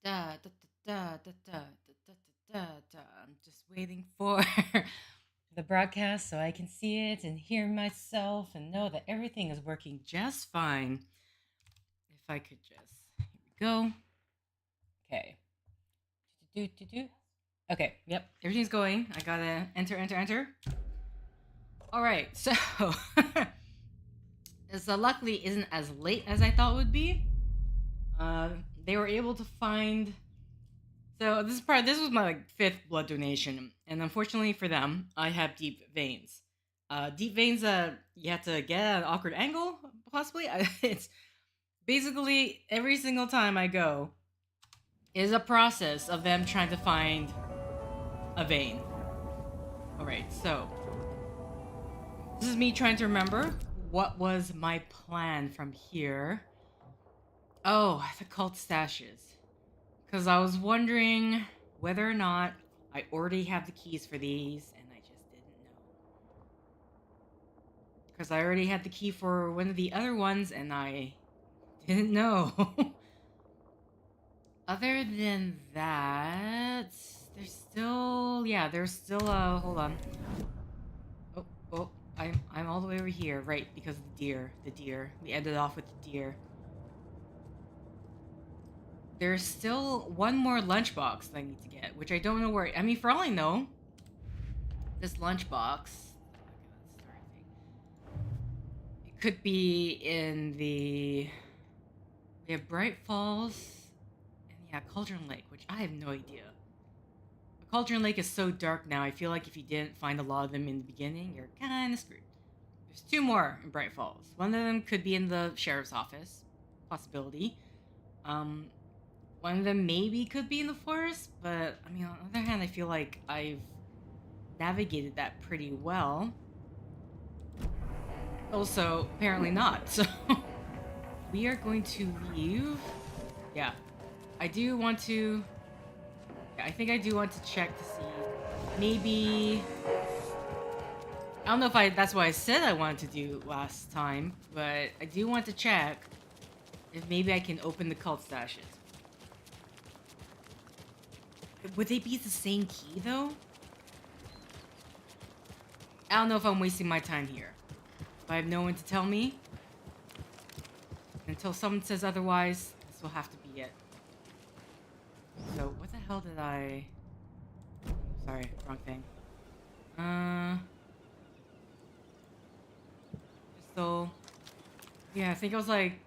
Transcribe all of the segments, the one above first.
Da, da, da, da, da, da, da, da, da, da. I'm just waiting for the broadcast so I can see it and hear myself and know that everything is working just fine. If I could just. Here we go. Okay. Do, do, do. Okay, yep. Everything's going. I gotta enter, enter, enter. All right, so. this luckily isn't as late as I thought it would be. Uh, they were able to find. So this was my like fifth blood donation, and unfortunately for them, I have deep veins. Deep veins. You have to get at an awkward angle, possibly. It's basically every single time I go is a process of them trying to find a vein. All right, so this is me trying to remember what was my plan from here. Oh, the cult stashes. Because I was wondering whether or not I already have the keys for these, and I just didn't know. Because I already had the key for one of the other ones, and I didn't know. Other than that, there's still, hold on. Oh, oh, I'm all the way over here, right, because of the deer. We ended off with the deer. There's still one more lunchbox that I need to get, which I don't know where. I mean, for all I know, this lunchbox. Okay, that's starting. It could be in the. We have Bright Falls, and yeah, Cauldron Lake, which I have no idea. But Cauldron Lake is so dark now. I feel like if you didn't find a lot of them in the beginning, you're kind of screwed. There's two more in Bright Falls. One of them could be in the sheriff's office, possibility. Um, One of them maybe could be in the forest, but I mean, on the other hand, I feel like I've navigated that pretty well. Also, apparently not. So we are going to leave. Yeah, I do want to. Yeah, I think I do want to check to see. Maybe. I don't know if I. That's what I said I wanted to do last time, but I do want to check if maybe I can open the cult stashes. Would they be the same key though? I don't know if I'm wasting my time here. But I have no one to tell me. Until someone says otherwise, this will have to be it. So, what the hell did I... Sorry, wrong thing. Pistol. Yeah, I think I was like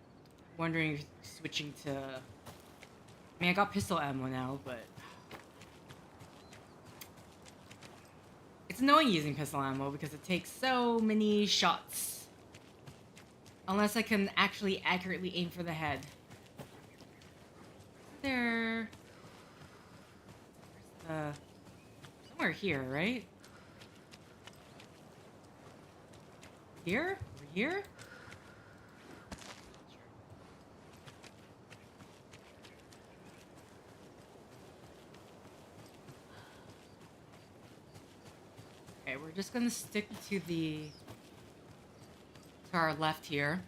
wondering if switching to... I mean, I got pistol ammo now, but... It's annoying using pistol ammo because it takes so many shots. Unless I can actually accurately aim for the head. There... Where's the... Somewhere here, right? Here? Over here? Okay, we're just gonna stick to our left here.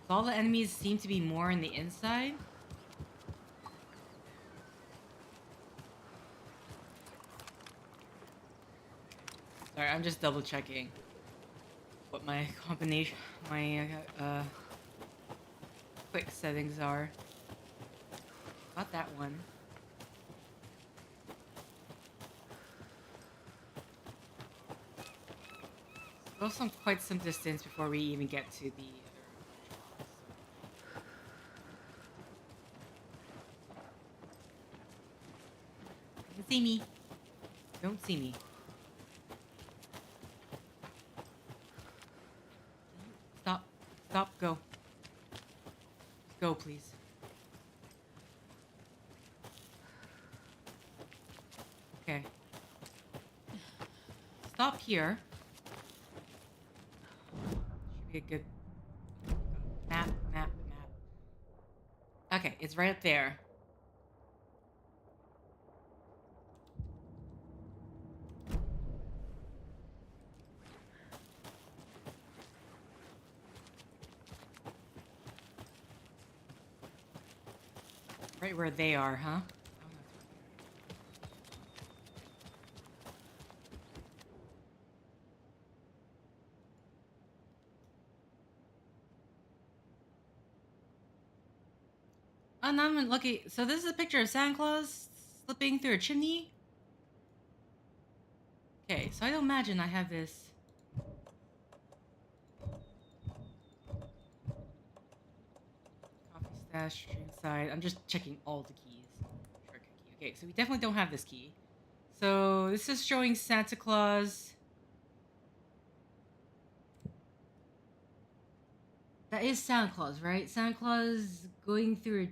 So all the enemies seem to be more in the inside. Sorry, I'm just double checking what my combination, my quick settings are. Got that one. Still quite some distance before we even get to the other. Don't see me. Don't see me. Stop. Stop. Go. Go, please. Okay. Stop here. Should be a good map. Okay, it's right up there. Right where they are, huh? Oh, no, I'm lucky. So this is a picture of Santa Claus slipping through a chimney? Okay, so I don't imagine I have this. Coffee stash inside. I'm just checking all the keys. Shortcut key. Okay, so we definitely don't have this key. So this is showing Santa Claus. That is Santa Claus, right? Santa Claus going through a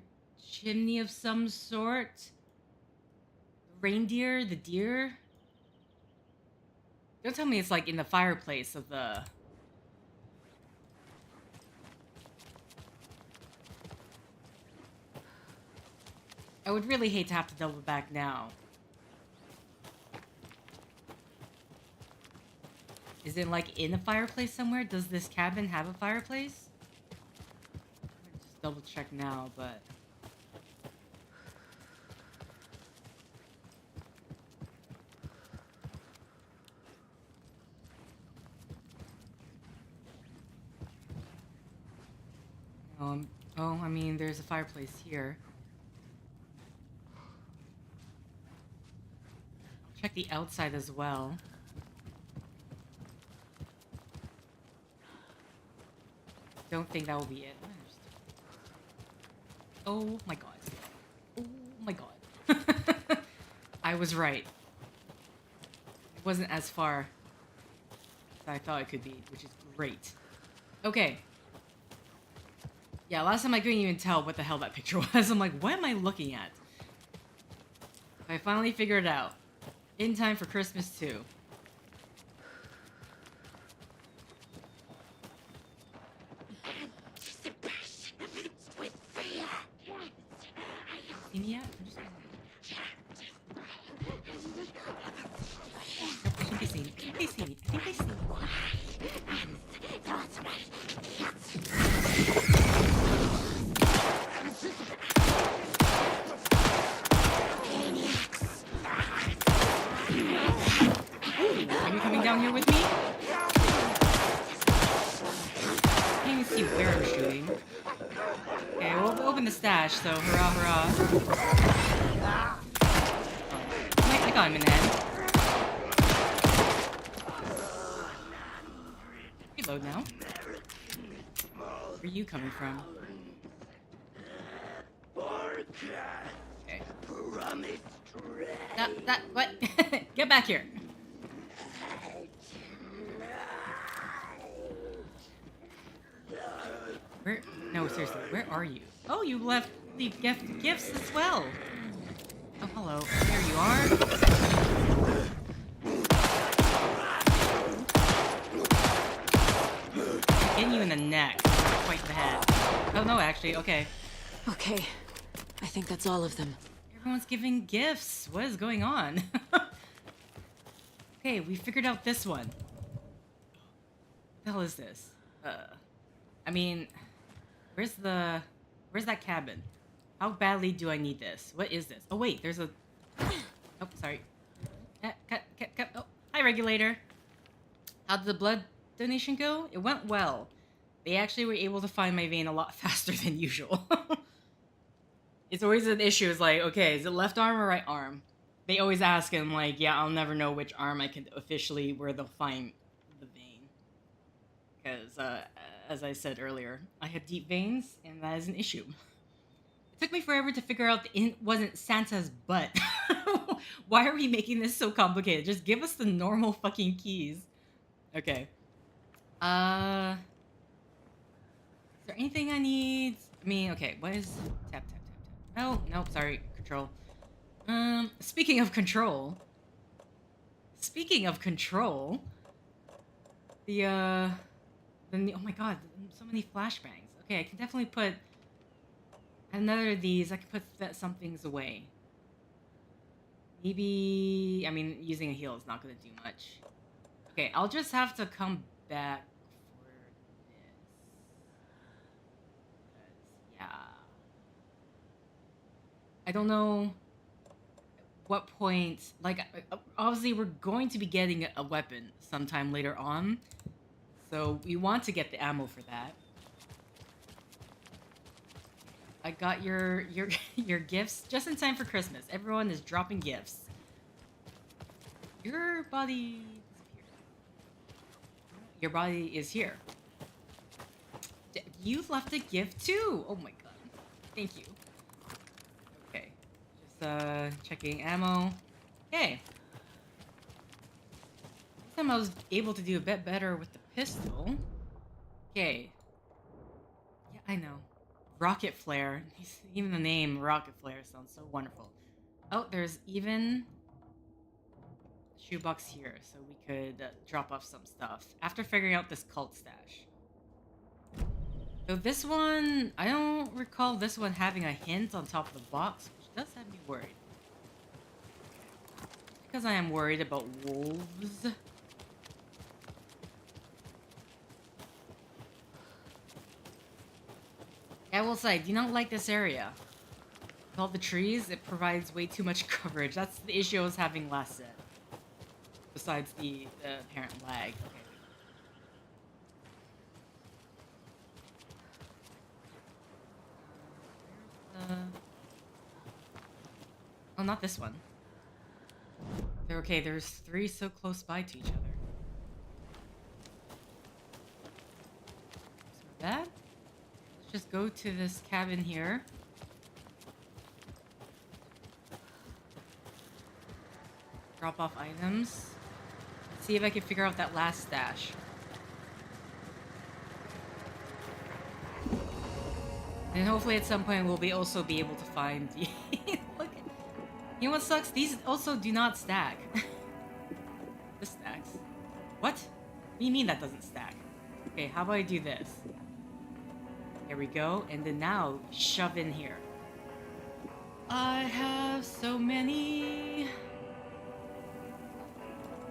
chimney of some sort. The reindeer, the deer. Don't tell me it's like in the fireplace of the. I would really hate to have to double back now. Is it like in a fireplace somewhere? Does this cabin have a fireplace? I'm gonna just double check now, but. Oh, I mean, there's a fireplace here. I'll check the outside as well. Don't think that will be it. Oh my god. Oh my god. I was right. It wasn't as far as I thought it could be, which is great. Okay. Yeah, last time I couldn't even tell what the hell that picture was. I'm like, what am I looking at? I finally figured it out. In time for Christmas too. With fear. See me yet? I'm just gonna... Nope, I think they see me. I think they see me. I think they see me. Are you coming down here with me? I can't even see where I'm shooting. Okay, we'll open the stash, so hurrah, hurrah. Wait, I got him in the head. Reload now. Where are you coming from? Okay. What? Get back here. Where? No, seriously, where are you? Oh, you left the gifts as well. Oh, hello. There you are. Getting you in the neck, not quite the head. Oh no, actually, okay. Okay, I think that's all of them. Everyone's giving gifts. What is going on? Okay, we figured out this one. What the hell is this? I mean, where's that cabin? How badly do I need this? What is this? Oh wait, there's a. Oh, sorry. Oh, hi, regulator. How did the blood donation go? It went well. They actually were able to find my vein a lot faster than usual. It's always an issue. It's like, okay, is it left arm or right arm? They always ask, and I'm like, yeah, I'll never know which arm I can officially where they'll find the vein. Because, as I said earlier, I have deep veins, and that is an issue. It took me forever to figure out it wasn't Santa's butt. Why are we making this so complicated? Just give us the normal fucking keys. Okay. Is there anything I need? I mean, okay, what is... Tap, tap, tap, tap. No, sorry. Control. Speaking of control... The, oh my god, so many flashbangs. Okay, I can definitely put... Another of these, I can put some things away. Maybe... I mean, using a heal is not going to do much. Okay, I'll just have to come back for this. Yeah. I don't know what point. Like, obviously, we're going to be getting a weapon sometime later on, so we want to get the ammo for that. I got your your gifts just in time for Christmas. Everyone is dropping gifts. Your body disappeared. Your body is here. You've left a gift too. Oh my god. Thank you. Okay. Just checking ammo. Okay. This time I was able to do a bit better with the pistol. Okay. Yeah, I know. Rocket flare. Even the name rocket flare sounds so wonderful. Oh, there's even a shoebox here, so we could drop off some stuff after figuring out this cult stash. So this one, I don't recall this one having a hint on top of the box, which does have me worried. Because I am worried about wolves. I will say, I do not like this area. With all the trees, it provides way too much coverage. That's the issue I was having last set. Besides the apparent lag. Okay. Oh, not this one. Okay, there's 3 so close by to each other. So that. Let's just go to this cabin here. Drop off items. See if I can figure out that last stash. And hopefully at some point we'll also be able to find the... Look, you know what sucks? These also do not stack. This stacks. What? What do you mean that doesn't stack? Okay, how about I do this? Here we go, and then now shove in here. I have so many...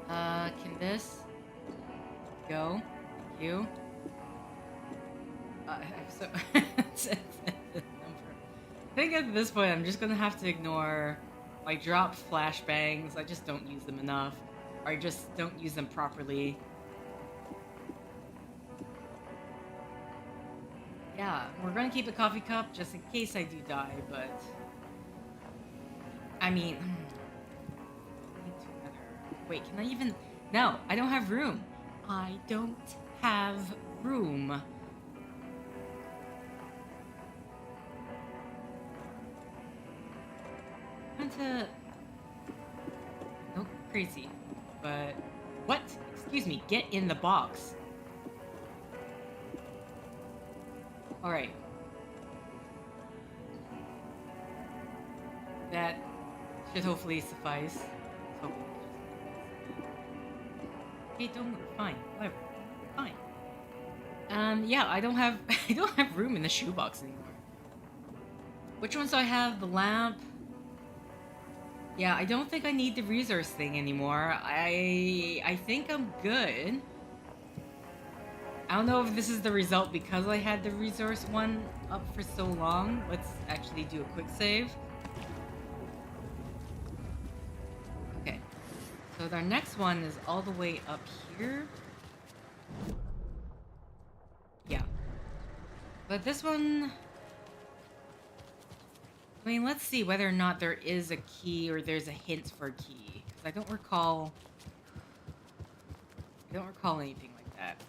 can this go? Thank you. I have so... I think at this point I'm just gonna have to ignore my dropped flashbangs. I just don't use them enough. Or I just don't use them properly. Yeah, we're gonna keep a coffee cup just in case I do die, but... I mean... Wait, can I even... No, I don't have room. I don't have room. I'm trying to... Go crazy. But... What? Excuse me, get in the box. Alright. That should hopefully suffice. Hopefully. Okay, don't worry. Fine. Whatever. Fine. Yeah, I don't have I don't have room in the shoebox anymore. Which ones do I have? The lamp. Yeah, I don't think I need the resource thing anymore. I think I'm good. I don't know if this is the result because I had the resource one up for so long. Let's actually do a quick save. Okay. So our next one is all the way up here. Yeah. But this one... I mean, let's see whether or not there is a key or there's a hint for a key. Because I don't recall... anything like that.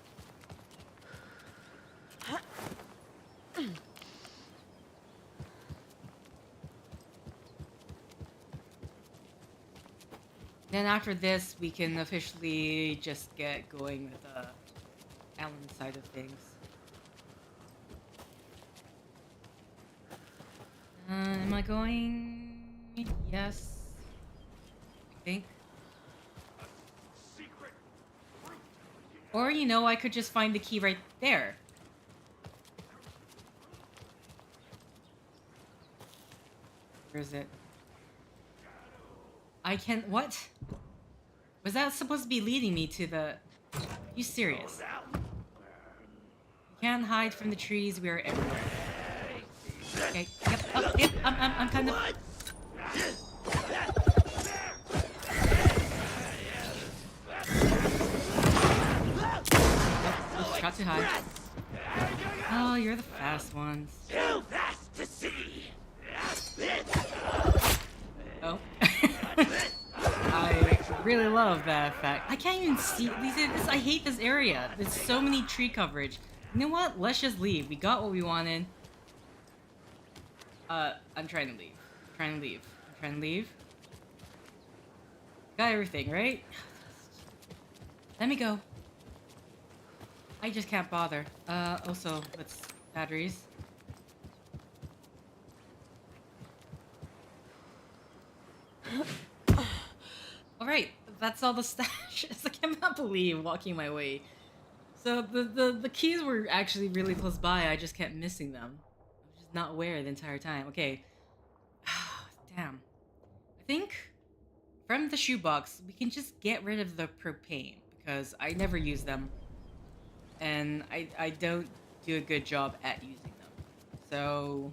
Then after this, we can officially just get going with Alan's side of things. Am I going? Yes. I think. Or, you know, I could just find the key right there. Where is it? I can... What? Was that supposed to be leading me to the... Are you serious? You can't hide from the trees. We are everywhere. Okay. Yep. Oh, yep. I'm kind of... Oops, shot too high. Oh, you're the fast ones. Too fast to see. Oh. I really love that effect. I can't even see this. I hate this area. There's so many tree coverage. You know what? Let's just leave. We got what we wanted. I'm trying to leave. I'm trying to leave. I'm trying to leave. Got everything, right? Let me go. I just can't bother. Also, let's batteries. Alright, that's all the stashes. I cannot believe walking my way. So the keys were actually really close by. I just kept missing them. I was just not aware the entire time. Okay. Damn. I think from the shoebox we can just get rid of the propane because I never use them. And I don't do a good job at using them. So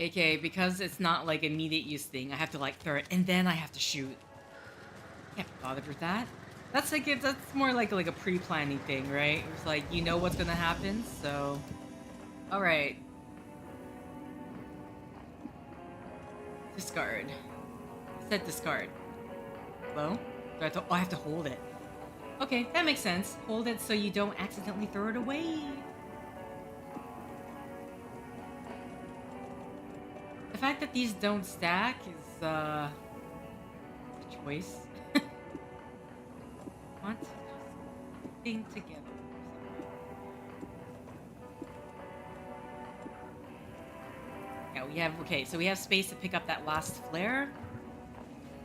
okay, because it's not like immediate use thing, I have to like throw it and then I have to shoot. Can't be bothered with that. That's like that's more like a pre-planning thing, right? It's like you know what's gonna happen, so all right. Discard. It said discard. Hello? Do I have to, oh, I have to hold it. Okay, that makes sense. Hold it so you don't accidentally throw it away. The fact that these don't stack is a choice. Want thing together. Yeah, we have okay, so we have space to pick up that last flare.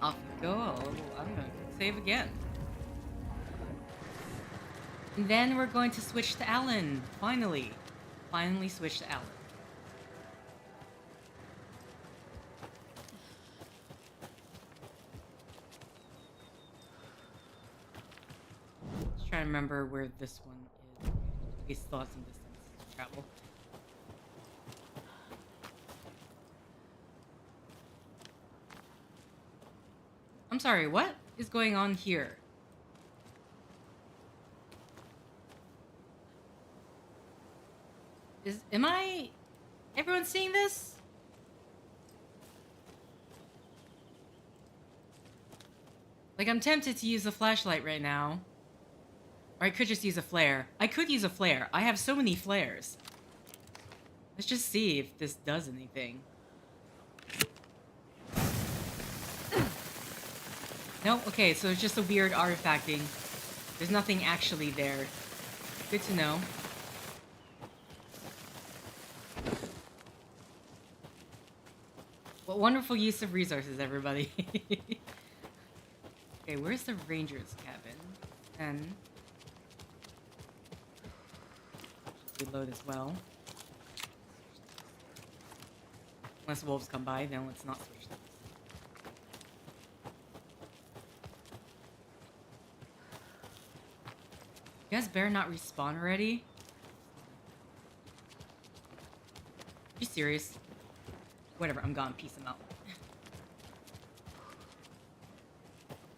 Off we go. I'm gonna save again. And then we're going to switch to Alan. Finally. Finally switch to Alan. Just trying to remember where this one is. We still have some distance to travel. I'm sorry, what is going on here? Am I... Everyone seeing this? Like, I'm tempted to use a flashlight right now. Or I could just use a flare. I could use a flare. I have so many flares. Let's just see if this does anything. No? Okay, so it's just a weird artifacting. There's nothing actually there. Good to know. What wonderful use of resources, everybody. Okay, where's the ranger's cabin? And reload as well. Unless wolves come by, then let's not switch them. You guys better not respawn already. You serious? Whatever, I'm gone. Peace them out.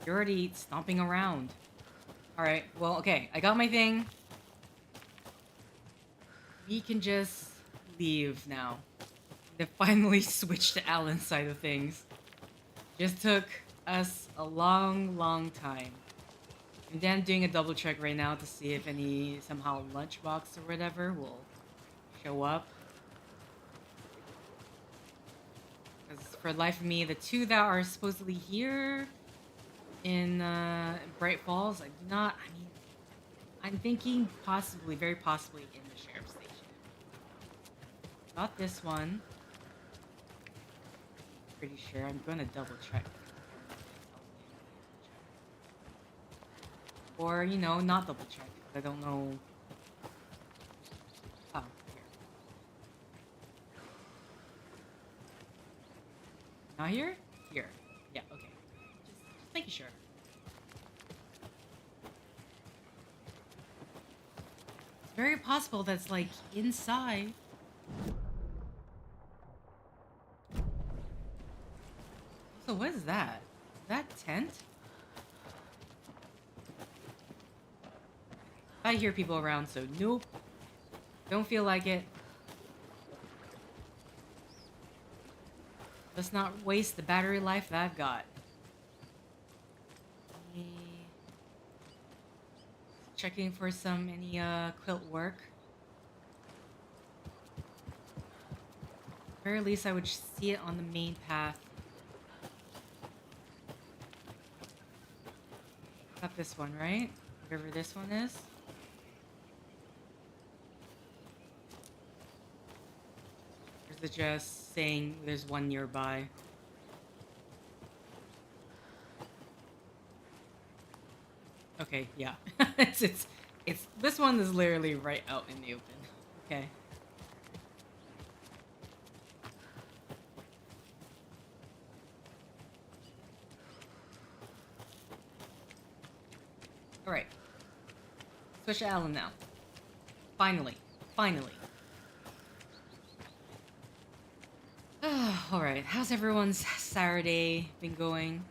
You're already stomping around. Alright, well, okay. I got my thing. We can just leave now. They finally switched to Alan's side of things. Just took us a long time. And then I'm doing a double check right now to see if any somehow lunchbox or whatever will show up. Because for the life of me, the two that are supposedly here in Bright Falls, I do not. I mean, I'm thinking possibly, very possibly, in the sheriff's station. Not this one. Pretty sure. I'm gonna double check. Or, you know, not double check. I don't know. Oh, here. Not here? Here. Yeah, okay. Just making sure. It's very possible that's like inside. So what is that? Is that tent? I hear people around, so nope. Don't feel like it. Let's not waste the battery life that I've got. Checking for any quilt work. At the very least, I would see it on the main path. Got this one, right? Whatever this one is. Or is it just saying there's one nearby? Okay, yeah. it's this one is literally right out in the open. Okay. Alright. Switch to Alan now. Finally. Finally. Alright, how's everyone's Saturday been going?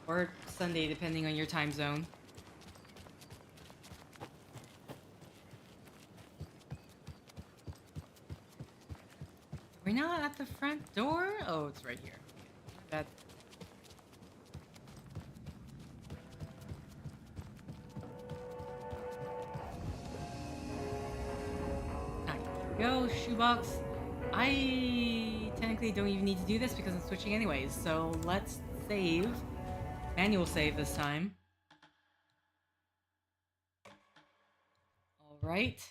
Or Sunday, depending on your time zone. We're not at the front door? Oh, it's right here. That. Here we go, shoebox. I technically don't even need to do this because I'm switching anyways, so let's save. Manual save this time. Alright.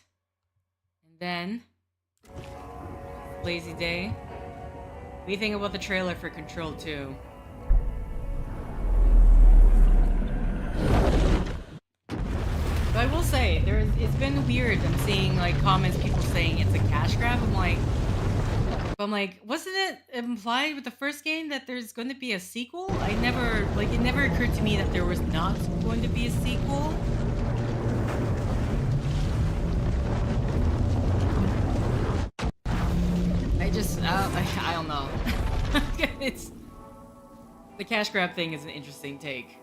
And then... lazy day. What do you think about the trailer for Control 2? But I will say, it's been weird. I'm seeing like comments, people saying it's a cash grab. I'm like, wasn't it implied with the first game that there's going to be a sequel? It never occurred to me that there was not going to be a sequel. I don't know. The cash grab thing is an interesting take.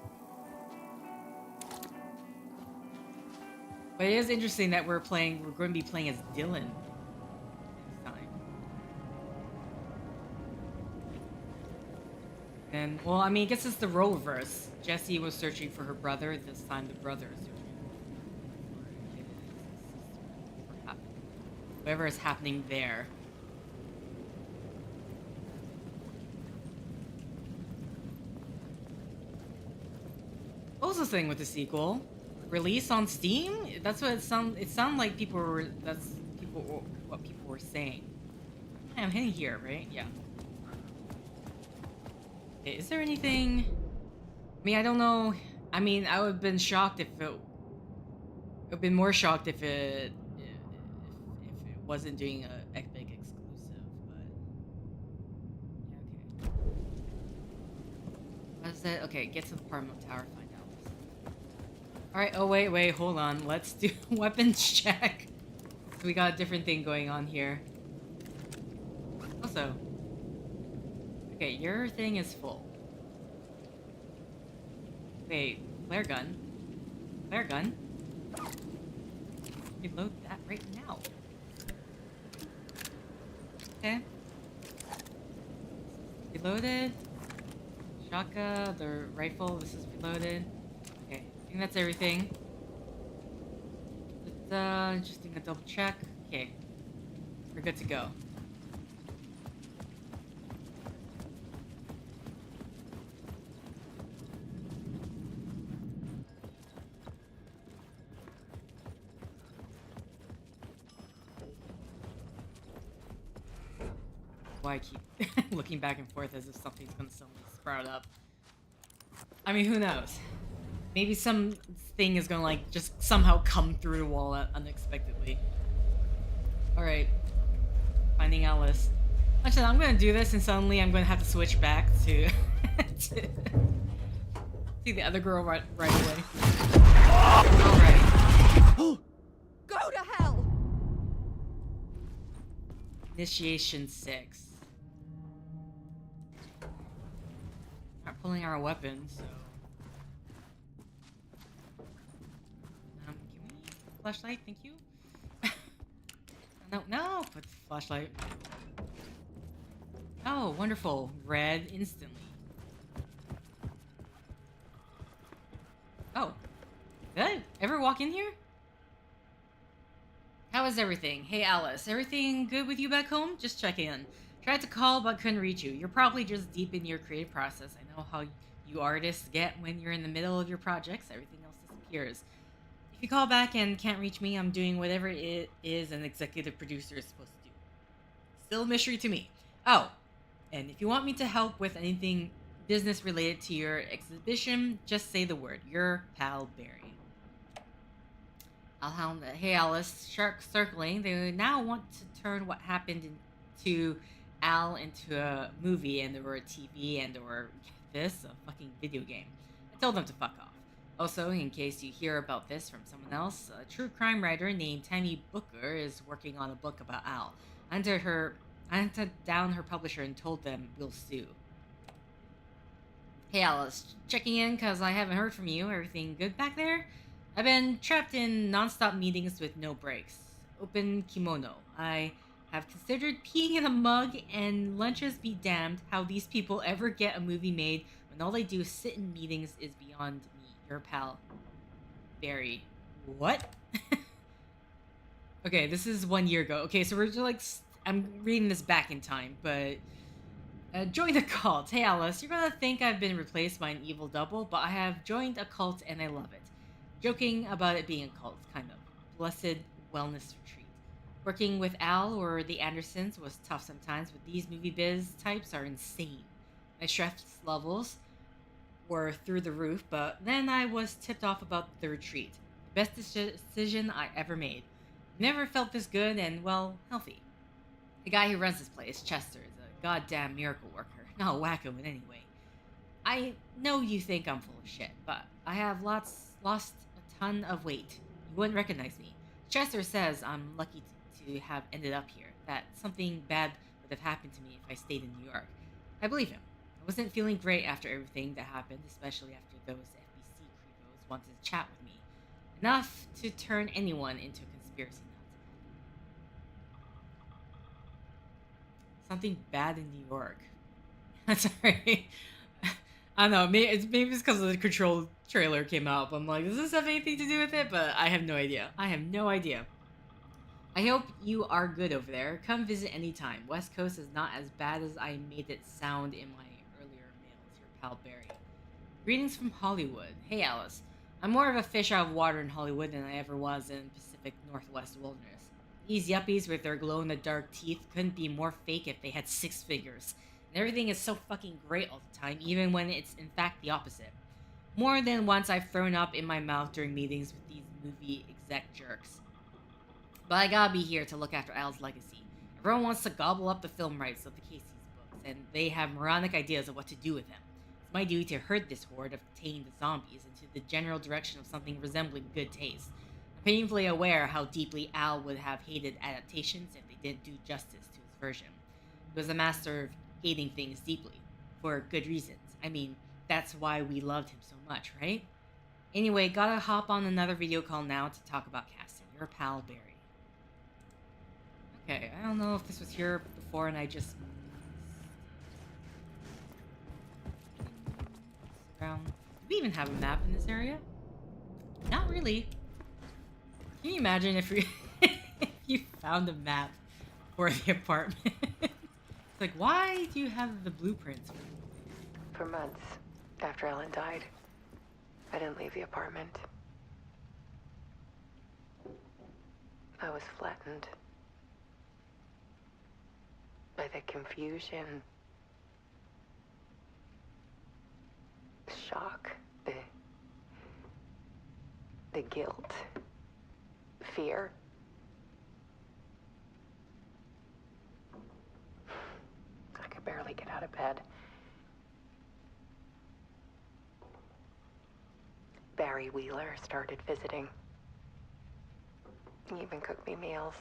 But it is interesting that we're going to be playing as Dylan this time. And, well, I mean, I guess it's the role reverse. Jessie was searching for her brother, this time the brother is searching for whatever is happening there. Also thing with the sequel, release on Steam. That's what it sounded like. What people were saying. I'm hitting here, right? Yeah. Okay, is there anything? I mean, I don't know. I mean, I would have been shocked if it. I've been more shocked if it wasn't doing a Epic exclusive, but yeah, okay. What is that? Okay, get to the apartment tower. Find out. Alright, oh wait, hold on. Let's do weapons check. So we got a different thing going on here. Also, okay, your thing is full. Wait, flare gun. Flare gun? Reload that right now. Okay. Reloaded. Shotgun, the rifle, this is reloaded. Okay, I think that's everything. Just doing a double check. Okay, we're good to go. Why I keep looking back and forth as if something's gonna suddenly sprout up. I mean, who knows? Maybe some thing is gonna like just somehow come through the wall unexpectedly. Alright. Finding Alice. Actually, I'm gonna do this and suddenly I'm gonna have to switch back to see the other girl right away. Alright. Go to hell! Initiation 6. pulling our weapons, so... can we... Flashlight, thank you? No, put the flashlight. Oh, wonderful. Red instantly. Oh. Did I ever walk in here? How is everything? Hey Alice, everything good with you back home? Just checking in. Tried to call but couldn't reach you. You're probably just deep in your creative process. I know how you artists get when you're in the middle of your projects. Everything else disappears. If you call back and can't reach me, I'm doing whatever it is an executive producer is supposed to do. Still a mystery to me. Oh, and if you want me to help with anything business related to your exhibition, just say the word. Your pal Barry. I'll hound that. Hey Alice, shark circling. They now want to turn what happened to Al into a movie and or a TV and or this, a fucking video game. I told them to fuck off. Also, in case you hear about this from someone else, a true crime writer named Tammy Booker is working on a book about Al. I hunted down her publisher and told them we'll sue. Hey Alice, checking in because I haven't heard from you. Everything good back there? I've been trapped in non-stop meetings with no breaks. Open kimono. I have considered peeing in a mug, and lunches be damned how these people ever get a movie made when all they do is sit in meetings is beyond me. Your pal, Barry. What? Okay, this is 1 year ago. Okay, so we're just like... I'm reading this back in time, but... join the cult. Hey Alice, you're gonna think I've been replaced by an evil double, but I have joined a cult and I love it. Joking about it being a cult, kind of. Blessed wellness retreat. Working with Al or the Andersons was tough sometimes, but these movie biz types are insane. My stress levels were through the roof, but then I was tipped off about the retreat. The best decision I ever made. Never felt this good and, well, healthy. The guy who runs this place, Chester, is a goddamn miracle worker. Not a wacko in any way. I know you think I'm full of shit, but I have lost a ton of weight. You wouldn't recognize me. Chester says I'm lucky to have ended up here, that something bad would have happened to me if I stayed in New York. I believe him. I wasn't feeling great after everything that happened, especially after those FBC creepos wanted to chat with me. Enough to turn anyone into a conspiracy nut. Something bad in New York. Sorry. I don't know. Maybe it's because the Control trailer came out. But I'm like, does this have anything to do with it? But I have no idea. I have no idea. I hope you are good over there. Come visit anytime. West Coast is not as bad as I made it sound in my earlier mails. Your pal Barry. Greetings from Hollywood. Hey Alice. I'm more of a fish out of water in Hollywood than I ever was in Pacific Northwest wilderness. These yuppies with their glow-in-the-dark teeth couldn't be more fake if they had 6 figures. And everything is so fucking great all the time, even when it's in fact the opposite. More than once I've thrown up in my mouth during meetings with these movie exec jerks. But I gotta be here to look after Al's legacy. Everyone wants to gobble up the film rights of the Casey's books, and they have moronic ideas of what to do with them. It's my duty to herd this horde of tamed zombies into the general direction of something resembling good taste. I'm painfully aware how deeply Al would have hated adaptations if they didn't do justice to his version. He was a master of hating things deeply, for good reasons. I mean, that's why we loved him so much, right? Anyway, gotta hop on another video call now to talk about casting. Your pal, Barry. Okay, I don't know if this was here before and I just... around. Do we even have a map in this area? Not really. Can you imagine if we if you found a map for the apartment? It's like, why do you have the blueprints? For months after Ellen died, I didn't leave the apartment. I was flattened by the confusion, shock, the guilt, fear. I could barely get out of bed. Barry Wheeler started visiting. He even cooked me meals.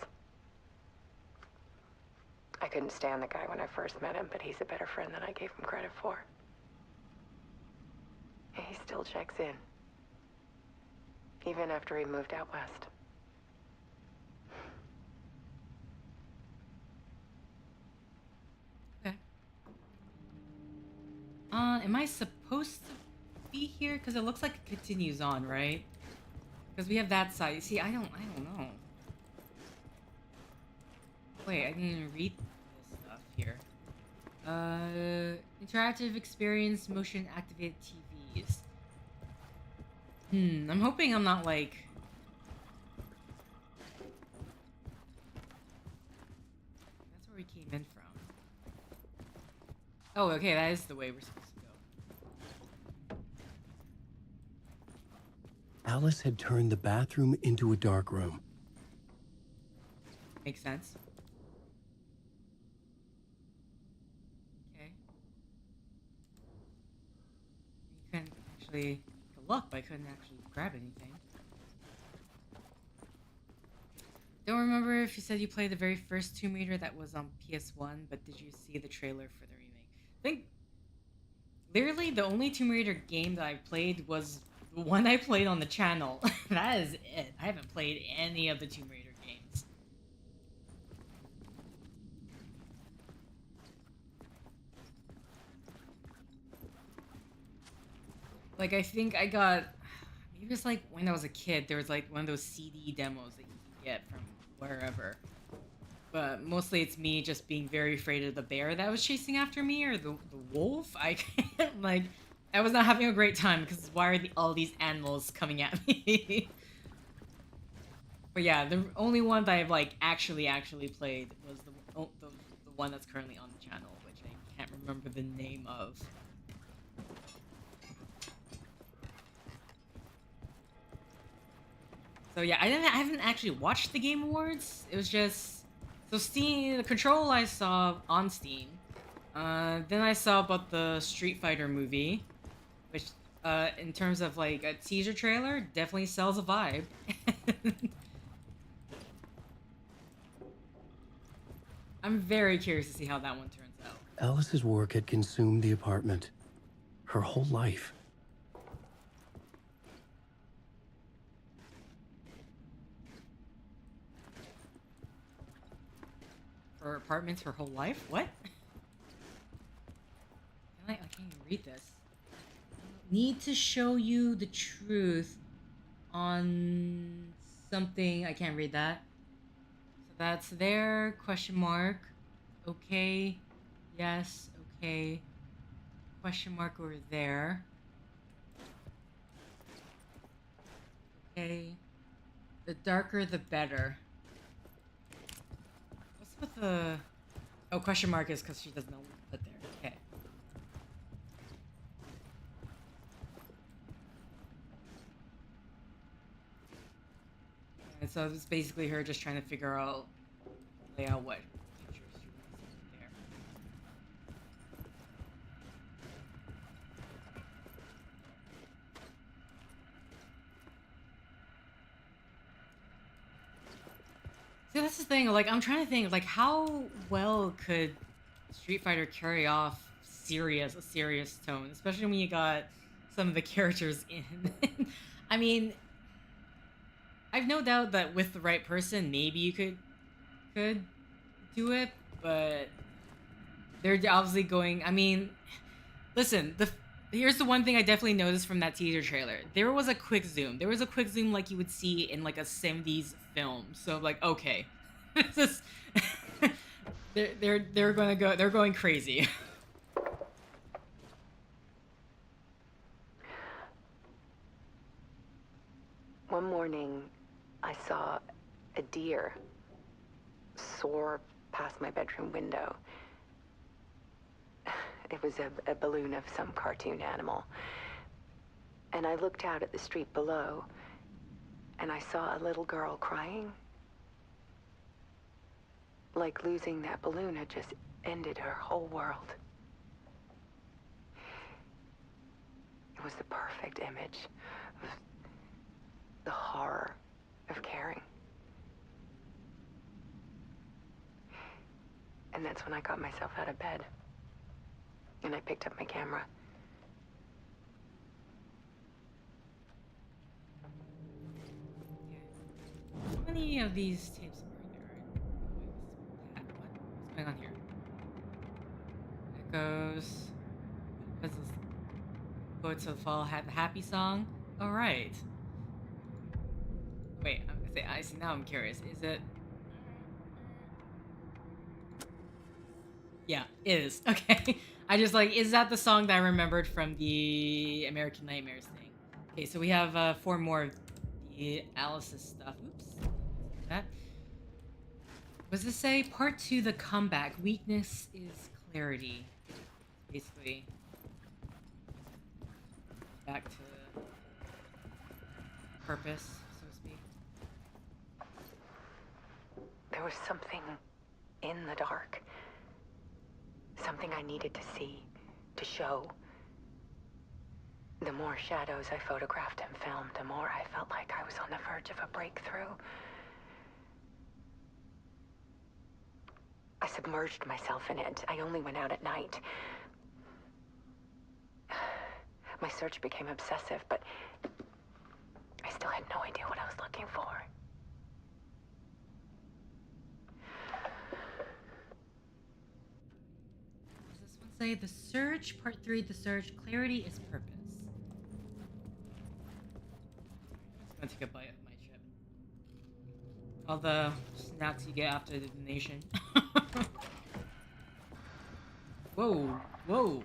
I couldn't stand the guy when I first met him, but he's a better friend than I gave him credit for. He still checks in. Even after he moved out west. Okay. Am I supposed to be here? Because it looks like it continues on, right? Because we have that side. See, I don't know. Wait, I didn't even read this stuff here. Interactive experience, motion activated TVs. I'm hoping I'm not like... That's where we came in from. Oh, okay, that is the way we're supposed to go. Alice had turned the bathroom into a dark room. Makes sense. Okay. You couldn't actually look, but I couldn't actually grab anything. Don't remember if you said you played the very first Tomb Raider that was on PS1, but did you see the trailer for the remake? I think literally the only Tomb Raider game that I played was the one I played on the channel. That is it. I haven't played any of the Tomb Raider games. Like, I think I got... Maybe it was like when I was a kid, there was like one of those CD demos that you could get from wherever. But mostly it's me just being very afraid of the bear that was chasing after me, or the wolf. I can't, like... I was not having a great time, because why are all these animals coming at me? But yeah, the only one that I've, like, actually played was the one that's currently on the channel, which I can't remember the name of. So yeah, I haven't actually watched the Game Awards. It was just... So Steam, the Control I saw on Steam. Then I saw about the Street Fighter movie, which, in terms of like a teaser trailer, definitely sells a vibe. I'm very curious to see how that one turns out. Alice's work had consumed the apartment. Her whole life. Her apartments her whole life? What? I can't even read this. Need to show you the truth on something. I can't read that. So that's there, question mark. Okay. Yes, okay. Question mark over there. Okay. The darker the better. What's with the... Oh, question mark is because she doesn't know what to put there. Okay. And so it's basically her just trying to figure out, lay out what pictures she wants to put there. See, that's the thing. Like, I'm trying to think, like, how well could Street Fighter carry off a serious tone, especially when you got some of the characters in. I mean, I've no doubt that with the right person, maybe you could do it, but they're obviously going. I mean, listen, here's the one thing I definitely noticed from that teaser trailer. There was a quick zoom. There was a quick zoom like you would see in like a 70s film. So like, okay, this is they're going crazy. One morning, I saw a deer soar past my bedroom window. It was a balloon of some cartoon animal. And I looked out at the street below, and I saw a little girl crying. Like losing that balloon had just ended her whole world. It was the perfect image of the horror of caring. And that's when I got myself out of bed. And I picked up my camera. How many of these tapes are there? What's going on here? Echoes. What's this? Poets of the Fall had the happy song. All right. Wait, I see. Now I'm curious. Is it? Yeah, it is. Okay. I just like, is that the song that I remembered from the American Nightmares thing? Okay, so we have 4 more of the Alice's stuff. Oops. That. What does this say? Part 2, the comeback. Weakness is clarity. Basically, back to purpose, so to speak. There was something in the dark. Something I needed to see, to show. The more shadows I photographed and filmed, the more I felt like I was on the verge of a breakthrough. I submerged myself in it. I only went out at night. My search became obsessive, but I still had no idea what I was looking for. What does this one say? The search, part 3, the search, clarity is purpose. I'm just gonna take a bite of my chip. All the snacks you get after the donation. Whoa, whoa.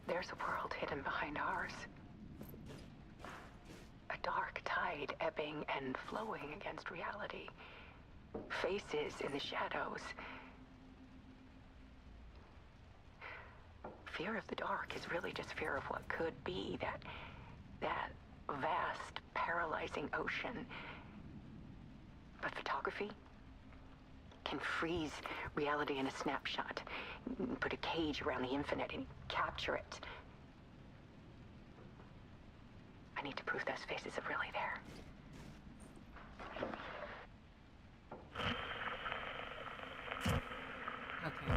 There's a world hidden behind ours. A dark tide ebbing and flowing against reality. Faces in the shadows. Fear of the dark is really just fear of what could be, that vast, paralyzing ocean. But photography can freeze reality in a snapshot, put a cage around the infinite and capture it. I need to prove those faces are really there. Okay.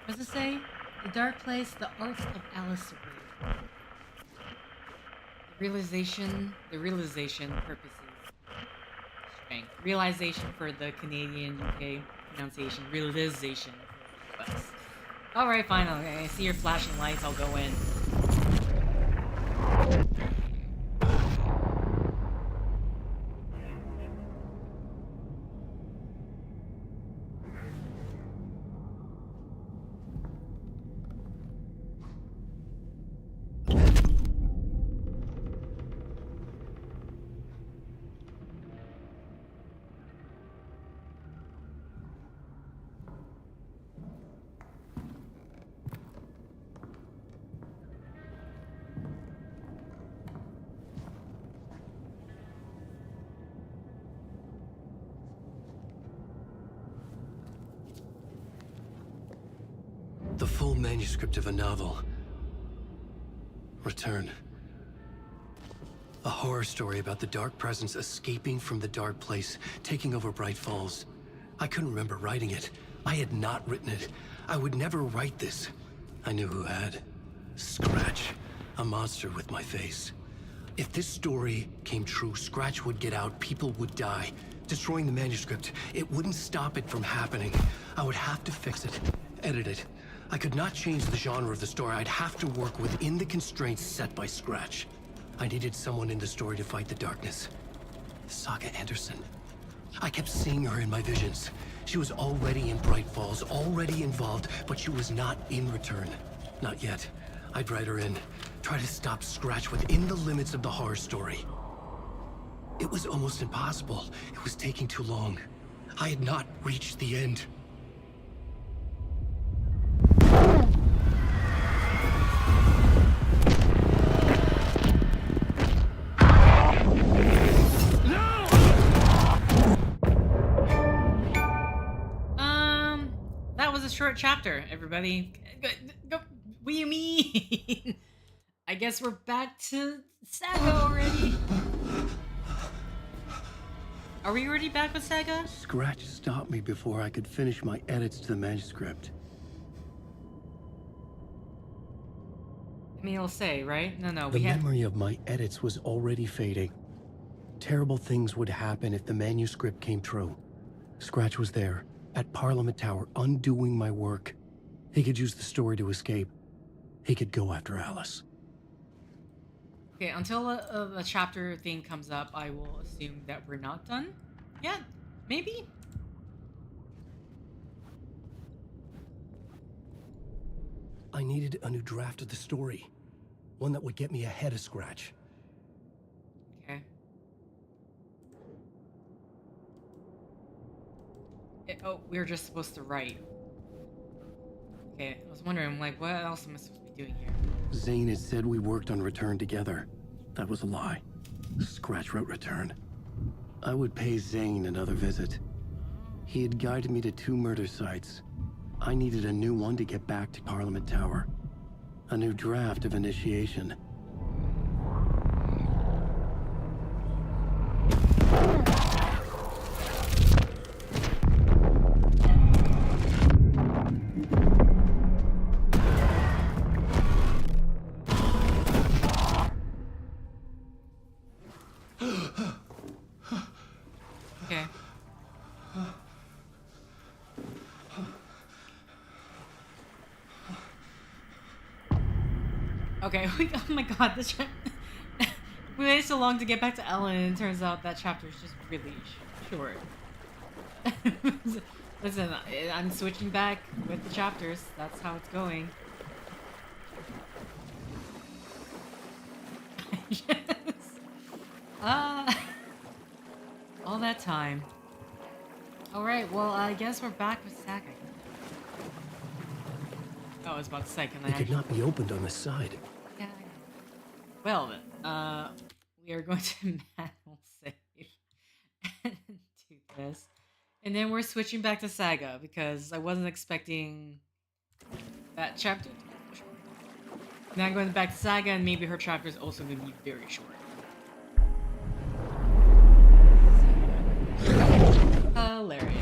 What does it say? The dark place, the art of Alice Ray. The realization, purposes, strength. Realization for the Canadian, UK pronunciation. Realization for the US. Alright, fine. Okay. I see your flashing lights. I'll go in. The full manuscript of a novel. Return. A horror story about the dark presence escaping from the dark place, taking over Bright Falls. I couldn't remember writing it. I had not written it. I would never write this. I knew who had. Scratch. A monster with my face. If this story came true, Scratch would get out, people would die. Destroying the manuscript, it wouldn't stop it from happening. I would have to fix it, edit it. I could not change the genre of the story. I'd have to work within the constraints set by Scratch. I needed someone in the story to fight the darkness. Saga Anderson. I kept seeing her in my visions. She was already in Bright Falls, already involved, but she was not in Return. Not yet. I'd write her in. Try to stop Scratch within the limits of the horror story. It was almost impossible. It was taking too long. I had not reached the end. That was a short chapter, everybody. What do you mean? I guess we're back to Saga already. Are we already back with Saga? Scratch stopped me before I could finish my edits to the manuscript. I mean, it'll say, right? No, The memory of my edits was already fading. terrible things would happen if the manuscript came true. Scratch was there, at Parliament Tower, undoing my work. He could use the story to escape. He could go after Alice. Okay, until a chapter thing comes up, I will assume that we're not done yet. Maybe? I needed a new draft of the story. One that would get me ahead of Scratch. Okay. Oh, we were just supposed to write. Okay, I was wondering, like, what else am I supposed to be doing here? Zane had said we worked on Return together. That was a lie. Scratch wrote Return. I would pay Zane another visit. He had guided me to 2 murder sites. I needed a new one to get back to Parliament Tower. A new draft of Initiation. Okay. Okay, oh my god, this we waited so long to get back to Ellen, and it turns out that chapter is just really short. Listen, I'm switching back with the chapters. That's how it's going. Yes. All that time. Alright, well, I guess we're back with Saga. Oh, I was about to say, can I It could not be opened on the side. Yeah, I know. Well then, we are going to manual save and do this. And then we're switching back to Saga because I wasn't expecting that chapter to be short. Now I'm going back to Saga and maybe her chapter is also going to be very short. Hilarious.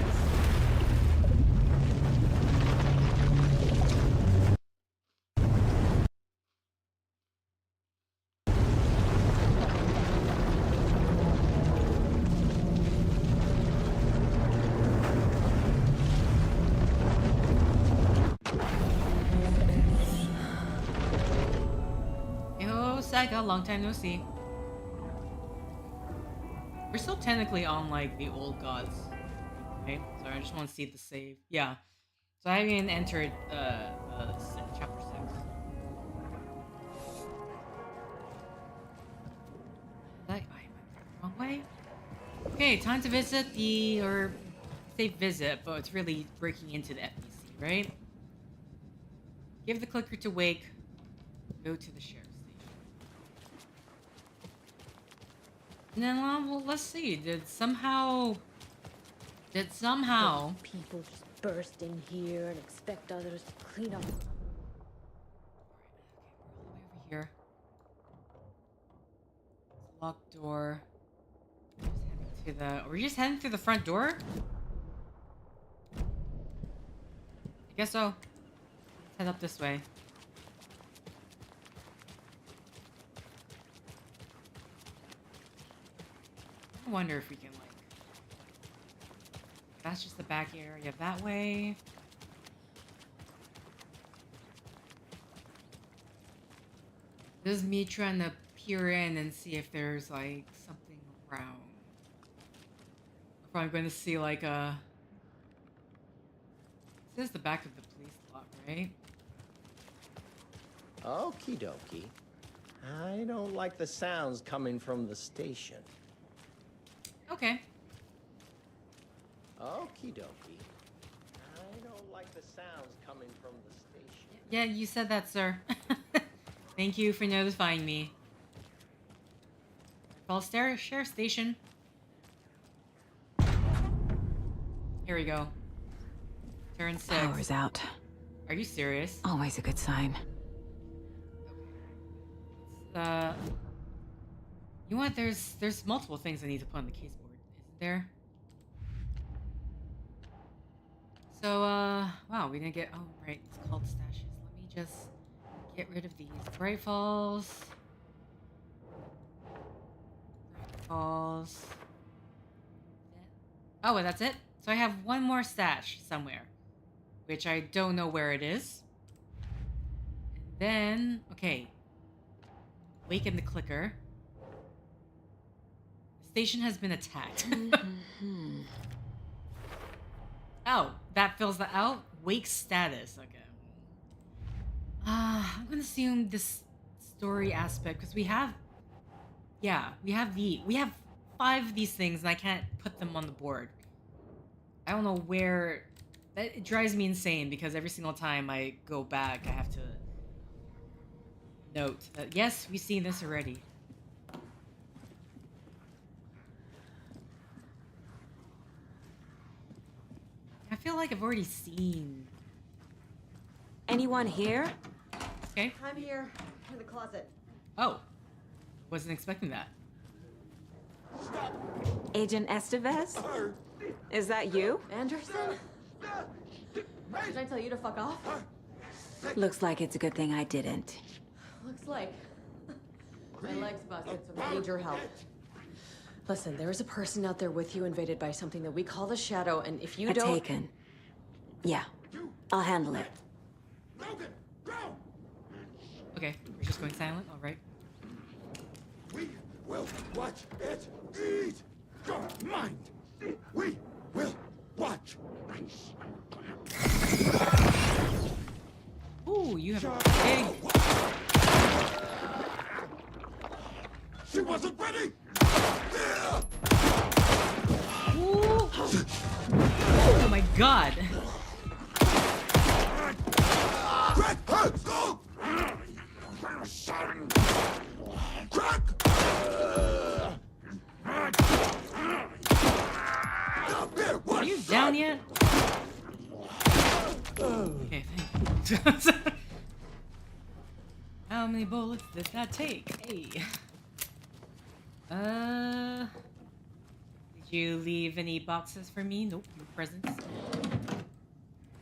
Yo, Saga, long time no see. We're still technically on, like, the old gods. Okay, so I just want to see the save. Yeah. So I haven't entered, chapter 6. I went the wrong way? Okay, time to visit or say visit, but it's really breaking into the FBC, right? Give the clicker to Wake. Go to the sheriff's station. And then, well, let's see. Did somehow... People just burst in here and expect others to clean up. Okay, we're all the way over here. It's a locked door. We're just heading through the front door? I guess so. Let's head up this way. I wonder if we can, like... That's just the back area that way. This is me trying to peer in and see if there's, like, something around. I'm probably going to see, like, a... This is the back of the police lot, right? Okie dokie. I don't like the sounds coming from the station. Okay. Okie dokie. I don't like the sounds coming from the station. Yeah, you said that, sir. Thank you for notifying me. Call sheriff station. Here we go. Turn 6. Power's out. Are you serious? Always a good sign. You know what? There's multiple things I need to put on the caseboard, isn't there? So, wow, we didn't get... Oh, right, it's called stashes. Let me just get rid of these. Bright Falls. Falls. Oh, and that's it? So I have one more stash somewhere, which I don't know where it is. And then, okay. Waken the clicker. The station has been attacked. Oh, that fills that out? Wake status. Okay. I'm gonna assume this story aspect, because we have... Yeah, we have 5 of these things, and I can't put them on the board. I don't know where... It drives me insane, because every single time I go back, I have to note that, yes, we've seen this already. I feel like I've already seen... Anyone here? Okay. I'm here, in the closet. Oh. Wasn't expecting that. Agent Estevez? Is that you? Anderson? Did I tell you to fuck off? Looks like it's a good thing I didn't. Looks like. My leg's busted, so I need your help. Listen, there is a person out there with you invaded by something that we call the Shadow, and if you don't... Taken. Yeah, I'll handle it. Okay, we're just going silent, alright. We will watch it eat your mind. We will watch. Ooh, you have a big... She wasn't ready. Ooh. Oh my god. Crack her! Crack! Are you down yet? Okay, thank you. How many bullets did that take? Hey. Did you leave any boxes for me? Nope, no presents.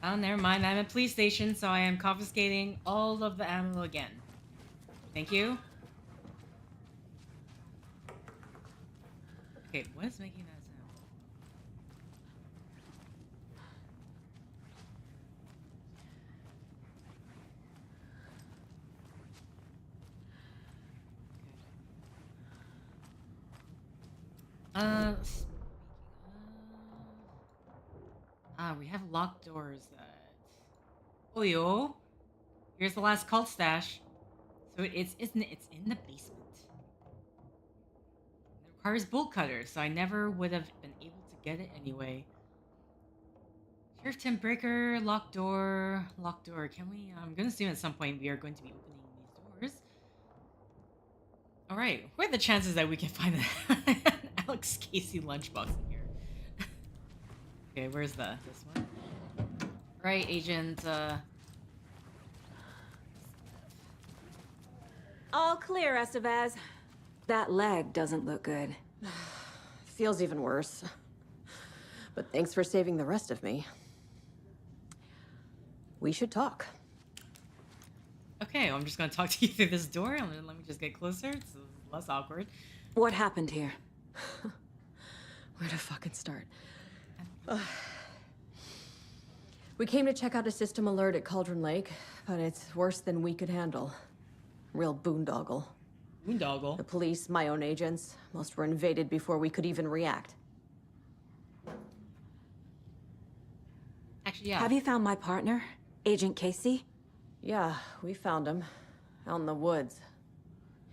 Oh, never mind. I'm at police station, so I am confiscating all of the ammo again. Thank you. Okay, what is making that sound? We have locked doors that... Oh, yo. Here's the last cult stash. So it's in the basement. It requires bolt cutters, so I never would have been able to get it anyway. Sheriff tent breaker, locked door. Can we... I'm gonna assume at some point we are going to be opening these doors. Alright, what are the chances that we can find an Alex Casey lunchbox in here? Okay, where's this one? Right, Agent, All clear, Estevez. That leg doesn't look good. Feels even worse. But thanks for saving the rest of me. We should talk. Okay, well, I'm just gonna talk to you through this door, and then let me just get closer. It's less awkward. What happened here? Where to fucking start? We came to check out a system alert at Cauldron Lake, but it's worse than we could handle. Real boondoggle. Boondoggle? The police, my own agents, most were invaded before we could even react. Actually, yeah. Have you found my partner, Agent Casey? Yeah, we found him. Out in the woods.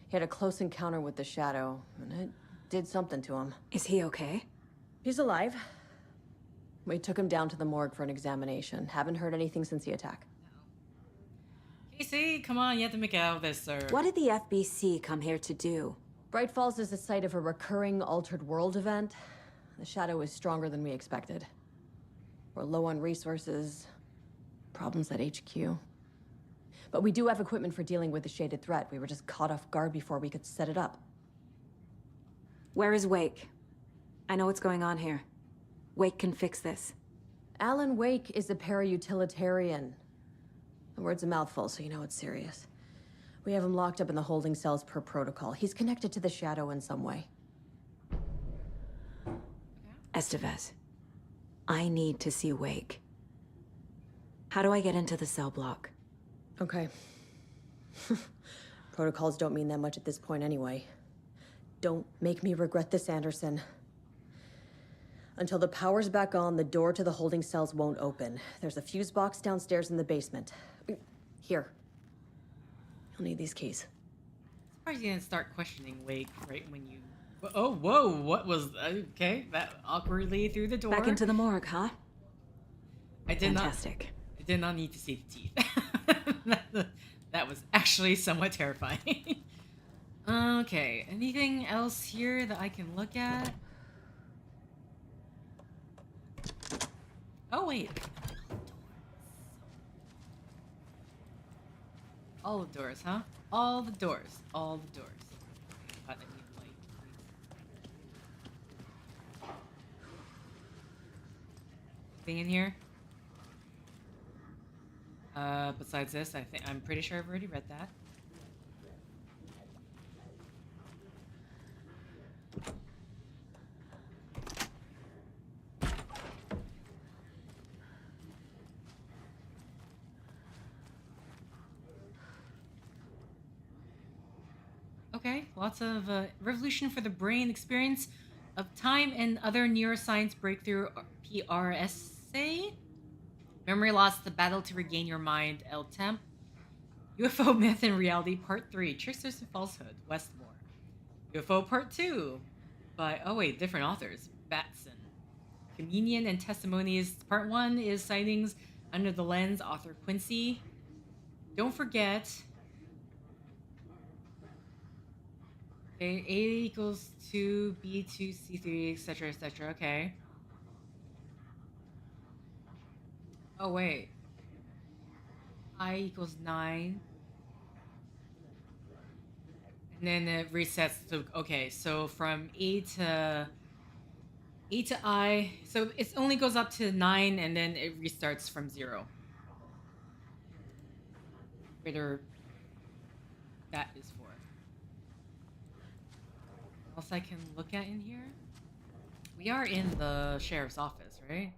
He had a close encounter with the Shadow, and it did something to him. Is he okay? He's alive. We took him down to the morgue for an examination. Haven't heard anything since the attack. Casey, come on, you have to make it out of this, sir. What did the FBC come here to do? Bright Falls is the site of a recurring altered world event. The Shadow is stronger than we expected. We're low on resources, problems at HQ. But we do have equipment for dealing with the shaded threat. We were just caught off guard before we could set it up. Where is Wake? I know what's going on here. Wake can fix this. Alan Wake is a para-utilitarian. The word's a mouthful, so you know it's serious. We have him locked up in the holding cells per protocol. He's connected to the Shadow in some way. Estevez, I need to see Wake. How do I get into the cell block? Okay. Protocols don't mean that much at this point anyway. Don't make me regret this, Anderson. Until the power's back on, the door to the holding cells won't open. There's a fuse box downstairs in the basement. Here. You'll need these keys. Surprised you didn't start questioning Wake right when you. Oh, whoa! What was okay? That awkwardly through the door. Back into the morgue, huh? I did Fantastic. not. I did not need to see the teeth. That was actually somewhat terrifying. Okay. Anything else here that I can look at? Oh wait. All the doors, huh? All the doors. All the doors. God, I need light, please. Anything in here? Besides this, I'm pretty sure I've already read that. Okay, lots of revolution for the brain experience of time and other neuroscience breakthrough PRSA. Memory loss, the battle to regain your mind, El Temp. UFO myth and reality, part 3, tricksters and falsehood, Westmore. UFO part 2, by different authors, Batson. Communion and testimonies, part 1 is sightings under the lens, author Quincy. Don't forget. Okay, A equals 2, B2, C3, etc., etc. Okay. Oh, wait. I equals 9. And then it resets to... Okay, so from A to I... So it only goes up to 9, and then it restarts from 0. Whether that is for. What else I can look at in here? We are in the sheriff's office, right?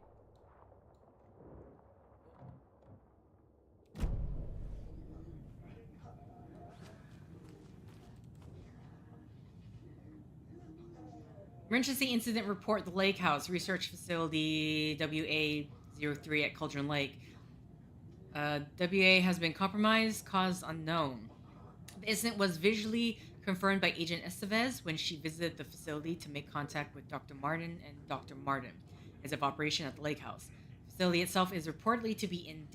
Emergency incident report, the Lake House Research Facility WA-03 at Cauldron Lake. WA has been compromised, cause unknown. The incident was visually confirmed by Agent Estevez when she visited the facility to make contact with Dr. Martin and Dr. Martin, heads of operation at the Lake House. The facility itself is reportedly to be in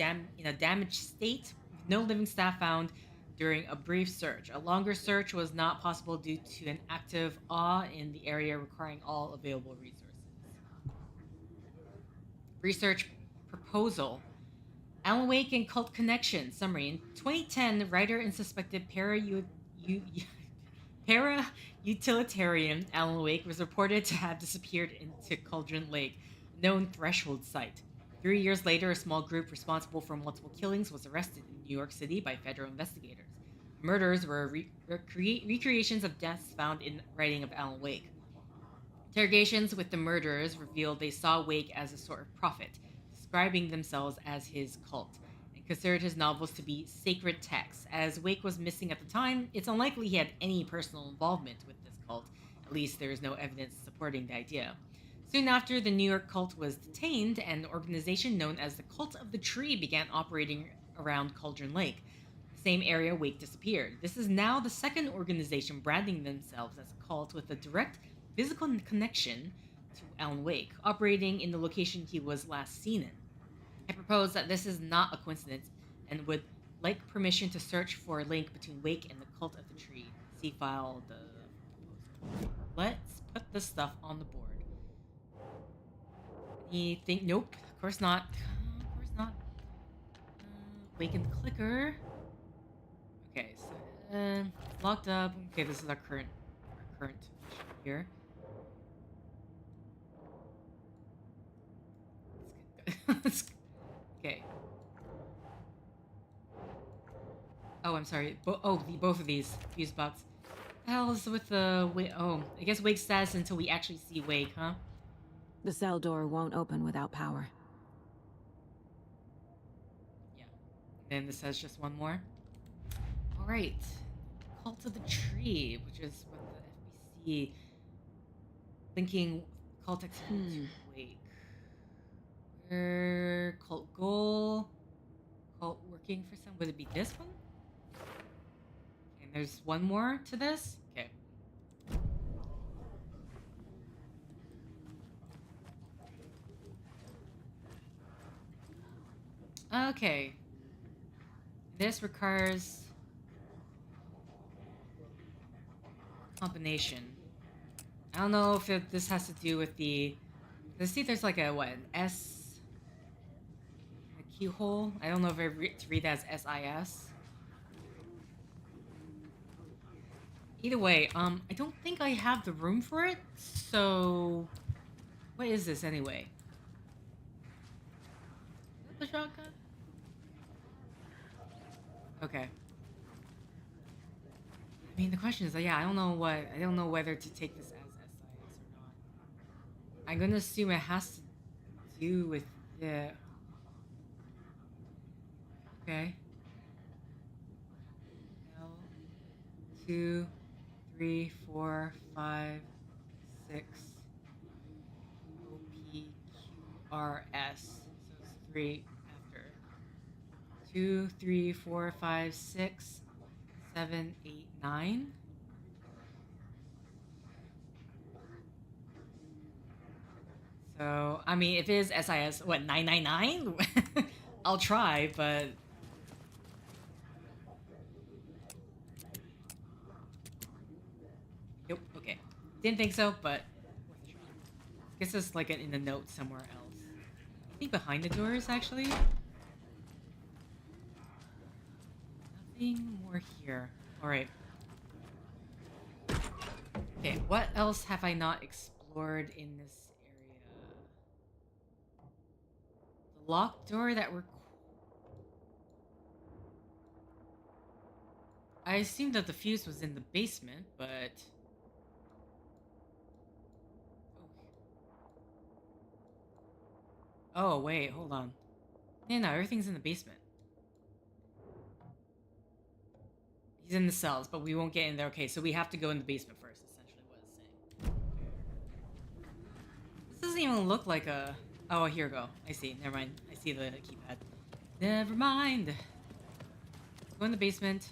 a damaged state, with no living staff found during a brief search. A longer search was not possible due to an active awe in the area requiring all available resources. Research proposal. Alan Wake and Cult Connection. Summary. In 2010, writer and suspected para-utilitarian Alan Wake was reported to have disappeared into Cauldron Lake, known threshold site. 3 years later, a small group responsible for multiple killings was arrested in New York City by federal investigators. Murders were recreations of deaths found in writing of Alan Wake. Interrogations with the murderers revealed they saw Wake as a sort of prophet, describing themselves as his cult, and considered his novels to be sacred texts. As Wake was missing at the time, it's unlikely he had any personal involvement with this cult. At least there is no evidence supporting the idea. Soon after, the New York cult was detained, and an organization known as the Cult of the Tree began operating around Cauldron Lake, the same area Wake disappeared. This is now the second organization branding themselves as a cult with a direct physical connection to Alan Wake, operating in the location he was last seen in. I propose that this is not a coincidence and would like permission to search for a link between Wake and the Cult of the Tree. See file the proposal. Let's put this stuff on the board. Anything? Nope. Of course not. Of course not. Wake and the clicker. Okay, so locked up. Okay, this is our current mission here. Okay. Oh, I'm sorry. Both of these fuse box. What the hell is with the Wake? Oh, I guess Wake's status until we actually see Wake, huh? The cell door won't open without power. Yeah. Then this says just one more. All right. Cult of the Tree, which is what the FBC linking cult activity to Wake. Where cult goal, cult working for some. Would it be this one? And there's one more to this. Okay. Okay. This requires combination. I don't know if this has to do with the. Let's see if there's like a what, an S, a keyhole. I don't know if it's read as SIS. Either way, I don't think I have the room for it. So, what is this anyway? Is that the shotgun? Okay. I mean, the question is, yeah, I don't know whether to take this as SIS or not. I'm gonna assume it has to do with the. Okay. L 2, 3, 4, 5, 6. O P Q R S. So it's 3 after. 2, 3, 4, 5, 6, 7, 8, 9. So, I mean, if it is SIS, what, 999? I'll try, but... Nope, okay. Didn't think so, but worth a try. Guess it's like in the note somewhere else. I think behind the doors, actually. Nothing more here. Alright. Okay, what else have I not explored in this area? The locked door that we're... I assumed that the fuse was in the basement, but... Oh, wait, hold on. No, everything's in the basement. He's in the cells, but we won't get in there. Okay, so we have to go in the basement first, essentially what it's saying. This doesn't even look like a... Oh, here we go. I see. Never mind. I see the keypad. Never mind. Let's go in the basement.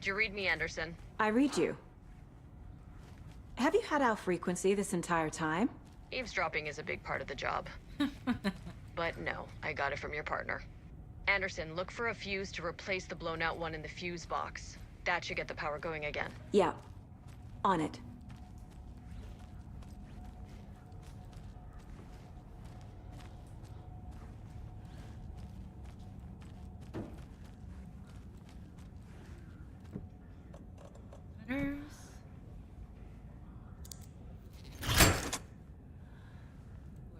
Do you read me, Anderson? I read you. Have you had our frequency this entire time? Eavesdropping is a big part of the job. But no, I got it from your partner. Anderson, look for a fuse to replace the blown out one in the fuse box. That should get the power going again. Yeah. On it. Letters.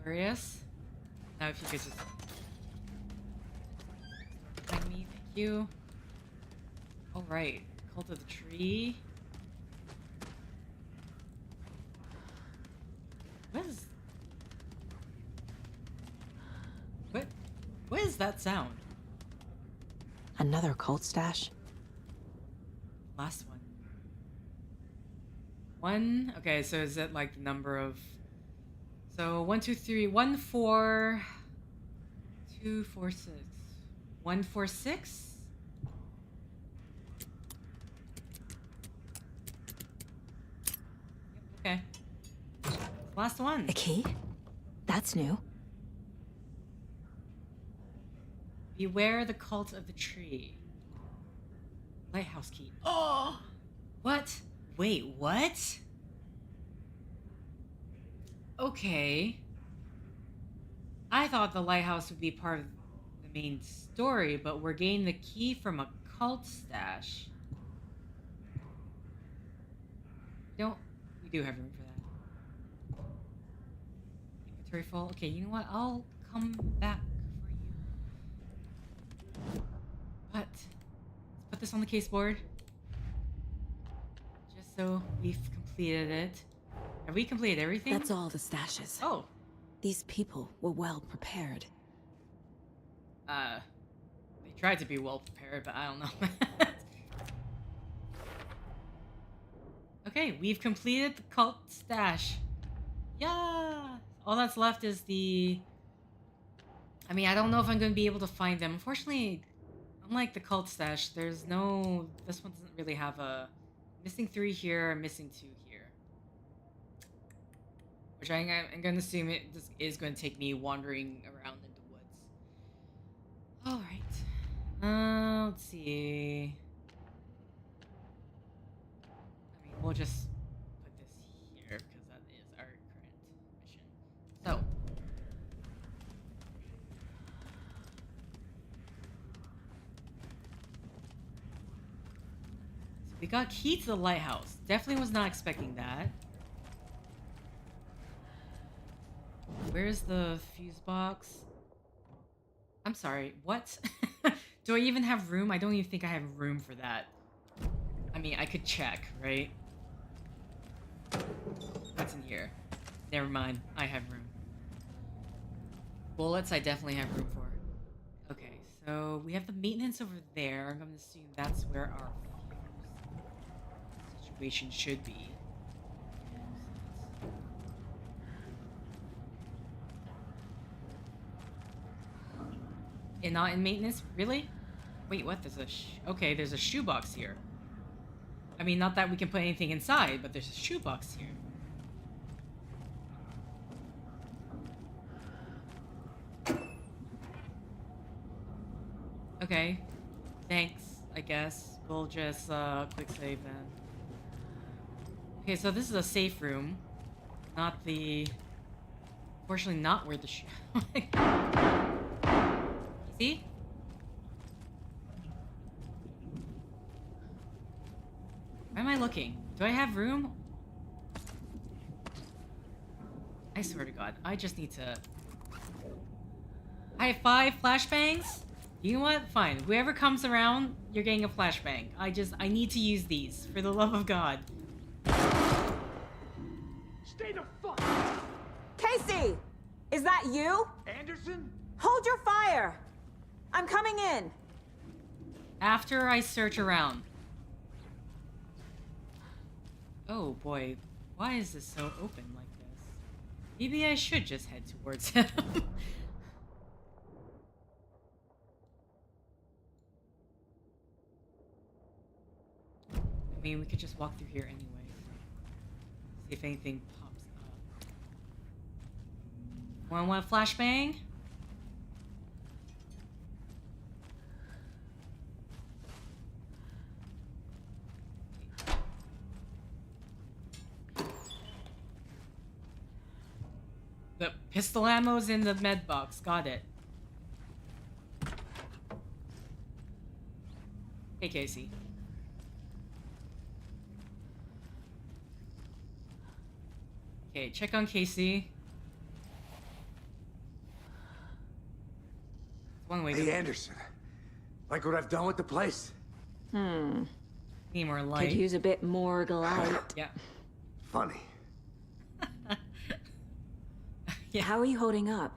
Glorious. Now if you could just... Behind me, thank you. Alright. Cult of the Tree. What is that sound? Another cult stash? Last one. One. Okay, so is it like the number of... So 1, 2, 3, 1, 4, 2, 4, 6. 1, 4, 6? Yep, okay. Last one. A key? That's new. Beware the cult of the tree. Lighthouse key. Oh! What? Wait, what? Okay. I thought the lighthouse would be part of the main story, but we're getting the key from a cult stash. We do have room for that. Inventory full. Okay, you know what? I'll come back for you. But let's put this on the case board. Just so we've completed completed it. Have we completed everything? That's all the stashes. Oh. These people were well prepared. They tried to be well prepared, but I don't know. Okay, we've completed the cult stash. Yeah! All that's left is the... I mean, I don't know if I'm going to be able to find them. Unfortunately, unlike the cult stash, there's no... This one doesn't really have a... Missing 3 here, missing 2 here. Which I'm going to assume it is going to take me wandering around in the woods. Alright. Let's see... I mean, we'll just put this here, because that is our current mission. So... We got key to the lighthouse. Definitely was not expecting that. Where's the fuse box? I'm sorry, what? Do I even have room? I don't even think I have room for that. I mean, I could check, right? What's in here? Never mind, I have room. Bullets, I definitely have room for. Okay, so we have the maintenance over there. I'm going to assume that's where our situation should be. And not in maintenance? Really? Wait, what? There's a okay, there's a shoebox here. I mean, not that we can put anything inside, but there's a shoebox here. Okay. Thanks, I guess. We'll just quick save then. Okay, so this is a safe room. Not the... Unfortunately, not where the See? Where am I looking? Do I have room? I swear to God, I just need to... I have 5 flashbangs? You know what? Fine. Whoever comes around, you're getting a flashbang. I need to use these, for the love of God. Stay the fuck! Casey! Is that you? Anderson? Hold your fire! I'm coming in! After I search around. Oh boy, why is this so open like this? Maybe I should just head towards him. I mean, we could just walk through here anyway. See if anything pops up. Want a flashbang? The pistol ammo's in the med box. Got it. Hey, Casey. Okay, check on Casey. One way. Hey, Anderson. Like what I've done with the place? Need more light. Could use a bit more light. Yeah. Funny. Yeah. How are you holding up?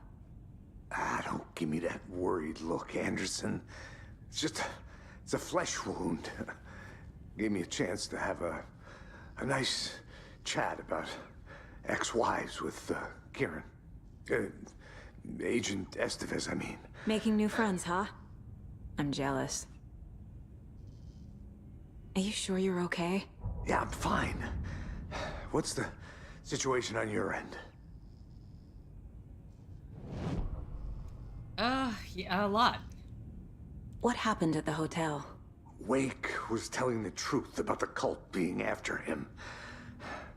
Don't give me that worried look, Anderson. It's a flesh wound. Gave me a chance to have a nice chat about ex-wives with Kieran. Agent S12, I mean. Making new friends, huh? I'm jealous. Are you sure you're okay? Yeah, I'm fine. What's the situation on your end? Yeah, a lot. What happened at the hotel? Wake was telling the truth about the cult being after him.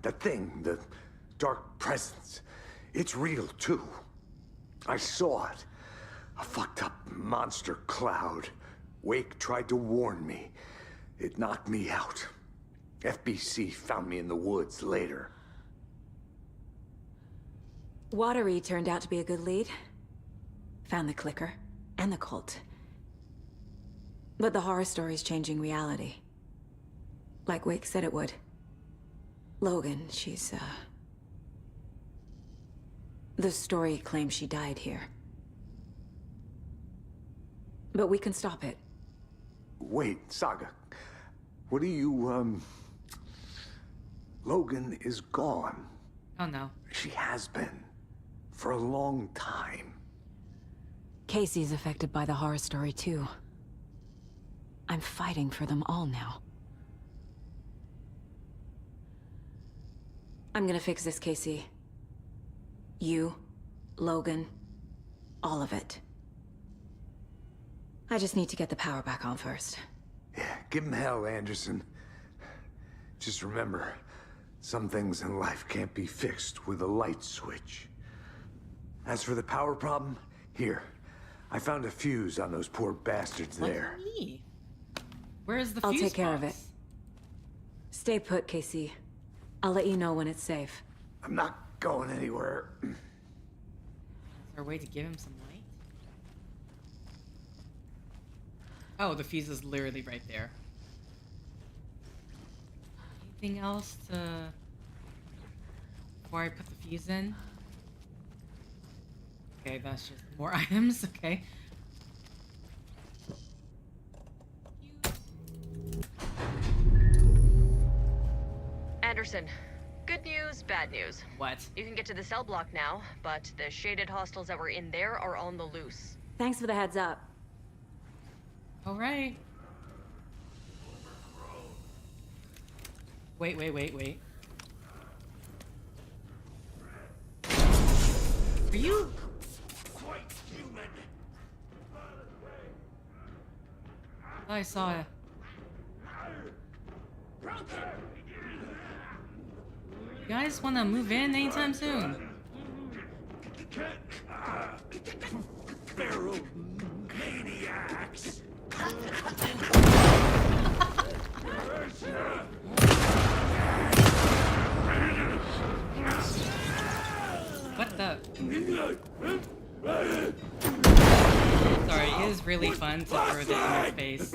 That thing, the dark presence, it's real too. I saw it. A fucked up monster cloud. Wake tried to warn me. It knocked me out. FBC found me in the woods later. Watery turned out to be a good lead. Found the clicker and the cult. But the horror story's changing reality. Like Wake said it would. Logan, she's, the story claims she died here. But we can stop it. Wait, Saga. What do you, Logan is gone. Oh no. She has been. For a long time. Casey's affected by the horror story, too. I'm fighting for them all now. I'm gonna fix this, Casey. You, Logan, all of it. I just need to get the power back on first. Yeah, give him hell, Anderson. Just remember, some things in life can't be fixed with a light switch. As for the power problem, here. I found a fuse on those poor bastards there. Me? Where is the fuse I'll take care of it. box? Stay put, Casey. I'll let you know when it's safe. I'm not going anywhere. Is there a way to give him some light? Oh, the fuse is literally right there. Anything else to... Before I put the fuse in? Okay, that's just more items, okay. Anderson, good news, bad news. What? You can get to the cell block now, but the shaded hostiles that were in there are on the loose. Thanks for the heads up. Alright. Wait. Are you... I saw it. You guys want to move in anytime soon? Feral maniacs. What the? Sorry, it is really fun to throw that in your face.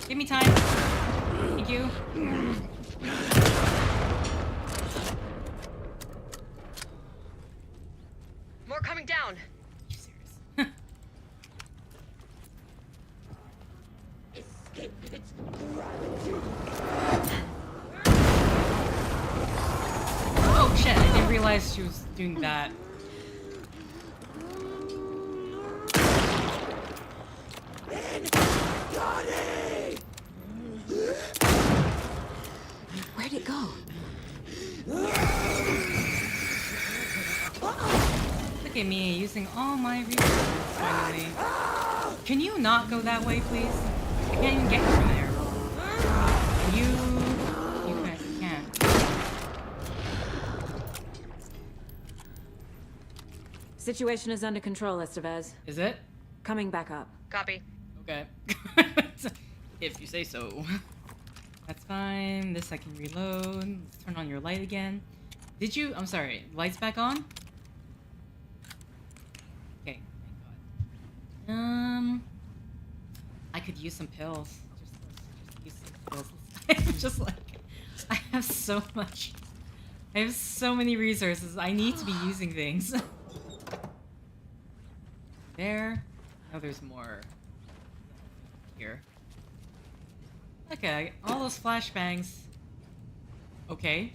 Give me time. Thank you. More coming down. Are you serious? Oh shit, I didn't realize she was doing that. Where'd it go? Look at me using all my resources finally. Can you not go that way, please? I can't even get from there. You can't. Situation is under control, Estevez. Is it? Coming back up. Copy. Okay. If you say so. That's fine. This I can reload. Let's turn on your light again. Did you? I'm sorry. Lights back on? Okay. Thank God. I could use some pills. Just use some pills. Just like, I have so much. I have so many resources. I need to be using things. There. Oh, there's more. Here. Okay, all those flashbangs. Okay.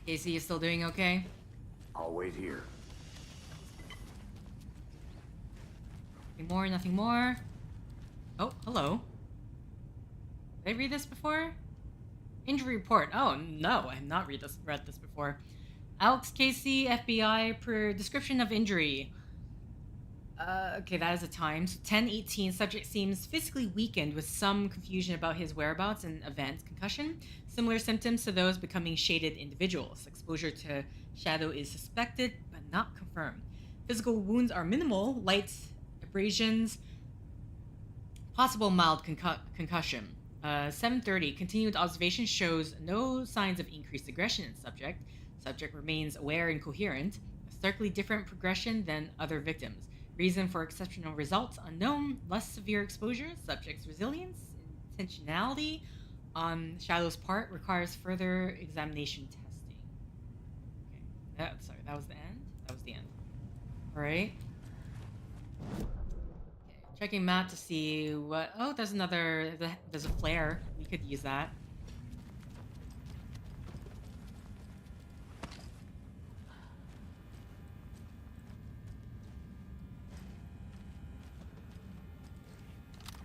Casey, you still doing okay? I'll wait here. Nothing more. Oh, hello. Did I read this before? Injury report. Oh, no, I have not read this before. Alex Casey, FBI, per description of injury. Okay, that is a time. So 10:18, subject seems physically weakened with some confusion about his whereabouts and event. Concussion. Similar symptoms to those becoming shaded individuals. Exposure to shadow is suspected, but not confirmed. Physical wounds are minimal, light abrasions, possible mild concussion. 7:30, continued observation shows no signs of increased aggression in subject. Subject remains aware and coherent. A starkly different progression than other victims. Reason for exceptional results unknown. Less severe exposure. Subject's resilience intentionality on Shadow's part requires further examination testing. Okay, sorry, that was the end? That was the end. Alright. Okay, checking map to see what... Oh, there's another... There's a flare. We could use that.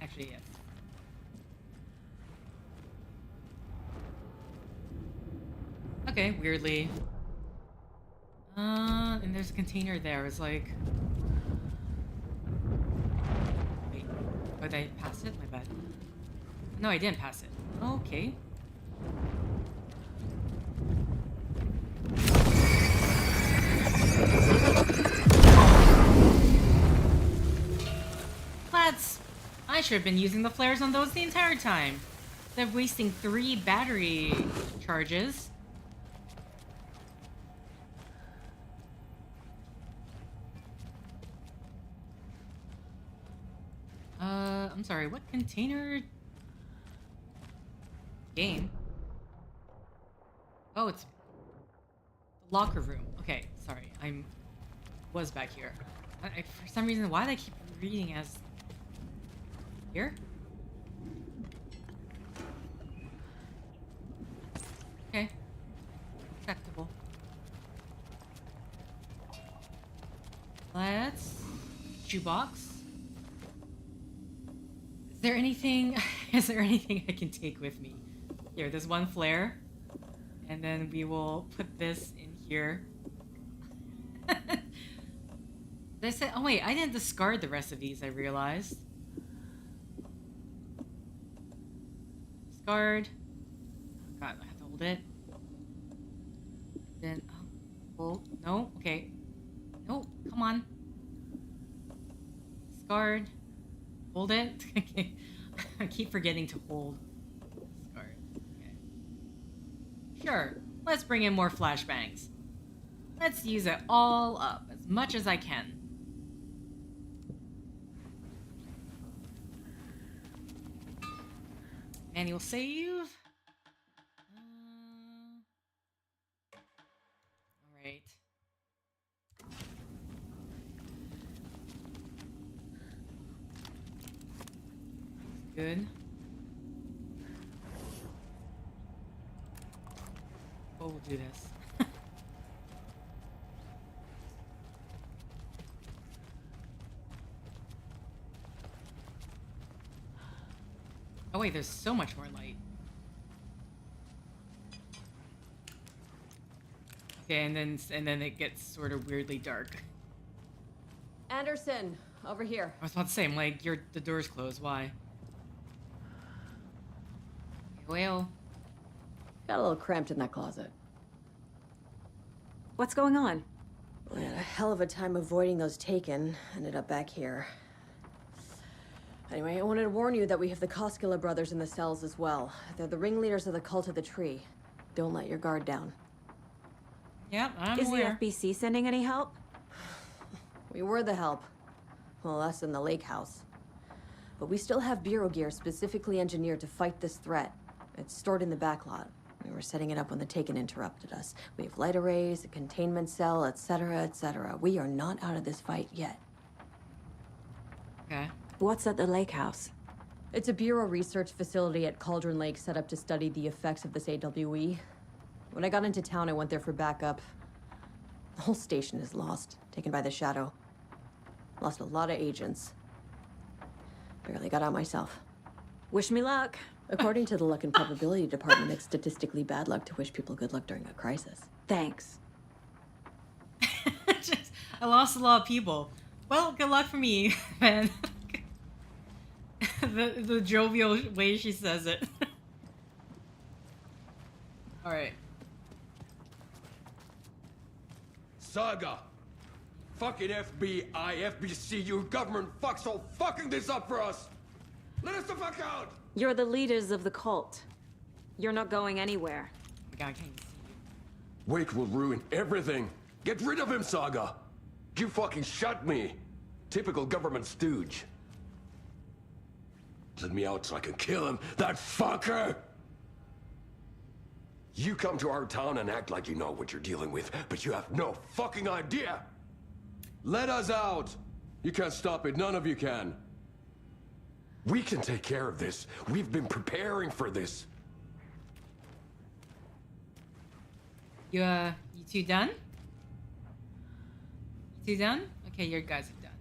Actually, yes. Okay, weirdly. And there's a container there. It's like... Wait. Oh, did I pass it? My bad. No, I didn't pass it. Okay. Lads, I should have been using the flares on those the entire time. Instead of wasting 3 battery charges. I'm sorry, what container? Game? Oh, it's the locker room. Okay, sorry, was back here. For some reason, why did I keep reading as here? Okay. Acceptable. Let's... shoebox. Is there anything I can take with me? Here, there's one flare. And then we will put this in here. Did I say... Oh wait, I didn't discard the rest of these, I realized. Discard. Oh, God, I have to hold it. Then... Oh, hold. No, okay. No, come on. Discard. Hold it. Okay. I keep forgetting to hold. Discard. Okay. Sure. Let's bring in more flashbangs. Let's use it all up as much as I can. Manual save. All right. Good. Oh, we'll do this. Oh wait, there's so much more light. Okay, and then it gets sort of weirdly dark. Anderson, over here. I was about to say, I'm like, the door's closed. Why? Well, Got a little cramped in that closet. What's going on? We had a hell of a time avoiding those taken. Ended up back here. Anyway, I wanted to warn you that we have the Koskela brothers in the cells as well. They're the ringleaders of the cult of the tree. Don't let your guard down. yep, I'm Is aware. the FBC sending any help? We were the help. Well, us in the lake house. But we still have Bureau gear specifically engineered to fight this threat. It's stored in the backlot. We were setting it up when the Taken interrupted us. We have light arrays, a containment cell, etc., etc. We are not out of this fight yet. Okay. What's at the lake house? It's a Bureau research facility at Cauldron Lake set up to study the effects of this AWE. When I got into town, I went there for backup. The whole station is lost, taken by the Shadow. Lost a lot of agents. Barely got out myself. Wish me luck. According to the Luck and Probability Department, it's statistically bad luck to wish people good luck during a crisis. Thanks. I lost a lot of people. Well, good luck for me, man. the jovial way she says it. All right. Saga! Fucking FBI, FBC, your government fucks all fucking this up for us! Let us the fuck out! You're the leaders of the cult. You're not going anywhere. Oh my God, I can't even see you. Wake will ruin everything! Get rid of him, Saga! You fucking shot me! Typical government stooge. Let me out so I can kill him, that fucker! You come to our town and act like you know what you're dealing with, but you have no fucking idea! Let us out! You can't stop it, none of you can. We can take care of this. We've been preparing for this. You two done? You two done? Okay, your guys are done.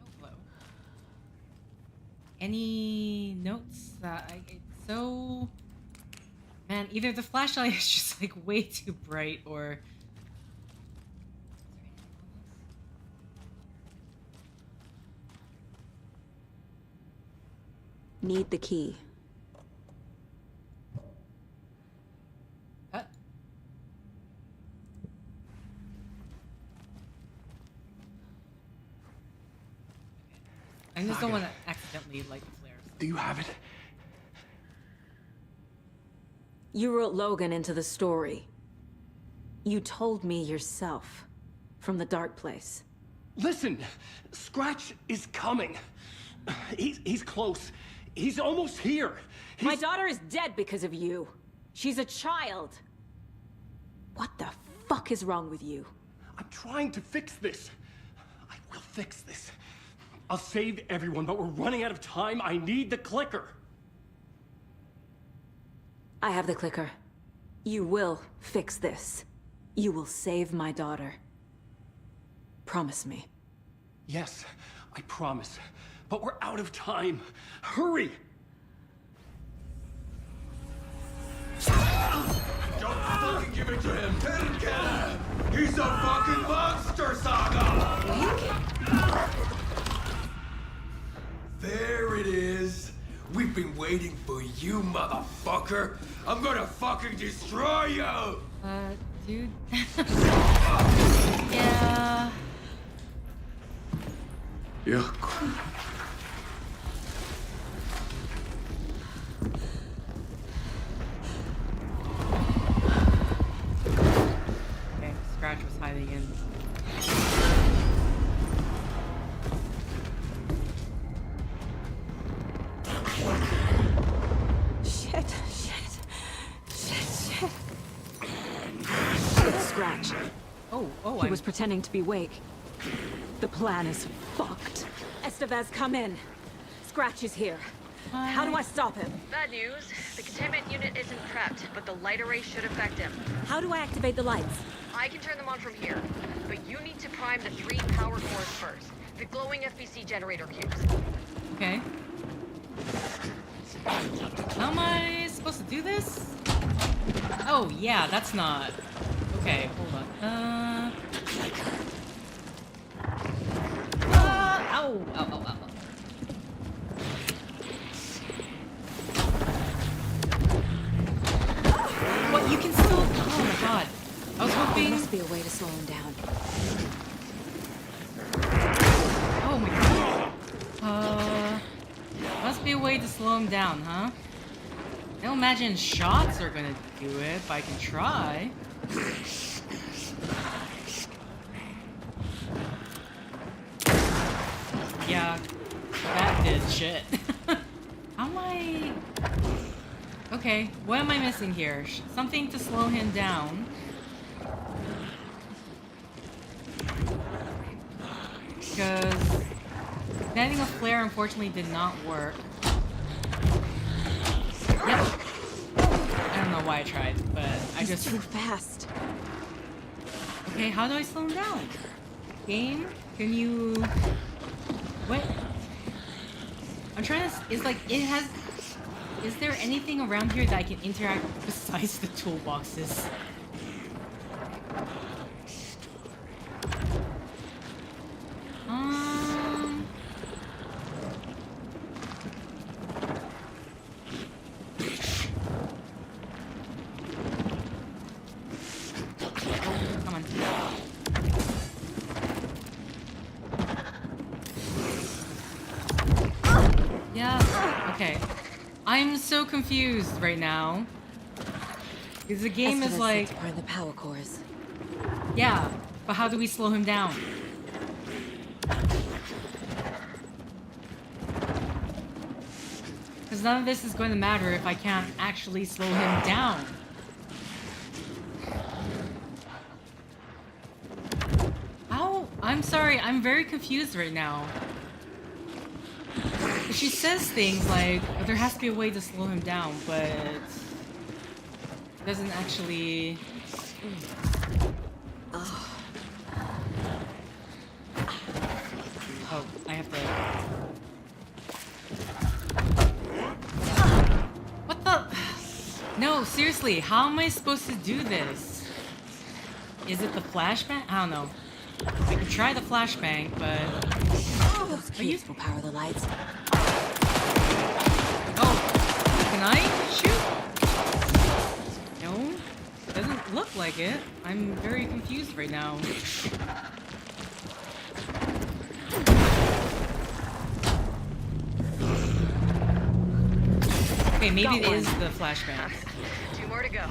Oh, hello. Any notes? It's so... Man, either the flashlight is just like way too bright or... Need the key. What? I just don't want to accidentally light the flares. Do you have it? You wrote Logan into the story. You told me yourself. From the dark place. Listen, Scratch is coming. He's close. He's almost here. My daughter is dead because of you. She's a child. What the fuck is wrong with you? I'm trying to fix this. I will fix this. I'll save everyone, but we're running out of time. I need the clicker. I have the clicker. You will fix this. You will save my daughter. Promise me. Yes, I promise. But we're out of time. Hurry! Don't fucking give it to him! Kill him! He's a fucking monster, Saga! There it is! We've been waiting for you, motherfucker! I'm gonna fucking destroy you! Dude. Yeah. Yeah. Okay, Scratch was hiding in. Shit. Scratch. Oh, He was pretending to be Wake. The plan is fucked. S12, come in. Scratch is here. How do I stop him? Bad news. The containment unit isn't prepped, but the light array should affect him. How do I activate the lights? I can turn them on from here, but you need to prime the 3 power cores first. The glowing FBC generator cubes. Okay. How am I supposed to do this? Oh, yeah, that's not... Okay, hold on. Ow! What, you can still... Oh my god. I was hoping... There must be a way to slow him down. Oh my god. Must be a way to slow him down, huh? I don't imagine shots are gonna do it, but I can try. Yeah, that did shit. How am I... Okay, what am I missing here? Something to slow him down. Because netting a flare unfortunately did not work. Yep. I don't know why I tried, but I just... He's too fast. Okay, how do I slow him down? Game? Can you... What? I'm trying to... It's like, it has... Is there anything around here that I can interact with besides the toolboxes? Come on. Yeah, okay. I'm so confused right now. Because the game is like... to prime the power cores. Yeah, but how do we slow him down? Because none of this is going to matter if I can't actually slow him down. How? I'm sorry, I'm very confused right now. She says things like, oh, there has to be a way to slow him down, but doesn't actually... Oh, I have to... What the... No, seriously, how am I supposed to do this? Is it the flashbang? I don't know. I could try the flashbang, but... Those cubes will power the lights. Oh, can I shoot? No, doesn't look like it. I'm very confused right now. Okay, maybe it is the flashbang. 2 more to go.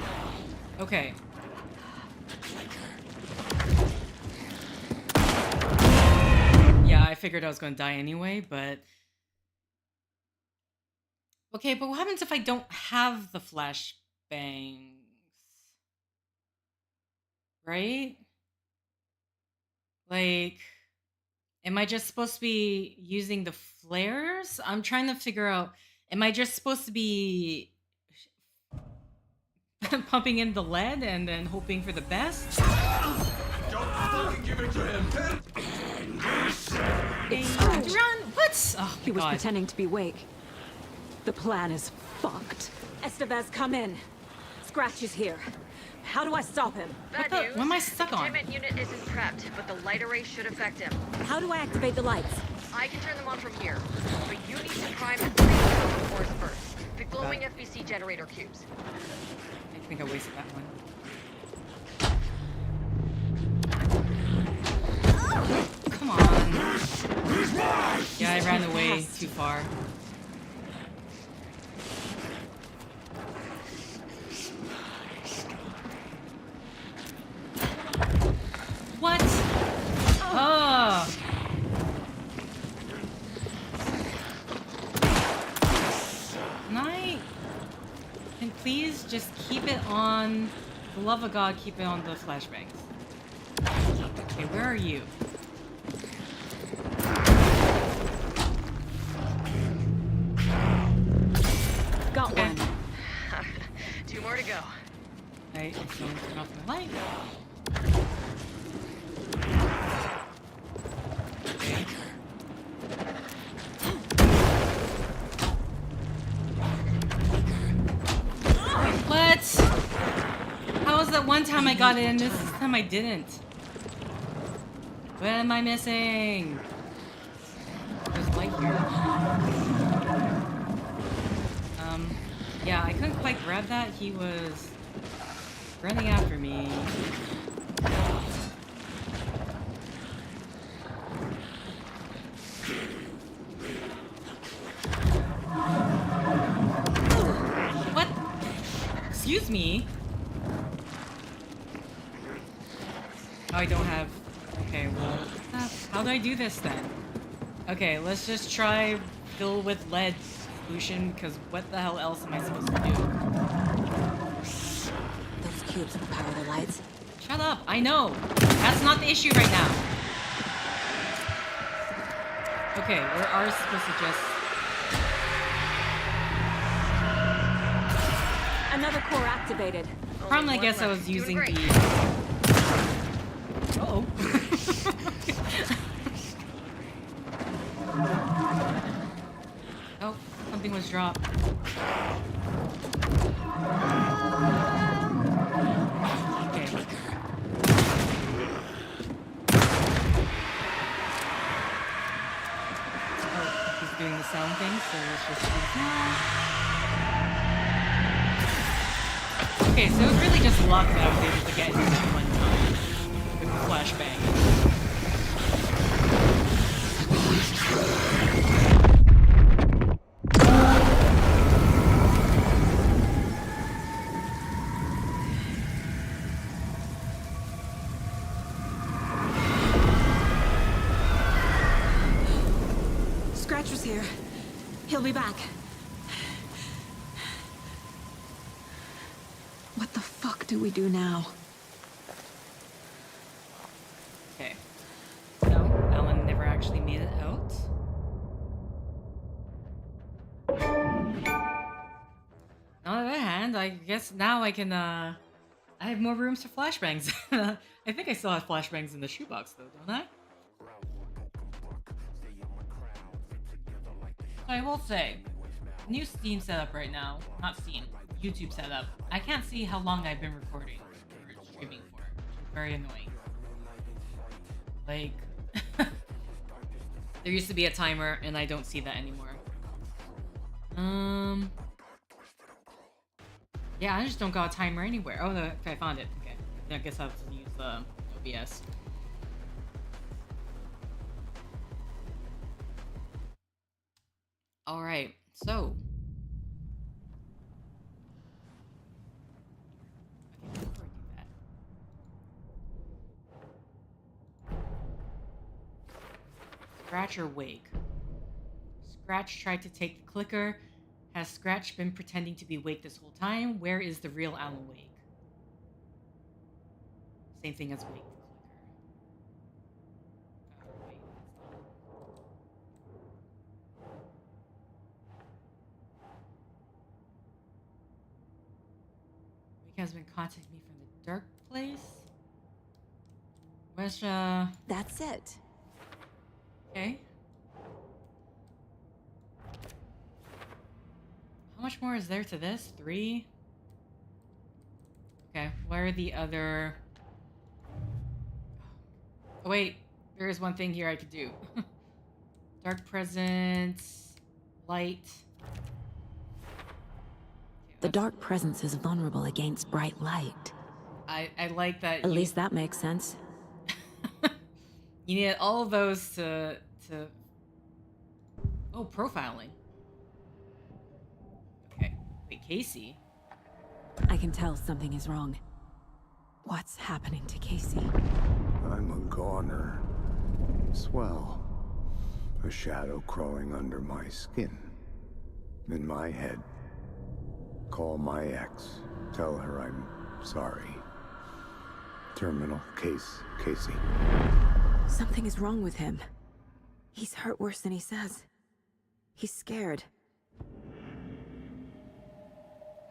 Okay. Yeah, I figured I was going to die anyway, but... Okay, but what happens if I don't have the flashbangs? Right? Like, am I just supposed to be using the flares? I'm trying to figure out, am I just supposed to be pumping in the lead and then hoping for the best? Don't fucking give it to him! Run! What? Oh, He was God. pretending to be awake. The plan is fucked. Estevez, come in. Scratch is here. How do I stop him? Bad the- news. what am I stuck on? Containment unit isn't prepped, but the light array should affect him. How do I activate the lights? I can turn them on from here, but you need to prime the 3 power cores first. The glowing FBC generator cubes. I think I wasted that one. Come on. Yeah, I ran away too far. What? Oh. Can please just keep it on, for the love of God, keep it on the flashbangs. Okay, where are you? Got Okay. one. 2 more to go. I accidentally turned off my light. Okay. What? How was that one time I got it and this time I didn't? What am I missing? There's light here. Yeah, I couldn't quite grab that. He was running after me. What? Excuse me? Oh, I don't have... Okay, well... How do I do this then? Okay, let's just try fill with lead solution, because what the hell else am I supposed to do? Those cubes will power the lights. Shut up, I know! That's not the issue right now! Okay, we're ours supposed to just... Another core activated. Problem, I one guess I left. was Doing using great. the... Uh-oh. Oh, something was dropped. Okay. Oh, he's doing the sound thing, so let's just do that. Okay, so it was really just luck that I was able to get him that one time with the flashbang. Scratch was here. He'll be back. do we do now? Okay. So, Alan never actually made it out. On the other hand, I guess now I can, I have more rooms for flashbangs. I think I still have flashbangs in the shoebox, though, don't I? So I will say, new Steam setup right now, not Steam, YouTube setup. I can't see how long I've been recording or streaming for, which is very annoying. Like, there used to be a timer, and I don't see that anymore. Yeah, I just don't got a timer anywhere. Oh, no, okay, I found it. Okay, I guess I have to use OBS. All right, so. Okay, before I do that. Scratch or Wake? Scratch tried to take the clicker. Has Scratch been pretending to be Wake this whole time? Where is the real Alan Wake? Same thing as Wake the clicker. Wait, Wake has been contacting me from the dark place. Where's That's it. Okay. How much more is there to this? 3? Okay, where are the other... Oh, wait, there is one thing here I could do. Dark presence, light. The dark presence is vulnerable against bright light. I like that. At least that makes sense. You need all of those to... Oh, profiling. Okay, wait, Casey? I can tell something is wrong. What's happening to Casey? I'm a goner. Swell. A shadow crawling under my skin. In my head. Call my ex. Tell her I'm sorry. Terminal case, Casey. Something is wrong with him. He's hurt worse than he says. He's scared.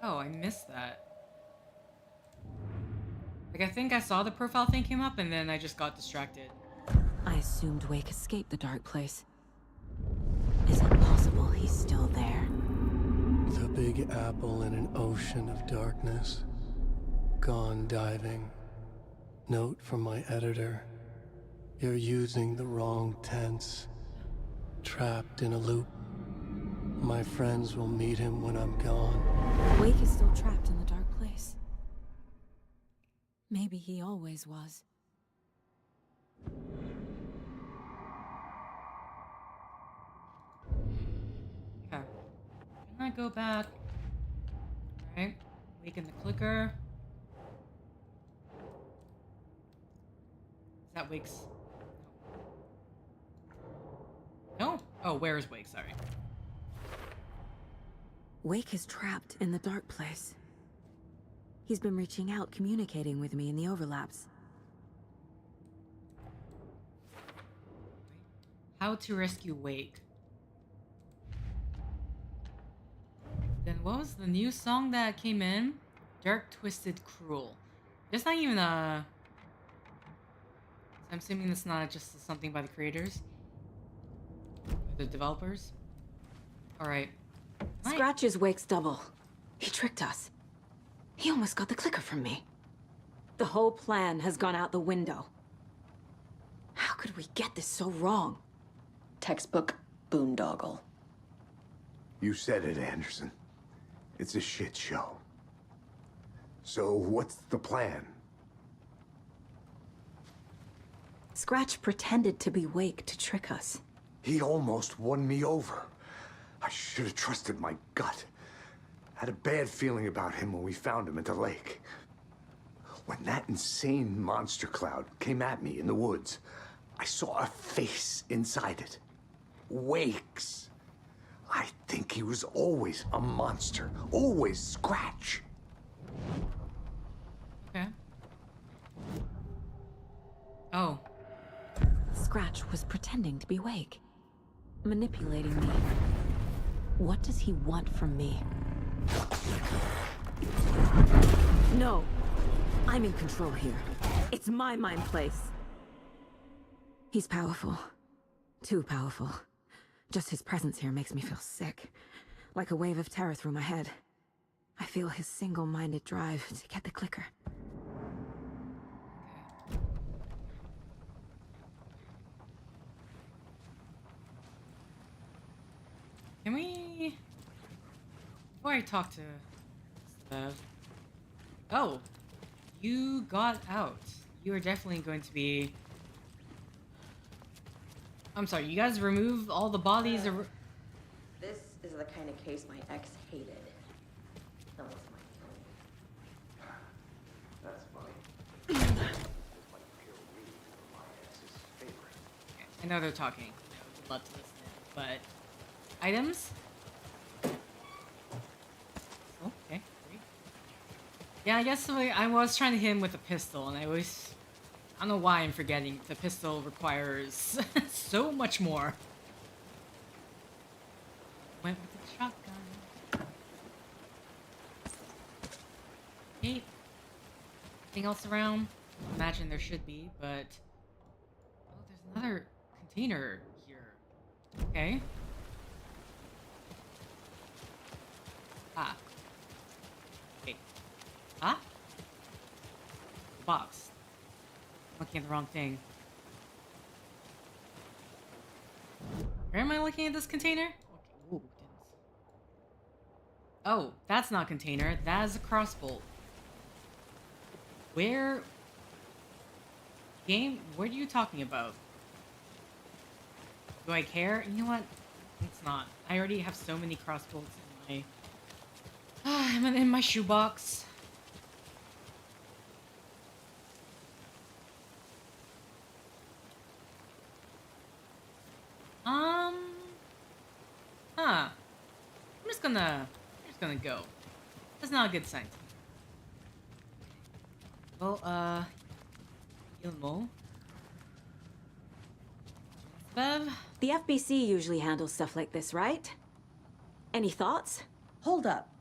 Oh, I missed that. Like, I think I saw the profile thing came up, and then I just got distracted. I assumed Wake escaped the dark place. Is it possible he's still there? The Big Apple in an ocean of darkness. Gone diving. Note from my editor. You're using the wrong tense. Trapped in a loop. My friends will meet him when I'm gone. Wake is still trapped in the dark place. Maybe he always was. Okay. Can I go back? Alright. Weaken the clicker. Is that Wake's? No. Oh, where is Wake? Sorry. Wake is trapped in the dark place. He's been reaching out, communicating with me in the overlaps. How to rescue Wake. Then what was the new song that came in? Dark, Twisted, Cruel. There's not even a... I'm assuming it's not just something by the creators? Or the developers? Alright. Scratch is Wake's double. He tricked us. He almost got the clicker from me. The whole plan has gone out the window. How could we get this so wrong? Textbook boondoggle. You said it, Anderson. It's a shit show. So what's the plan? Scratch pretended to be Wake to trick us. He almost won me over. I should have trusted my gut. Had a bad feeling about him when we found him at the lake. When that insane monster cloud came at me in the woods, I saw a face inside it. Wake's. I think he was always a monster. Always Scratch. Oh. Scratch was pretending to be awake, manipulating me. What does he want from me? No! I'm in control here. It's my mind place. He's powerful. Too powerful. Just his presence here makes me feel sick. Like a wave of terror through my head. I feel his single-minded drive to get the clicker. Can we... Before I talk to Steph... Oh! You got out. You are definitely going to be... I'm sorry, you guys remove all the bodies of... This is the kind of case my ex hated. No, it's my That's funny. It's like pure reading for my ex's favorite. I know they're talking. I would love to listen in, but... Items? Oh, okay, great. Yeah, I guess I was trying to hit him with a pistol, and I always... I don't know why I'm forgetting. The pistol requires so much more. Went with the shotgun. Okay. Anything else around? Imagine there should be, but... Oh, there's another container here. Okay. Ah. Okay. Ah? The box. Looking at the wrong thing. Where am I looking at this container? Okay. Ooh, goodness. Oh, that's not a container. That is a crossbolt. Where... Game? What are you talking about? Do I care? You know what? It's not. I already have so many crossbolts in my... I'm in my shoebox. Huh. I'm just gonna go. That's not a good sign. Well, Ilmo. Bev? The FBC usually handles stuff like this, right? Any thoughts? Hold up.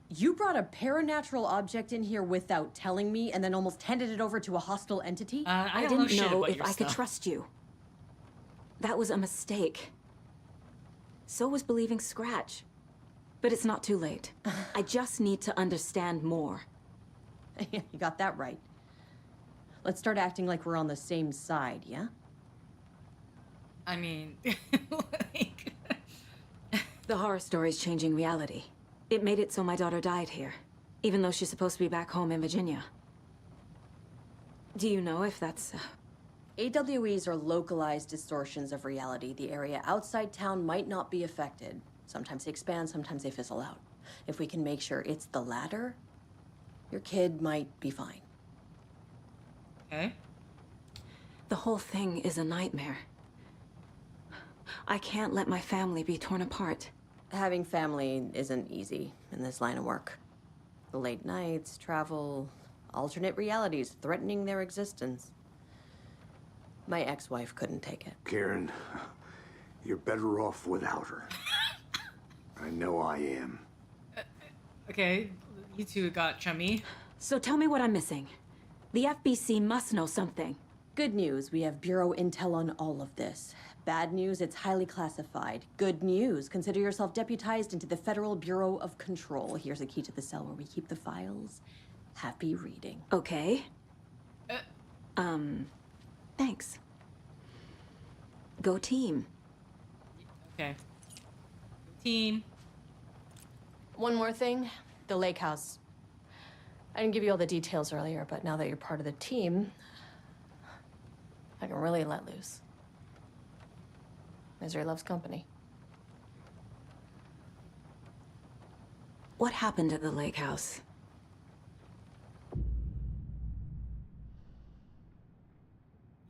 You brought a paranatural object in here without telling me and then almost handed it over to a hostile entity? I I don't didn't know about if your I could stuff. trust you. That was a mistake. So was believing Scratch. But it's not too late. I just need to understand more. You got that right. Let's start acting like we're on the same side, yeah? I mean, like... The horror story's changing reality. It made it so my daughter died here, even though she's supposed to be back home in Virginia. Do you know if that's... AWEs are localized distortions of reality. The area outside town might not be affected. Sometimes they expand, sometimes they fizzle out. If we can make sure it's the latter, your kid might be fine. Okay. The whole thing is a nightmare. I can't let my family be torn apart. Having family isn't easy in this line of work. The late nights, travel, alternate realities threatening their existence. My ex-wife couldn't take it. Karen, you're better off without her. I know I am. Okay, you two got chummy. So tell me what I'm missing. The FBC must know something. Good news, we have Bureau intel on all of this. Bad news, it's highly classified. Good news, consider yourself deputized into the Federal Bureau of Control. Here's a key to the cell where we keep the files. Happy reading. Okay. Thanks. Go team. Okay. Team. One more thing, the lake house. I didn't give you all the details earlier, but now that you're part of the team, I can really let loose. Misery loves company. What happened at the lake house?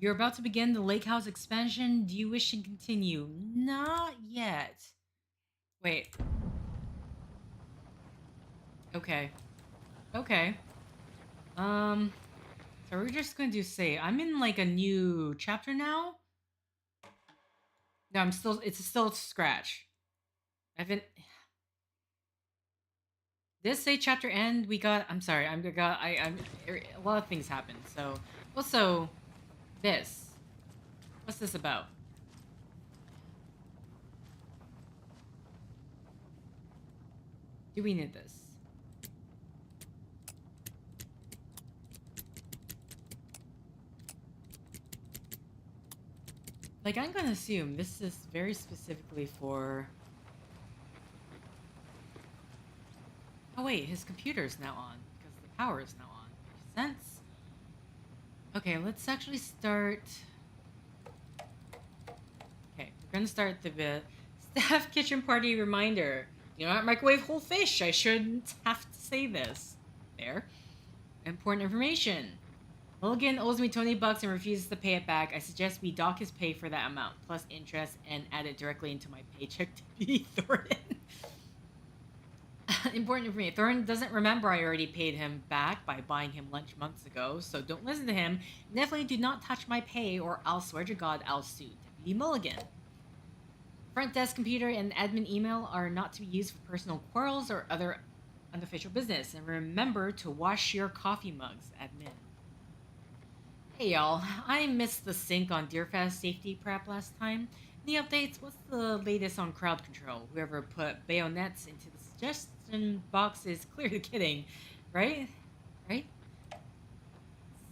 You're about to begin the lake house expansion. Do you wish to continue? Not yet. Wait. Okay. Okay. So we're just going to say I'm in like a new chapter now. No, it's still scratch. I've been. This say chapter end. We got. I'm sorry. I'm. A lot of things happened. So also, this. What's this about? Do we need this? Like, I'm gonna assume this is very specifically for... Oh wait, his computer is now on, because the power is now on. Makes sense. Okay, let's actually start... Okay, we're gonna start the staff kitchen party reminder. Do not microwave whole fish. I shouldn't have to say this. There. Important information. Mulligan owes me $20 and refuses to pay it back. I suggest we dock his pay for that amount, plus interest, and add it directly into my paycheck to be Thornton. Important information. Thornton doesn't remember I already paid him back by buying him lunch months ago, so don't listen to him. Definitely do not touch my pay, or I'll swear to God I'll sue Deputy Mulligan. Front desk computer and admin email are not to be used for personal quarrels or other unofficial business. And remember to wash your coffee mugs, admin. Hey y'all, I missed the sync on Deerfest safety prep last time. The updates, what's the latest on crowd control? Whoever put bayonets into the suggestion box is clearly kidding, right? Right?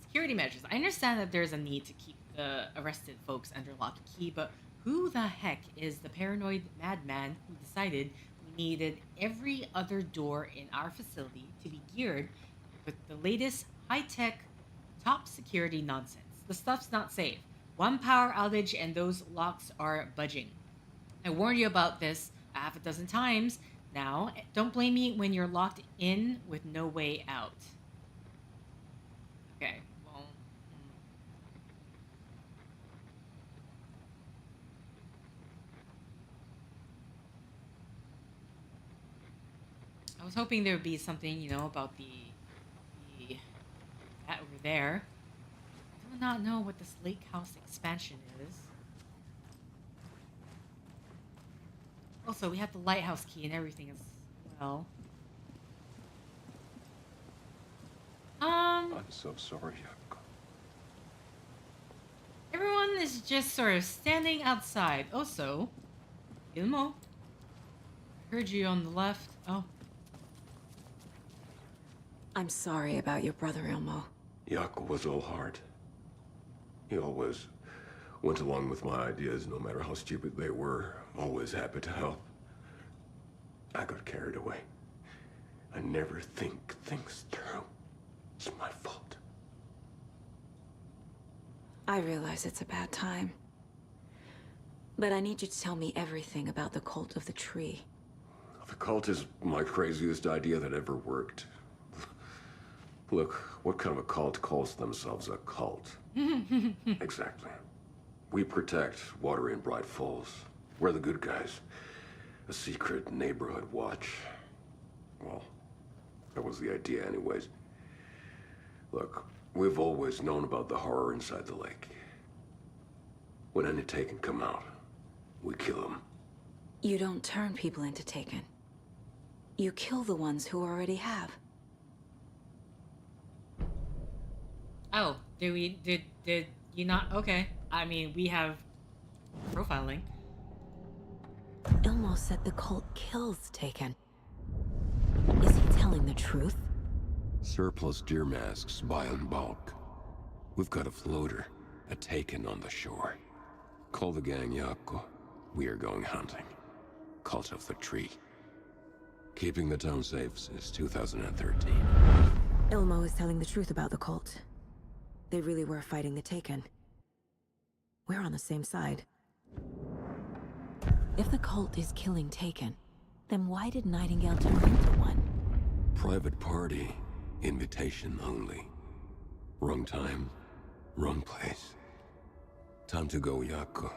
Security measures. I understand that there's a need to keep the arrested folks under lock and key, but who the heck is the paranoid madman who decided we needed every other door in our facility to be geared with the latest high-tech top security nonsense? The stuff's not safe. One power outage and those locks are budging. I warned you about this a half a dozen times now. Don't blame me when you're locked in with no way out. Okay, well... I was hoping there would be something, you know, about that over there. I do not know what this lake house expansion is. Also, we have the lighthouse key and everything as well. I'm so sorry, Chiak. Everyone is just sort of standing outside. Also, Ilmo, heard you on the left. Oh. I'm sorry about your brother, Ilmo. Chiak was all heart. He always went along with my ideas, no matter how stupid they were. Always happy to help. I got carried away. I never think things through. It's my fault. I realize it's a bad time. But I need you to tell me everything about the cult of the tree. The cult is my craziest idea that ever worked. Look, what kind of a cult calls themselves a cult? Exactly. We protect Water in Bright Falls. We're the good guys. A secret neighborhood watch. Well, that was the idea anyways. Look, we've always known about the horror inside the lake. When any Taken come out, we kill them. You don't turn people into Taken. You kill the ones who already have. Oh, did you not? Okay. I mean, we have profiling. Ilmo said the cult kills Taken. Is he telling the truth? Surplus deer masks buy in bulk. We've got a floater, a Taken on the shore. Call the gang, Chiak. We are going hunting. Cult of the Tree. Keeping the town safe since 2013. Ilmo is telling the truth about the cult. They really were fighting the Taken. We're on the same side. If the cult is killing Taken, then why did Nightingale turn into one? Private party. Invitation only. Wrong time, wrong place. Time to go, Chiak.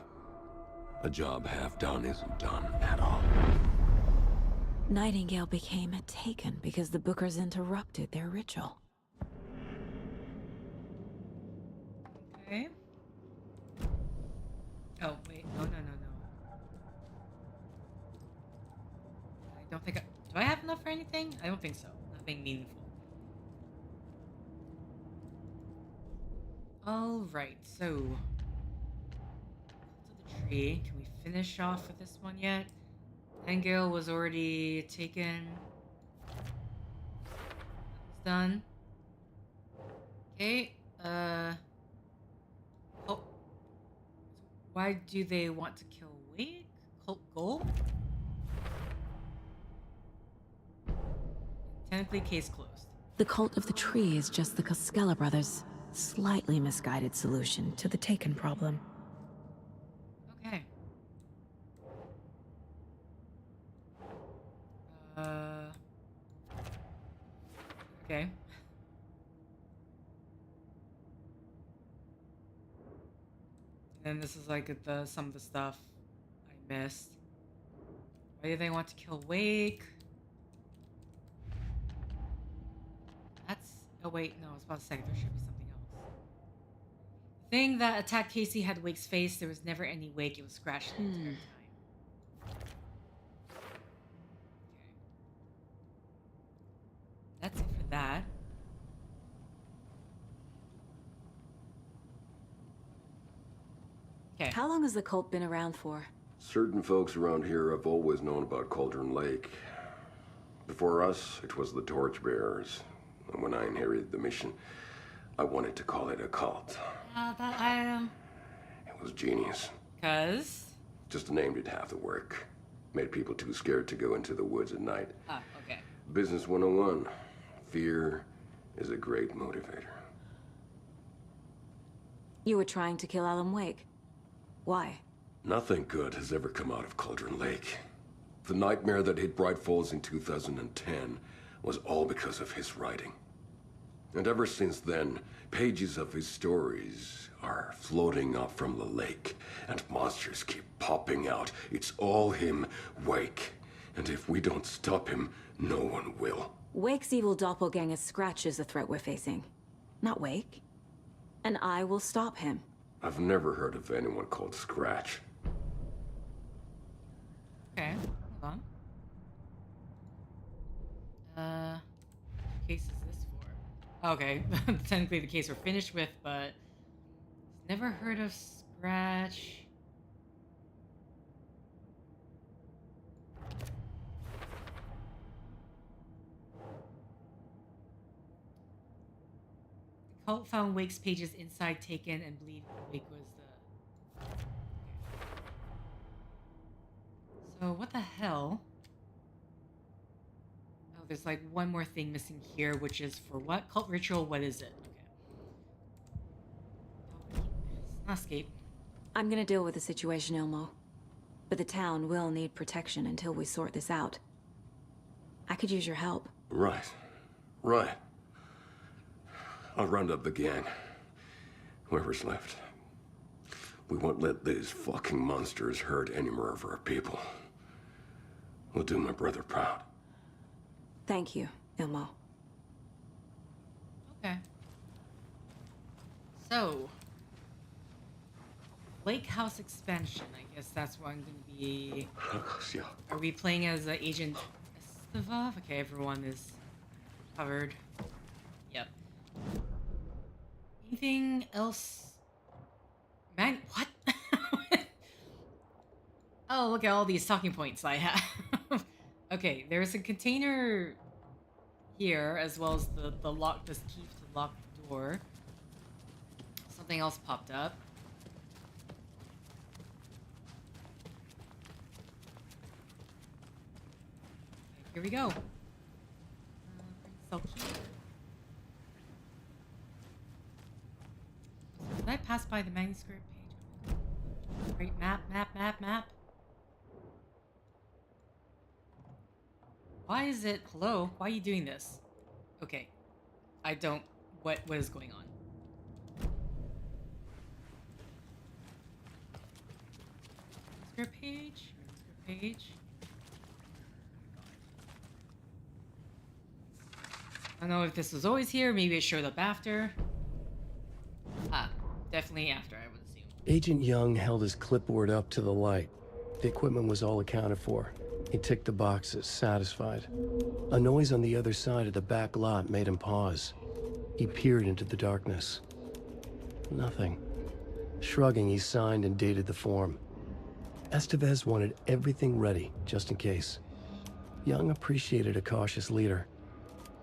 A job half done isn't done at all. Nightingale became a Taken because the Bookers interrupted their ritual. Okay. Oh, wait. No, no, no, no. I don't think I... Do I have enough for anything? I don't think so. Nothing meaningful. Alright, so... To the tree. Can we finish off with this one yet? Engel was already taken. That was done. Okay, oh. Why do they want to kill Wake? Cult goal? Technically, case closed. The cult of the tree is just the Costello brothers' slightly misguided solution to the Taken problem. Okay. Okay. And then this is like some of the stuff I missed. Why do they want to kill Wake? That's... Oh wait, no, I was about to say there should be something else. The thing that attacked Casey had Wake's face. There was never any Wake. It was scratched the entire time. Okay. That's it for that. Okay. How long has the cult been around for? Certain folks around here have always known about Cauldron Lake. Before us, it was the Torchbearers. And when I inherited the mission, I wanted to call it a cult. It was genius. Cause? Just a name did half the work. Made people too scared to go into the woods at night. Ah, okay. Business 101. Fear is a great motivator. You were trying to kill Alan Wake. Why? Nothing good has ever come out of Cauldron Lake. The nightmare that hit Bright Falls in 2010 was all because of his writing. And ever since then, pages of his stories are floating up from the lake, and monsters keep popping out. It's all him, Wake. And if we don't stop him, no one will. Wake's evil doppelganger Scratch is the threat we're facing, not Wake. And I will stop him. I've never heard of anyone called Scratch. Okay, hold on. What case is this for? Okay, technically the case we're finished with, but never heard of Scratch. The cult found Wake's pages inside Taken and believed Wake was the... Okay. So what the hell? Oh, there's like one more thing missing here, which is for what? Cult ritual, what is it? Okay. It's not escape. I'm gonna deal with the situation, Ilmo. But the town will need protection until we sort this out. I could use your help. Right. Right. I'll round up the gang. Whoever's left. We won't let these fucking monsters hurt any more of our people. We'll do my brother proud. Thank you, Ilmo. Okay. So, Lake House expansion. I guess that's what I'm gonna be. Are we playing as Agent S12? Okay, everyone is covered. Yep. Anything else? Man, what? Oh, look at all these talking points I have. Okay, there's a container here, as well as the lock, this key to lock the door. Something else popped up. Okay, here we go. So cute. Did I pass by the manuscript page? Great map. Why is it... Hello? Why are you doing this? Okay. I don't... What is going on? Manuscript page? Manuscript page? I don't know if this was always here. Maybe it showed up after. Ah. definitely after, I would assume. Agent Young held his clipboard up to the light. The equipment was all accounted for. He ticked the boxes, satisfied. A noise on the other side of the back lot made him pause. He peered into the darkness. Nothing. Shrugging, he signed and dated the form. Estevez wanted everything ready, just in case. Young appreciated a cautious leader.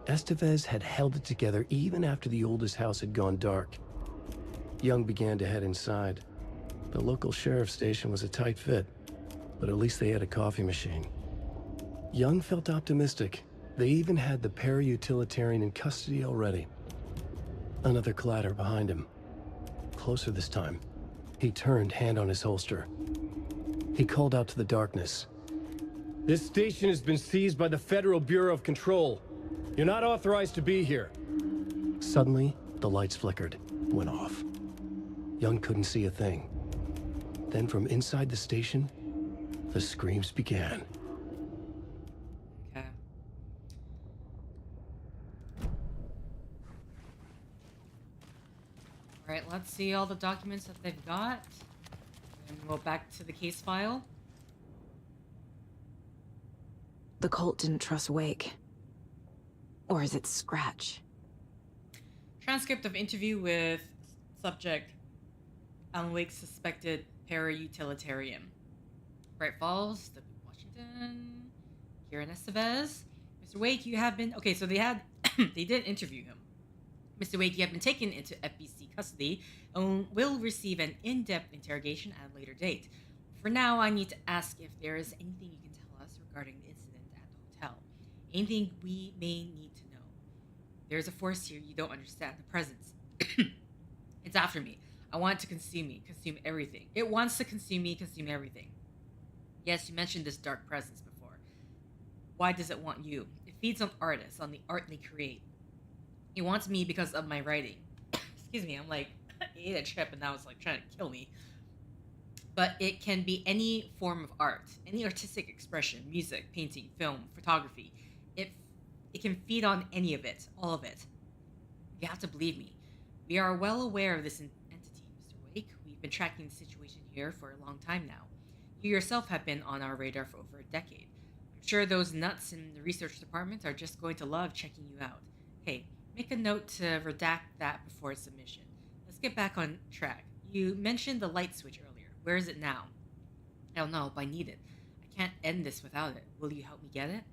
Estevez had held it together even after the oldest house had gone dark. Young began to head inside. The local sheriff's station was a tight fit, but at least they had a coffee machine. Young felt optimistic. They even had the para-utilitarian in custody already. Another clatter behind him. Closer this time. He turned, hand on his holster. He called out to the darkness. "This station has been seized by the Federal Bureau of Control. You're not authorized to be here." Suddenly, the lights flickered, went off. Young couldn't see a thing. Then from inside the station, the screams began. Okay. Alright, let's see all the documents that they've got. And we'll back to the case file. The cult didn't trust Wake. Or is it Scratch? Transcript of interview with subject Alan Wake's suspected para-utilitarian. Bright Falls, W. Washington, Kieran Estevez. Mr. Wake, you have been... Okay, so they had... they did interview him. Mr. Wake, you have been taken into FBC custody and will receive an in-depth interrogation at a later date. For now, I need to ask if there is anything you can tell us regarding the incident at the hotel. Anything we may need to know. There's a force here you don't understand. The presence. It's after me. I want it to consume me, consume everything. It wants to consume me, consume everything. Yes, you mentioned this dark presence before. Why does it want you? It feeds on artists, on the art they create. It wants me because of my writing. Excuse me, I'm like, I ate a chip and now it's like trying to kill me. But it can be any form of art, any artistic expression, music, painting, film, photography. It can feed on any of it, all of it. You have to believe me. We are well aware of this entity, Mr. Wake. We've been tracking the situation here for a long time now. You yourself have been on our radar for over a decade. I'm sure those nuts in the research department are just going to love checking you out. Hey, make a note to redact that before submission. Let's get back on track. You mentioned the light switch earlier. Where is it now? I don't know, but I need it. I can't end this without it. Will you help me get it?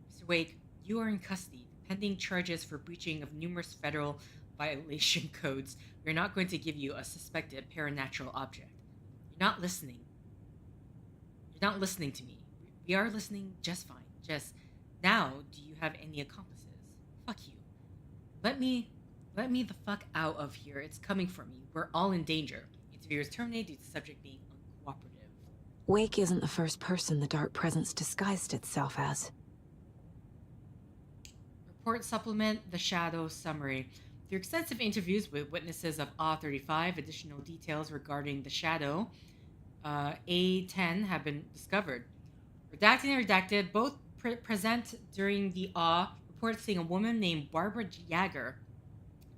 Mr. Wake, you are in custody, pending charges for breaching of numerous federal violation codes. We're not going to give you a suspected paranatural object. You're not listening. You're not listening to me. We are listening just fine. Just now, do you have any accomplices? Fuck you. Let me the fuck out of here. It's coming for me. We're all in danger. Interview is terminated due to subject being uncooperative. Wake isn't the first person the Dark Presence disguised itself as. Report supplement, The Shadow summary. Through extensive interviews with witnesses of A35, additional details regarding The Shadow, A10 have been discovered. Redacted and redacted, both present during the report seeing a woman named Barbara Jagger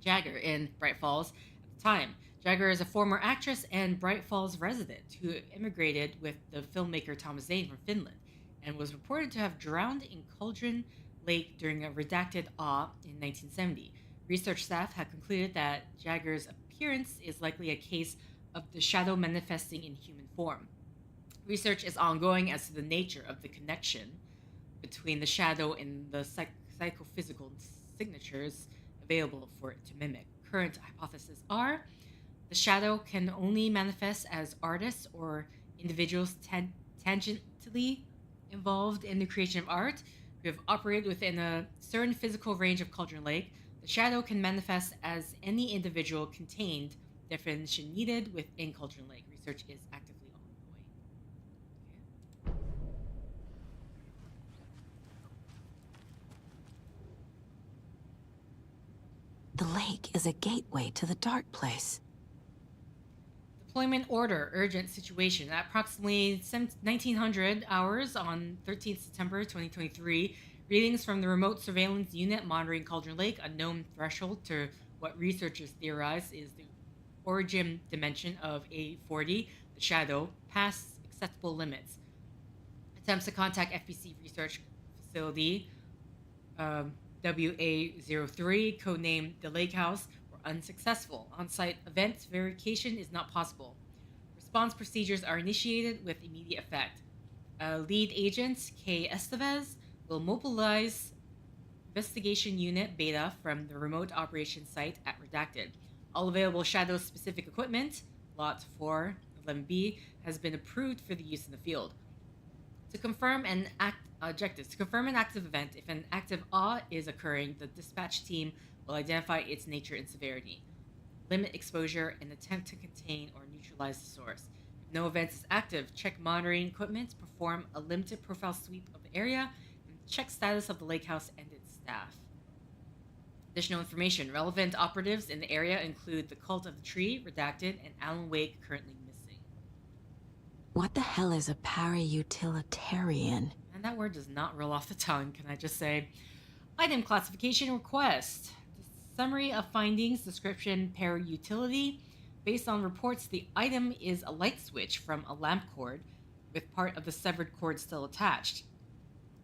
in Bright Falls at the time. Jagger is a former actress and Bright Falls resident who immigrated with the filmmaker Thomas Zane from Finland and was reported to have drowned in Cauldron Lake during a redacted in 1970. Research staff had concluded that Jagger's appearance is likely a case of the shadow manifesting in human form. Research is ongoing as to the nature of the connection between the shadow and the psychophysical signatures available for it to mimic. Current hypotheses are the shadow can only manifest as artists or individuals tangentially involved in the creation of art who have operated within a certain physical range of Cauldron Lake. The shadow can manifest as any individual contained, definition needed within Cauldron Lake. Research is actively ongoing. The lake is a gateway to the dark place. Deployment order, urgent situation. At approximately 1900 hours on 13th September 2023, readings from the remote surveillance unit monitoring Cauldron Lake, a known threshold to what researchers theorize is the origin dimension of A40, the Shadow, past acceptable limits. Attempts to contact FBC Research Facility WA03, codenamed the Lake House, were unsuccessful. On-site event verification is not possible. Response procedures are initiated with immediate effect. Lead agent K. Estevez will mobilize investigation unit beta from the remote operations site at Redacted. All available Shadow-specific equipment, Lot 411B, has been approved for the use in the field. To confirm an objectives. To confirm an active event, if an active awe is occurring, the dispatch team will identify its nature and severity, limit exposure, and attempt to contain or neutralize the source. If no event is active, check monitoring equipment, perform a limited profile sweep of the area, and check status of the lake house and its staff. Additional information. Relevant operatives in the area include the Cult of the Tree, Redacted, and Alan Wake, currently missing. What the hell is a para-utilitarian? And that word does not roll off the tongue, can I just say. Item classification request. The summary of findings, description, para-utility. Based on reports, the item is a light switch from a lamp cord, with part of the severed cord still attached.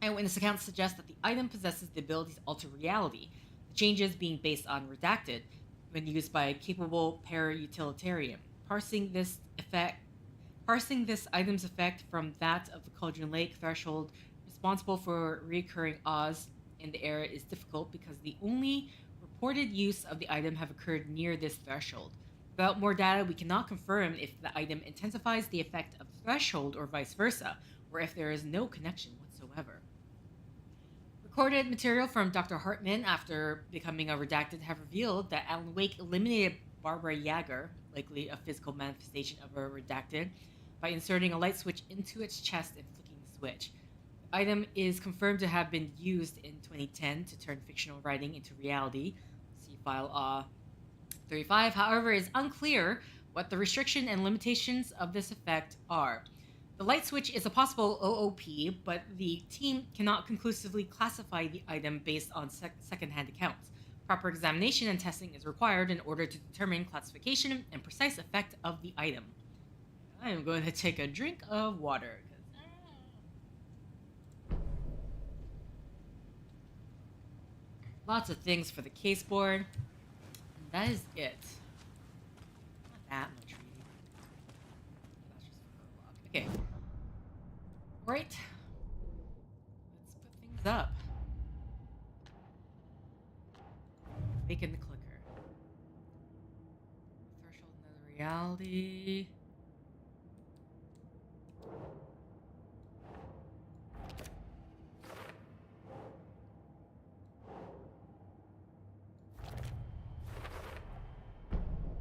Eyewitness accounts suggest that the item possesses the ability to alter reality, the changes being based on Redacted, when used by a capable para-utilitarian. Parsing this item's effect from that of the Cauldron Lake threshold responsible for recurring awes in the area is difficult because the only reported use of the item have occurred near this threshold. Without more data, we cannot confirm if the item intensifies the effect of the threshold or vice versa, or if there is no connection whatsoever. Recorded material from Dr. Hartman after becoming a Redacted have revealed that Alan Wake eliminated Barbara Yager, likely a physical manifestation of a Redacted, by inserting a light switch into its chest and flicking the switch. The item is confirmed to have been used in 2010 to turn fictional writing into reality. See file 35. However, it is unclear what the restriction and limitations of this effect are. The light switch is a possible OOP, but the team cannot conclusively classify the item based on second-hand accounts. Proper examination and testing is required in order to determine classification and precise effect of the item. I am going to take a drink of water. Lots of things for the case board. And that is it. Not that much reading. That's just for the log. Okay. Alright. Let's put things up. Making the clicker. Threshold another reality.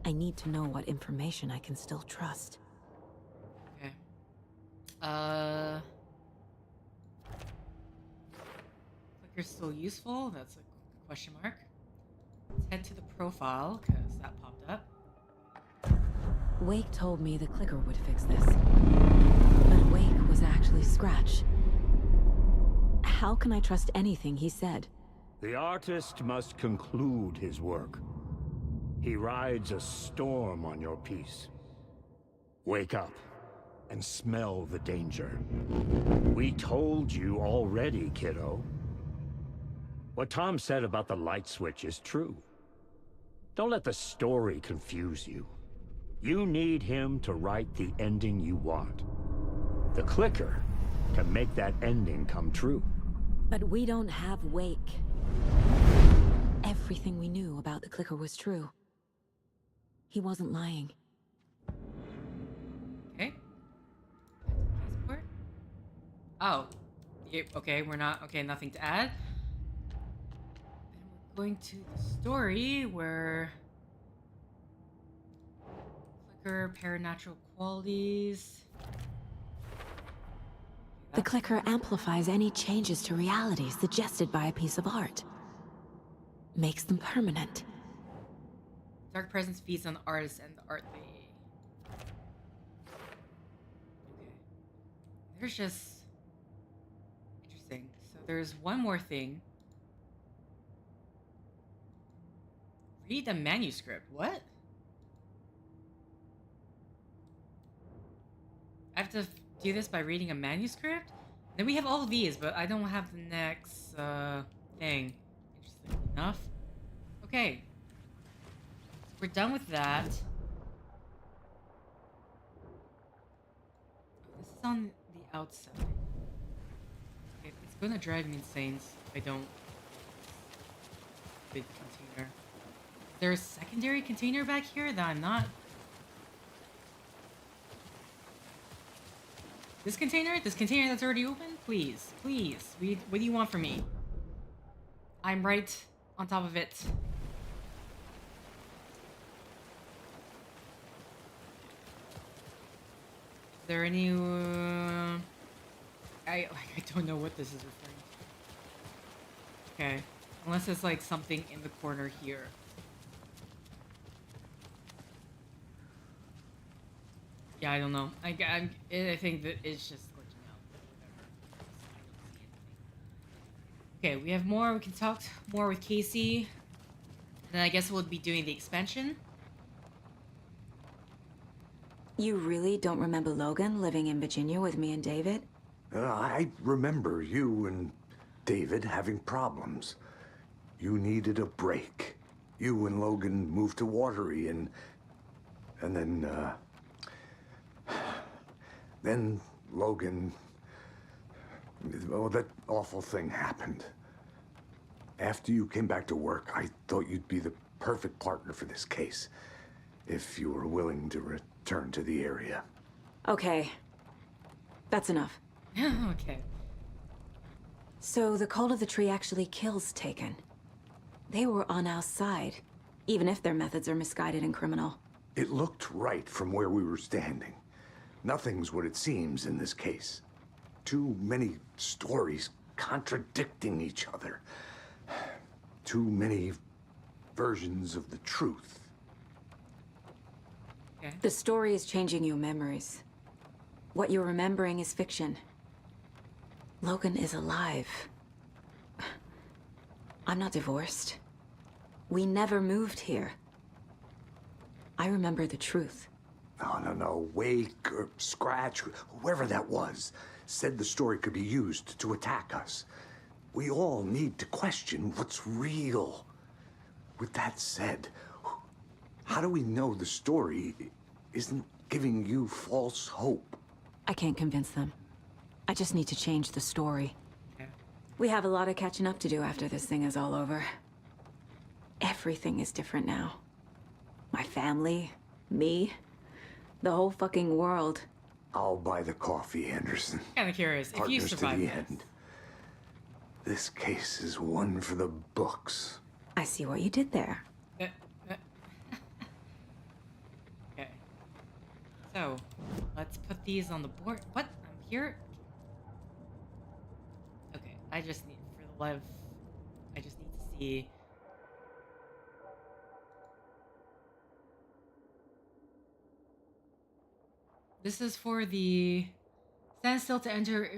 I need to know what information I can still trust. Okay. Clicker's still useful? That's a question mark. Let's head to the profile, because that popped up. Wake told me the clicker would fix this. But Wake was actually Scratch. How can I trust anything he said? The artist must conclude his work. He rides a storm on your piece. Wake up and smell the danger. We told you already, kiddo. What Tom said about the light switch is true. Don't let the story confuse you. You need him to write the ending you want. The clicker can make that ending come true. But we don't have Wake. Everything we knew about the clicker was true. He wasn't lying. Okay. Passport. Oh. Yeah, okay, we're not... Okay, nothing to add. Then we're going to the story where... Clicker, paranatural qualities... The clicker amplifies any changes to reality suggested by a piece of art. Makes them permanent. Dark presence feeds on the artist and the art they... Okay. There's just... Interesting. So there's one more thing. Read the manuscript. What? I have to do this by reading a manuscript? Then we have all of these, but I don't have the next thing. Interesting enough. Okay. So we're done with that. Oh, this is on the outside. Okay, it's gonna drive me insane if I don't. Big container. Is there a secondary container back here that I'm not? This container? This container that's already open? Please, please. What do you want from me? I'm right on top of it. Is there any... I don't know what this is referring to. Okay. Unless it's like something in the corner here. Yeah, I don't know. I think that it's just glitching out. Okay, we have more. We can talk more with Casey. And then I guess we'll be doing the expansion. You really don't remember Logan living in Virginia with me and David? I remember you and David having problems. You needed a break. You and Logan moved to Watery and then Logan... Oh, that awful thing happened. After you came back to work, I thought you'd be the perfect partner for this case. If you were willing to return to the area. Okay. That's enough. Okay. So the cult of the tree actually kills Taken. They were on our side, even if their methods are misguided and criminal. It looked right from where we were standing. Nothing's what it seems in this case. Too many stories contradicting each other. Too many versions of the truth. Okay. The story is changing your memories. What you're remembering is fiction. Logan is alive. I'm not divorced. We never moved here. I remember the truth. No. Wake or Scratch, whoever that was, said the story could be used to attack us. We all need to question what's real. With that said, how do we know the story isn't giving you false hope? I can't convince them. I just need to change the story. Okay. We have a lot of catching up to do after this thing is all over. Everything is different now. My family, me, the whole fucking world. I'll buy the coffee, Anderson. Kind of curious if you Partners to survive the this. end. This case is one for the books. I see what you did there. Okay. So, let's put these on the board. What? I'm here? Okay, I just need, for the live, I just need to see. This is for the stand still to enter.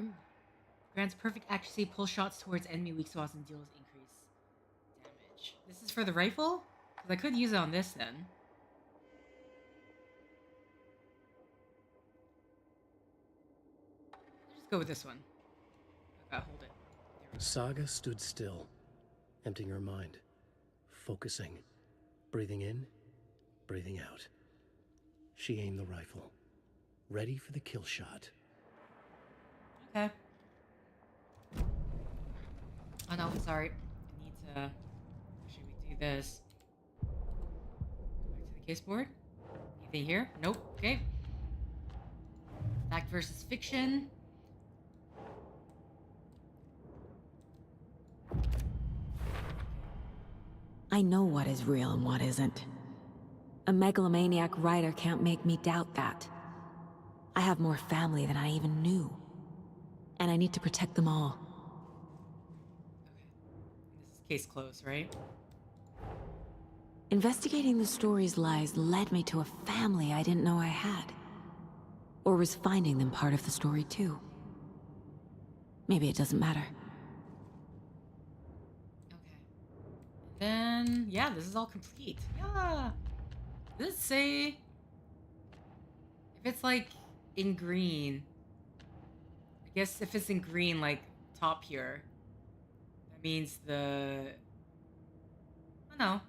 Grants perfect accuracy, pull shots towards enemy weak spots, and deals increased damage. This is for the rifle? Because I could use it on this then. Just go with this one. Okay, hold it. Saga stood still, emptying her mind, focusing, breathing in, breathing out. She aimed the rifle, ready for the kill shot. Okay. Oh no, sorry. I need to... Should we do this? Go back to the case board. Anything here? Nope. Okay. Fact versus fiction. I know what is real and what isn't. A megalomaniac writer can't make me doubt that. I have more family than I even knew. And I need to protect them all. This is case closed, right? Investigating the story's lies led me to a family I didn't know I had. Or was finding them part of the story too. Maybe it doesn't matter. Okay. Then, yeah, this is all complete. Yeah. Does it say... If it's like in green. I guess if it's in green, like top here, that means the. Oh no,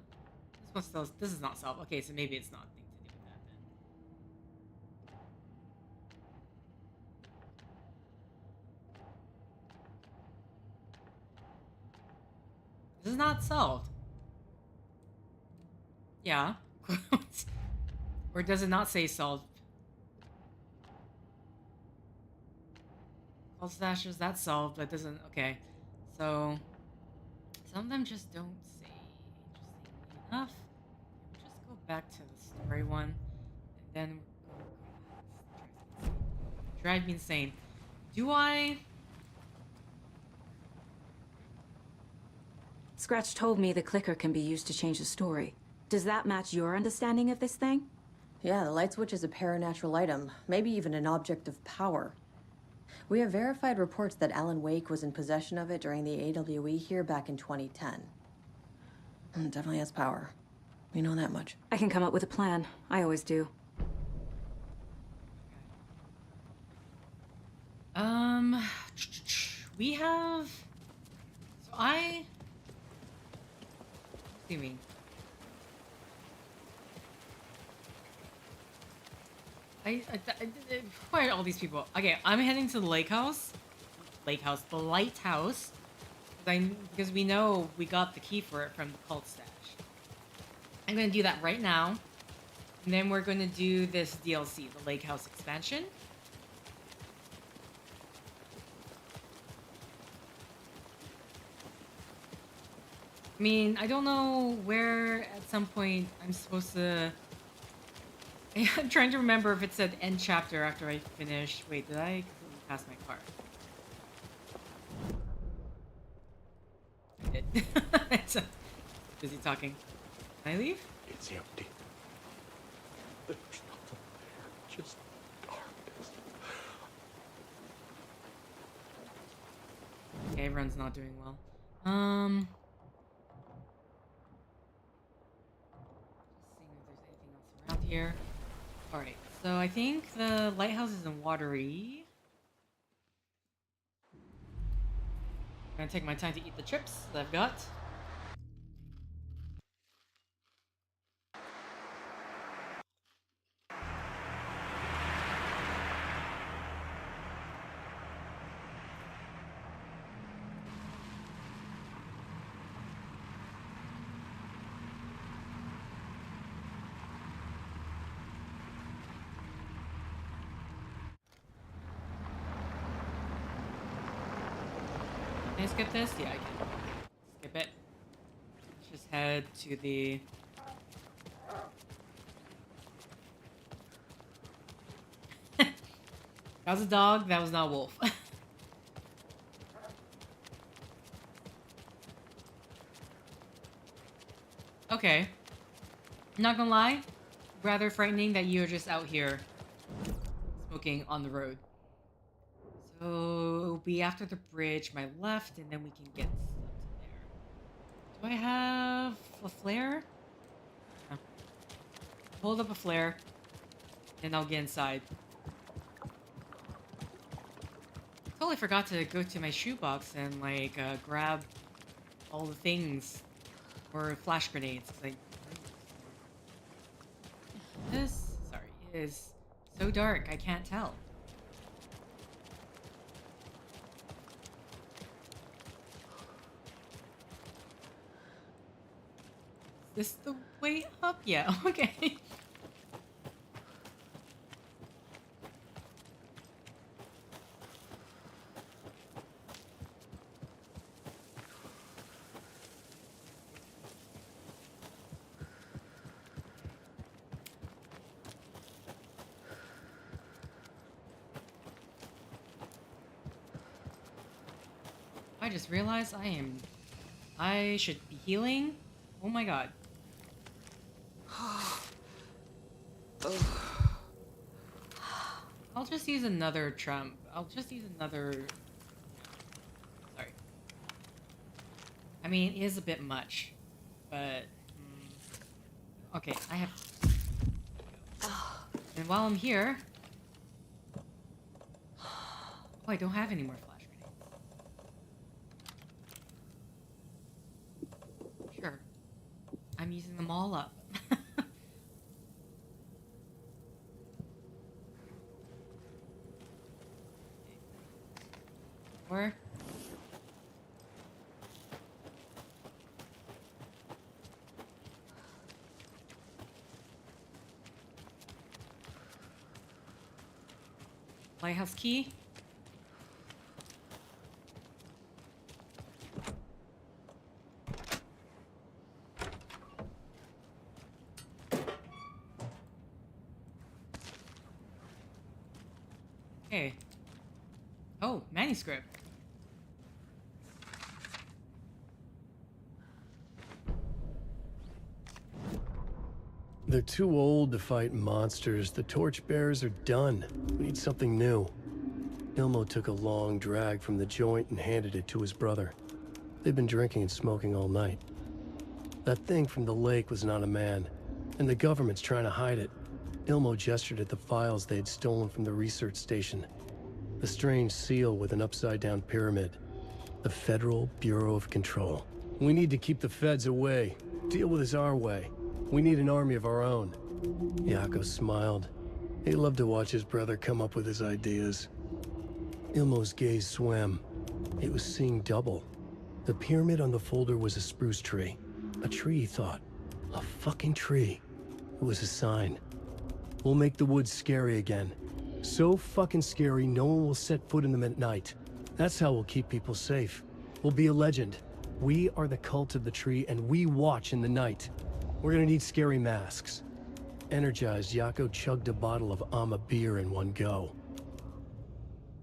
this one still. This is not solved. Okay, so maybe it's not thing to do with that then. This is not solved. Yeah. Or does it not say solved? Call stashes, that's solved, but doesn't. Okay. So, some of them just don't say interestingly enough. We'll just go back to the story one. And then. Drive me insane. Do I. Scratch told me the clicker can be used to change the story. Does that match your understanding of this thing? Yeah, the light switch is a paranatural item, maybe even an object of power. We have verified reports that Alan Wake was in possession of it during the AWE here back in 2010. It definitely has power. We know that much. I can come up with a plan. I always do. We have. So I. What do you mean? Why are all these people? Okay, I'm heading to the lake house. The lighthouse. Because we know we got the key for it from the cult stash. I'm gonna do that right now. And then we're gonna do this DLC, the lake house expansion. I mean, I don't know where at some point I'm supposed to... I'm trying to remember if it said end chapter after I finished. Wait, did I completely pass my car? I did. It's busy talking. Can I leave? It's empty. There's nothing there, just darkness. Okay, everyone's not doing well. Just seeing if there's anything else around here. Alright, so I think the lighthouse is in Watery. I'm gonna take my time to eat the chips that I've got. Can I skip this? Yeah, I can. Skip it. Let's just head to the... That was a dog, that was not a wolf. Okay. Not gonna lie, rather frightening that you're just out here smoking on the road. So it'll be after the bridge, my left, and then we can get up to there. Do I have a flare? No. Hold up a flare, and I'll get inside. Totally forgot to go to my shoebox and like grab all the things or flash grenades. Like this, sorry, is so dark I can't tell. Is this the way up? Yeah. Okay. I just realized I should be healing. Oh my god. I'll just use another trump. I'll just use another... Sorry. I mean, it is a bit much, but... Okay, I have... And while I'm here... Oh, I don't have any more flash grenades. Sure. I'm using them all up. Or lighthouse key. Okay. Oh, manuscript. They're too old to fight monsters. The torchbearers are done. We need something new. Ilmo took a long drag from the joint and handed it to his brother. They've been drinking and smoking all night. That thing from the lake was not a man, and the government's trying to hide it. Ilmo gestured at the files they had stolen from the research station. The strange seal with an upside-down pyramid. The Federal Bureau of Control. We need to keep the feds away. Deal with this our way. We need an army of our own. Yako smiled. He loved to watch his brother come up with his ideas. Ilmo's gaze swam. He was seeing double. The pyramid on the folder was a spruce tree. A tree, he thought. A fucking tree. It was a sign. We'll make the woods scary again. So fucking scary, no one will set foot in them at night. That's how we'll keep people safe. We'll be a legend. We are the cult of the tree, and we watch in the night. We're gonna need scary masks. Energized, Yako chugged a bottle of Ama beer in one go.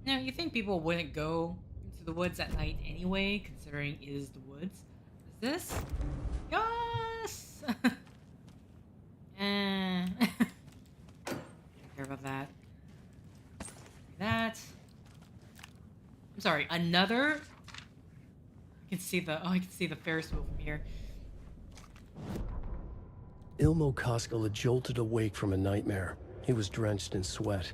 Now, you think people wouldn't go into the woods at night anyway, considering it is the woods? Is this? Yes! Don't care about that. That. I'm sorry, another? I can see the, oh, I can see the Ferris wheel from here. Ilmo Koskela jolted awake from a nightmare. He was drenched in sweat.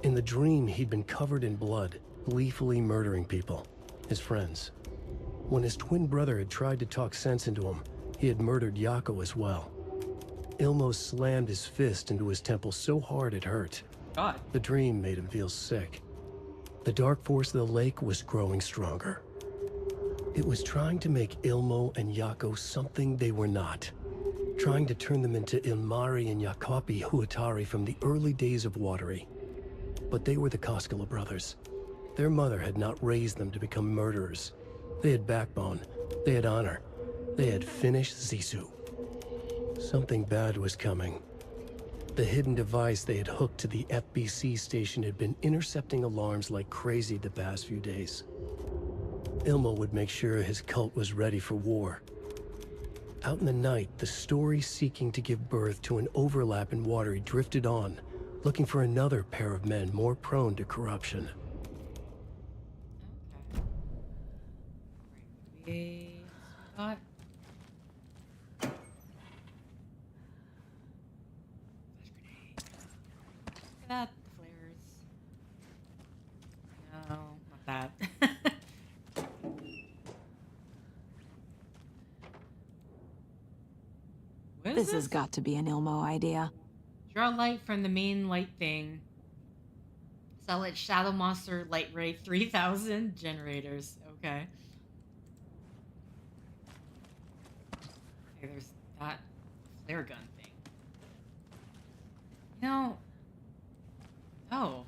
In the dream, he'd been covered in blood, gleefully murdering people, his friends. When his twin brother had tried to talk sense into him, he had murdered Yako as well. Ilmo slammed his fist into his temple so hard it hurt. God. The dream made him feel sick. The dark force of the lake was growing stronger. It was trying to make Ilmo and Yako something they were not. Trying to turn them into Ilmari and Yakapi Huatari from the early days of Watery. But they were the Koskela brothers. Their mother had not raised them to become murderers. They had backbone. They had honor. They had finished Zissou. Something bad was coming. The hidden device they had hooked to the FBC station had been intercepting alarms like crazy the past few days. Ilmo would make sure his cult was ready for war. Out in the night, the story seeking to give birth to an overlap in Watery drifted on, looking for another pair of men more prone to corruption. Okay. Got that, the flares. No, not that. What is This has got to be an Ilmo idea. Draw light from the main light thing. Sell it Shadow Monster Light Ray 3000 generators. Okay. Okay, there's that flare gun thing. You know. Oh.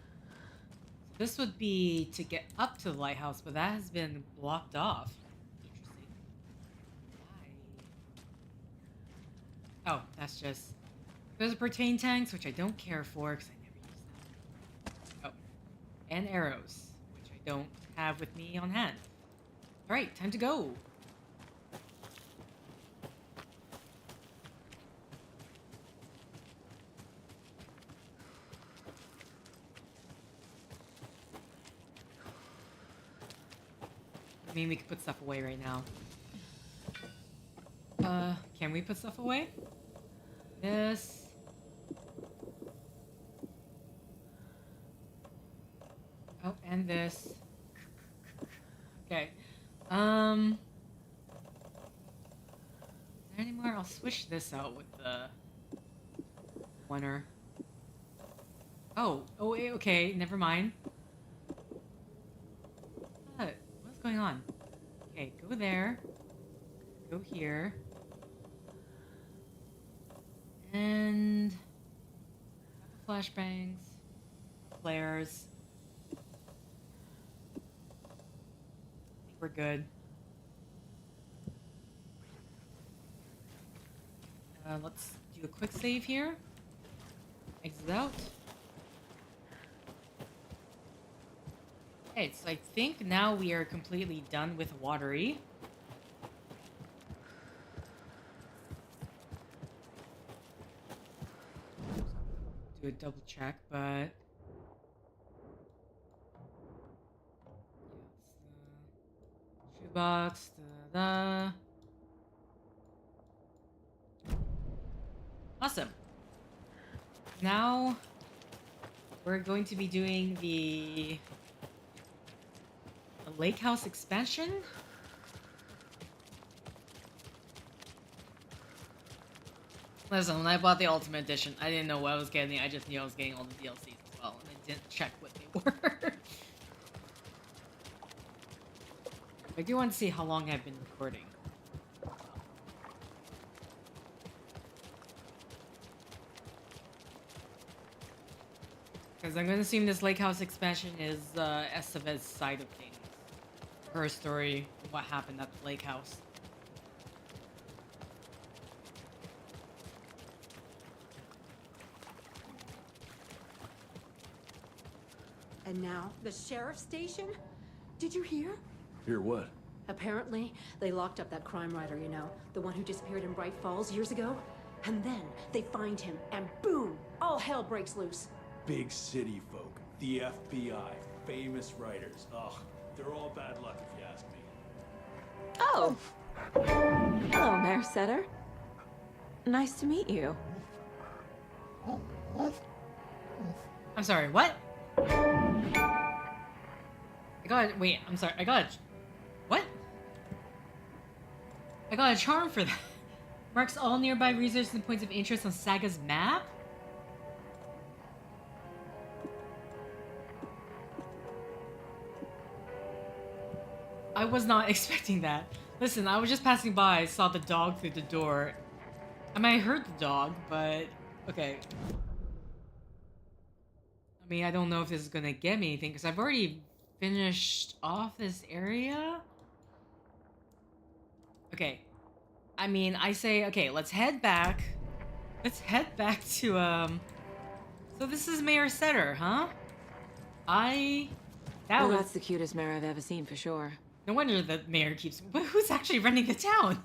So this would be to get up to the lighthouse, but that has been blocked off. Interesting. Why? Oh, that's just. Those are pertain tanks, which I don't care for because I never use them. Oh. And arrows, which I don't have with me on hand. Alright, time to go. I mean, we could put stuff away right now. Can we put stuff away? This. Oh, and this. Okay. Is there any more? I'll switch this out with the oneer. Oh, okay, never mind. What's going on? Okay, go there. Go here. And couple flashbangs. Flares. I think we're good. Let's do a quick save here. Exit out. Okay, so I think now we are completely done with watery. Do a double check, but shoebox. Awesome. Now we're going to be doing the lake house expansion. Listen, when I bought the Ultimate Edition, I didn't know what I was getting. I just knew I was getting all the DLCs as well, and I didn't check what they were. I do want to see how long I've been recording. Because I'm going to assume this lake house expansion is S12's side of things. Her story, what happened at the lake house. And now, the sheriff's station? Did you hear? Hear what? Apparently, they locked up that crime writer, you know, the one who disappeared in Bright Falls years ago. And then they find him, and boom, all hell breaks loose. Big city folk, the FBI, famous writers. Ugh, they're all bad luck if you ask me. Oh! Hello, Mayor Setter. Nice to meet you. I'm sorry, what? Wait, I'm sorry, what? I got a charm for that. Marks all nearby resources and points of interest on Saga's map? I was not expecting that. Listen, I was just passing by, I saw the dog through the door. I mean, I heard the dog, but... okay. I mean, I don't know if this is gonna get me anything, because I've already finished off this area. Okay. I mean, I say, okay, let's head back. Let's head back to, So this is Mayor Setter, huh? That's the cutest mayor I've ever seen, for sure. No wonder the mayor keeps... But who's actually running the town?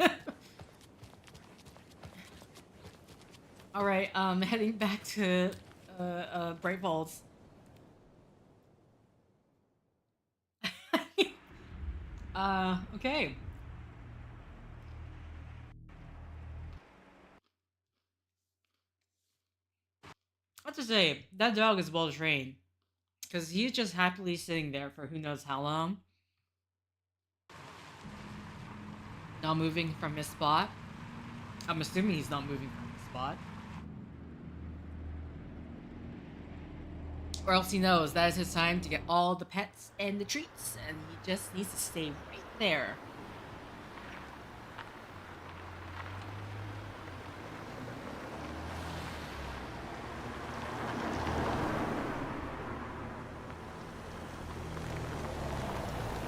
Alright, heading back to, Bright Falls. Okay. I have to say, that dog is well trained. Because he's just happily sitting there for who knows how long. Not moving from his spot. I'm assuming he's not moving from his spot. Or else he knows that is his time to get all the pets and the treats, and he just needs to stay right there.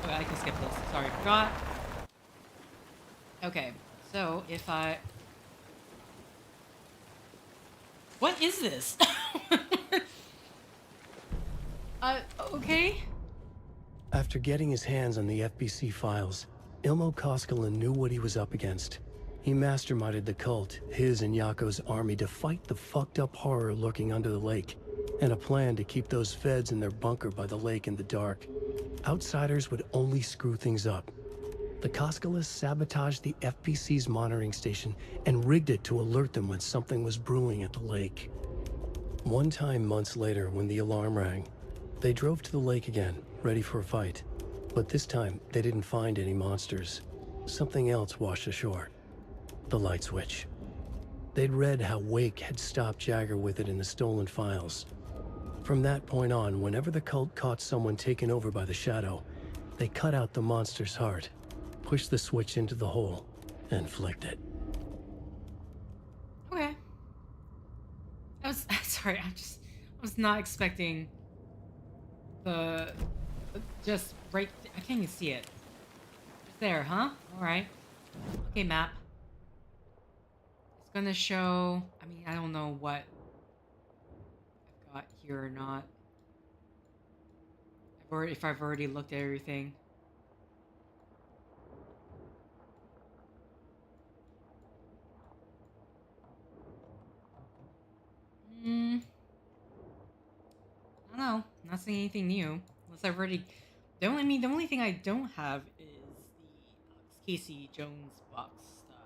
Okay, I can skip this. Sorry, forgot. Okay, so if I... What is this? Okay. After getting his hands on the FBC files, Ilmo Koskinen knew what he was up against. He masterminded the cult, his and Yako's army, to fight the fucked up horror lurking under the lake, and a plan to keep those feds in their bunker by the lake in the dark. Outsiders would only screw things up. The Koskinen sabotaged the FBC's monitoring station and rigged it to alert them when something was brewing at the lake. One time months later, when the alarm rang, They drove to the lake again, ready for a fight. But this time, they didn't find any monsters. Something else washed ashore. The light switch. They'd read how Wake had stopped Jagger with it in the stolen files. From that point on, whenever the cult caught someone taken over by the Shadow, they cut out the monster's heart, pushed the switch into the hole, and flicked it. Okay. I was sorry. I was not expecting the just right. I can't even see it. It's there, huh? All right. Okay, map. It's gonna show. I mean, I don't know what I've got here or not. If I've already looked at everything. I don't know. Not seeing anything new. Unless I've already. The only thing I don't have is the Casey Jones box stuff,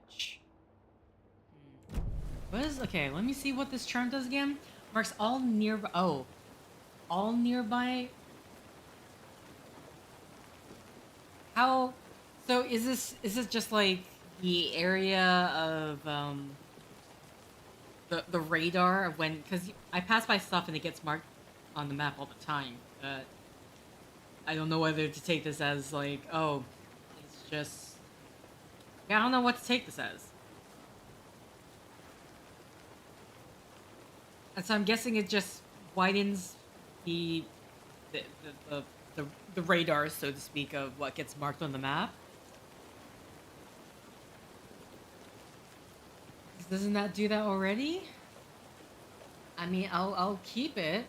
which. What is okay? Let me see what this charm does again. Marks all nearby. Oh, all nearby. How? So is this just like the area of the radar of when? Because I pass by stuff and it gets marked on the map all the time. But I don't know whether to take this as like, oh, it's just. Yeah, I don't know what to take this as. And so I'm guessing it just widens the the radar, so to speak, of what gets marked on the map. Doesn't that do that already? I mean, I'll keep it.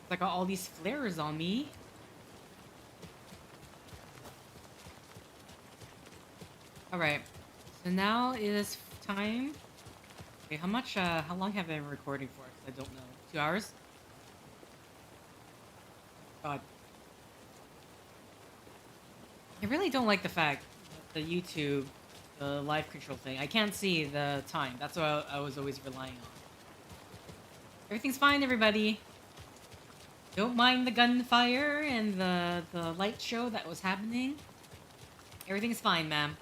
I got all these flares on me. All right, so now it is time. Okay, how long have I been recording for? 'Cause I don't know. 2 hours? God. I really don't like the fact that the YouTube, the live control thing, I can't see the time. That's what I was always relying on. Everything's fine, everybody. Don't mind the gunfire and the light show that was happening. Everything's fine, ma'am.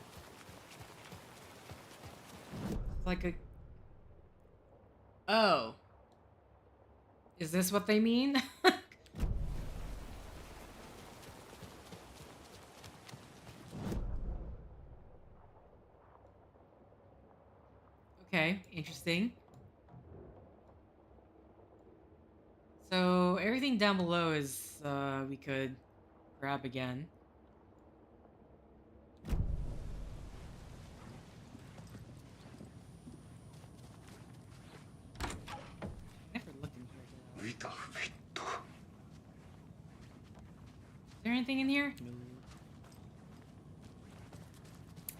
It's like a... Oh. Is this what they mean? Okay, interesting. So everything down below is we could grab again. Never looked in here. Is there anything in here? No.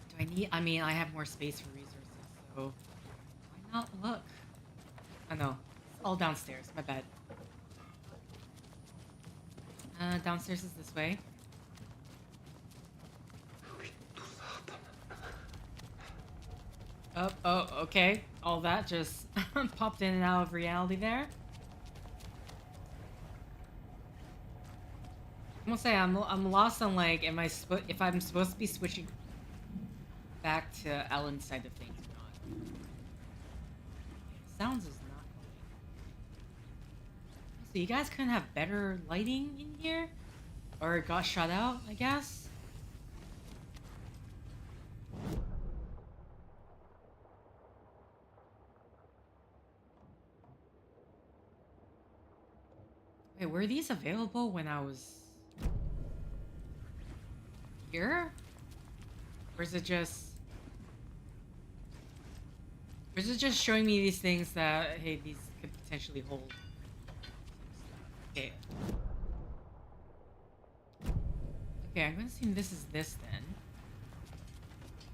Do I need? I mean, I have more space for resources, so why not look? Oh no, it's all downstairs. My bad. Downstairs is this way. Oh, okay. All that just popped in and out of reality there. I'm gonna say I'm lost on like, if I'm supposed to be switching back to Ellen's side of things or not. Sounds is not going. So you guys couldn't have better lighting in here, or it got shut out, I guess. Wait, were these available when I was here? Or is it just... Or is it just showing me these things that, hey, these could potentially hold? Okay. Okay, I'm gonna assume this is this then.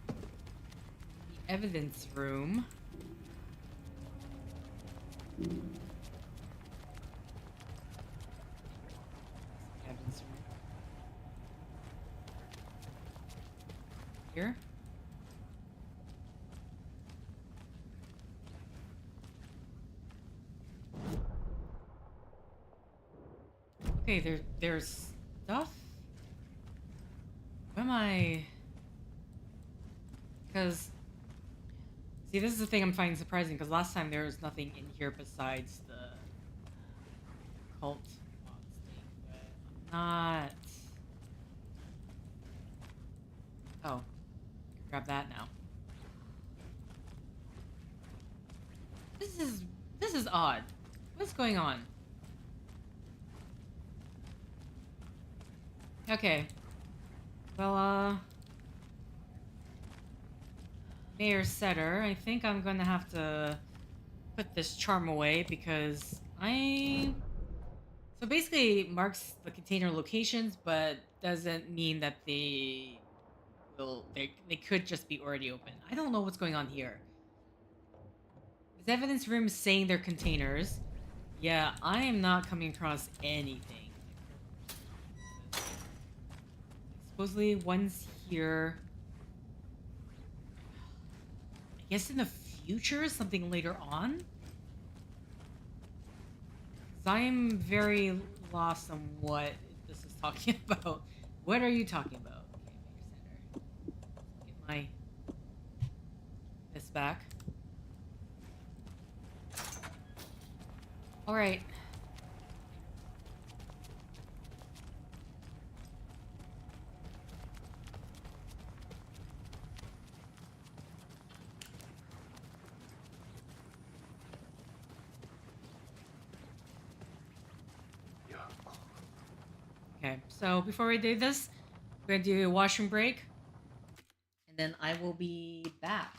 The evidence room. Evidence room. Here. Okay, there's stuff. Where am I? Because see, this is the thing I'm finding surprising. Because last time there was nothing in here besides the cult mods thing, but I'm not. Oh, I can grab that now. This is odd. What's going on? Okay. Well, Mayor Setter, I think I'm gonna have to put this charm away because so basically it marks the container locations, but doesn't mean that they could just be already open. I don't know what's going on here. This evidence room is saying they're containers. Yeah, I am not coming across anything. Supposedly one's here. I guess in the future, something later on? 'Cause I am very lost on what this is talking about. What are you talking about? Okay, Mayor Center. Get my this back. Alright. Okay, so before we do this, we're gonna do a washroom break, and then I will be back.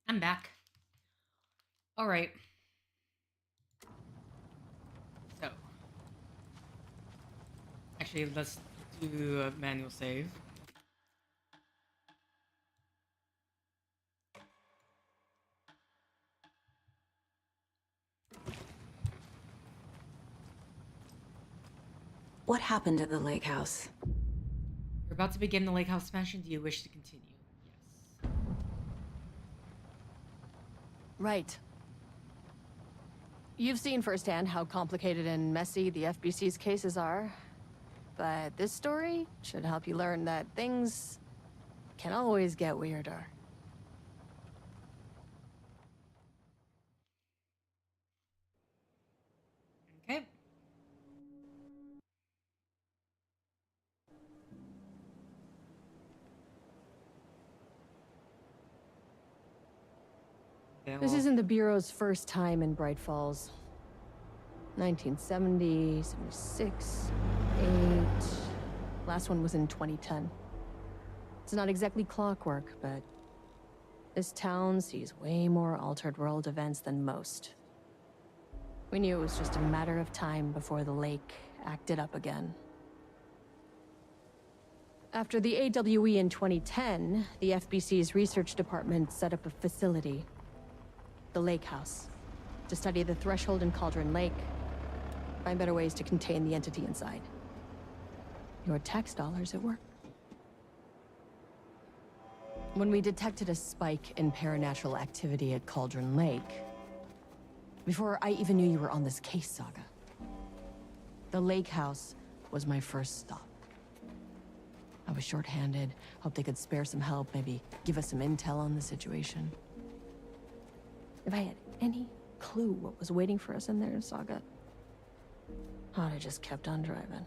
I'm back. All right. So, actually, let's do a manual save. What happened at the lake house? We're about to begin the lake house mansion. Do you wish to continue? Yes. Right. You've seen firsthand how complicated and messy the FBC's cases are. But this story should help you learn that things can always get weirder. Okay. This isn't the Bureau's first time in Bright Falls. 1970, 76, 8... Last one was in 2010. It's not exactly clockwork, but this town sees way more altered world events than most. We knew it was just a matter of time before the lake acted up again. After the AWE in 2010, the FBC's research department set up a facility, the Lake House, to study the Threshold and Cauldron Lake, find better ways to contain the entity inside. Your tax dollars at work. When we detected a spike in paranatural activity at Cauldron Lake, before I even knew you were on this case, Saga, the lake house was my first stop. I was short-handed, hoped they could spare some help, maybe give us some intel on the situation. If I had any clue what was waiting for us in there, Saga, I'd have just kept on driving.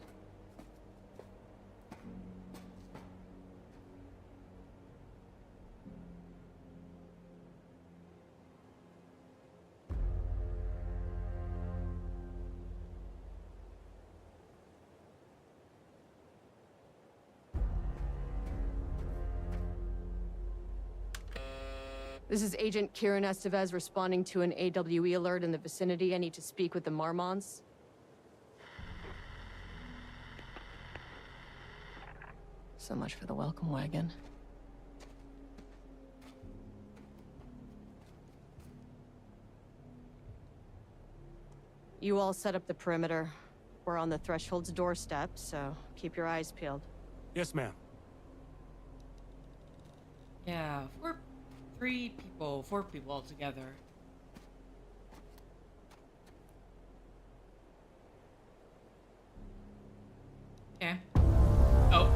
This is Agent Kieran Estevez responding to an AWE alert in the vicinity. I need to speak with the Marmons. So much for the welcome wagon. You all set up the perimeter. We're on the Threshold's doorstep, so keep your eyes peeled. Yes, ma'am. Yeah, four people altogether. Okay. Oh.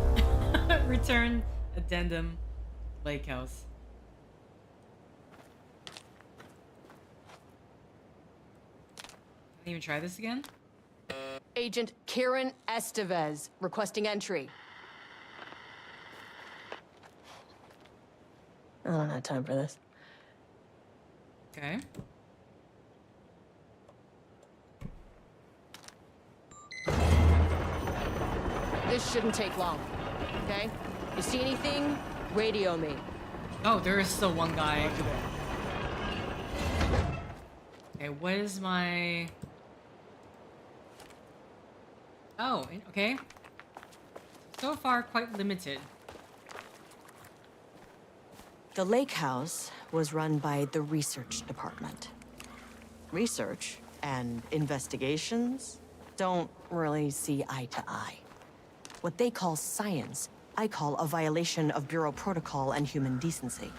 Return addendum lake house. Can I even try this again? Agent Kieran Estevez requesting entry. I don't have time for this. Okay. This shouldn't take long, okay? You see anything? Radio me. Oh, there is still one guy. Okay, what is my... Oh, okay. So far, quite limited. The lake house was run by the research department. Research and investigations don't really see eye to eye. What they call science, I call a violation of Bureau protocol and human decency.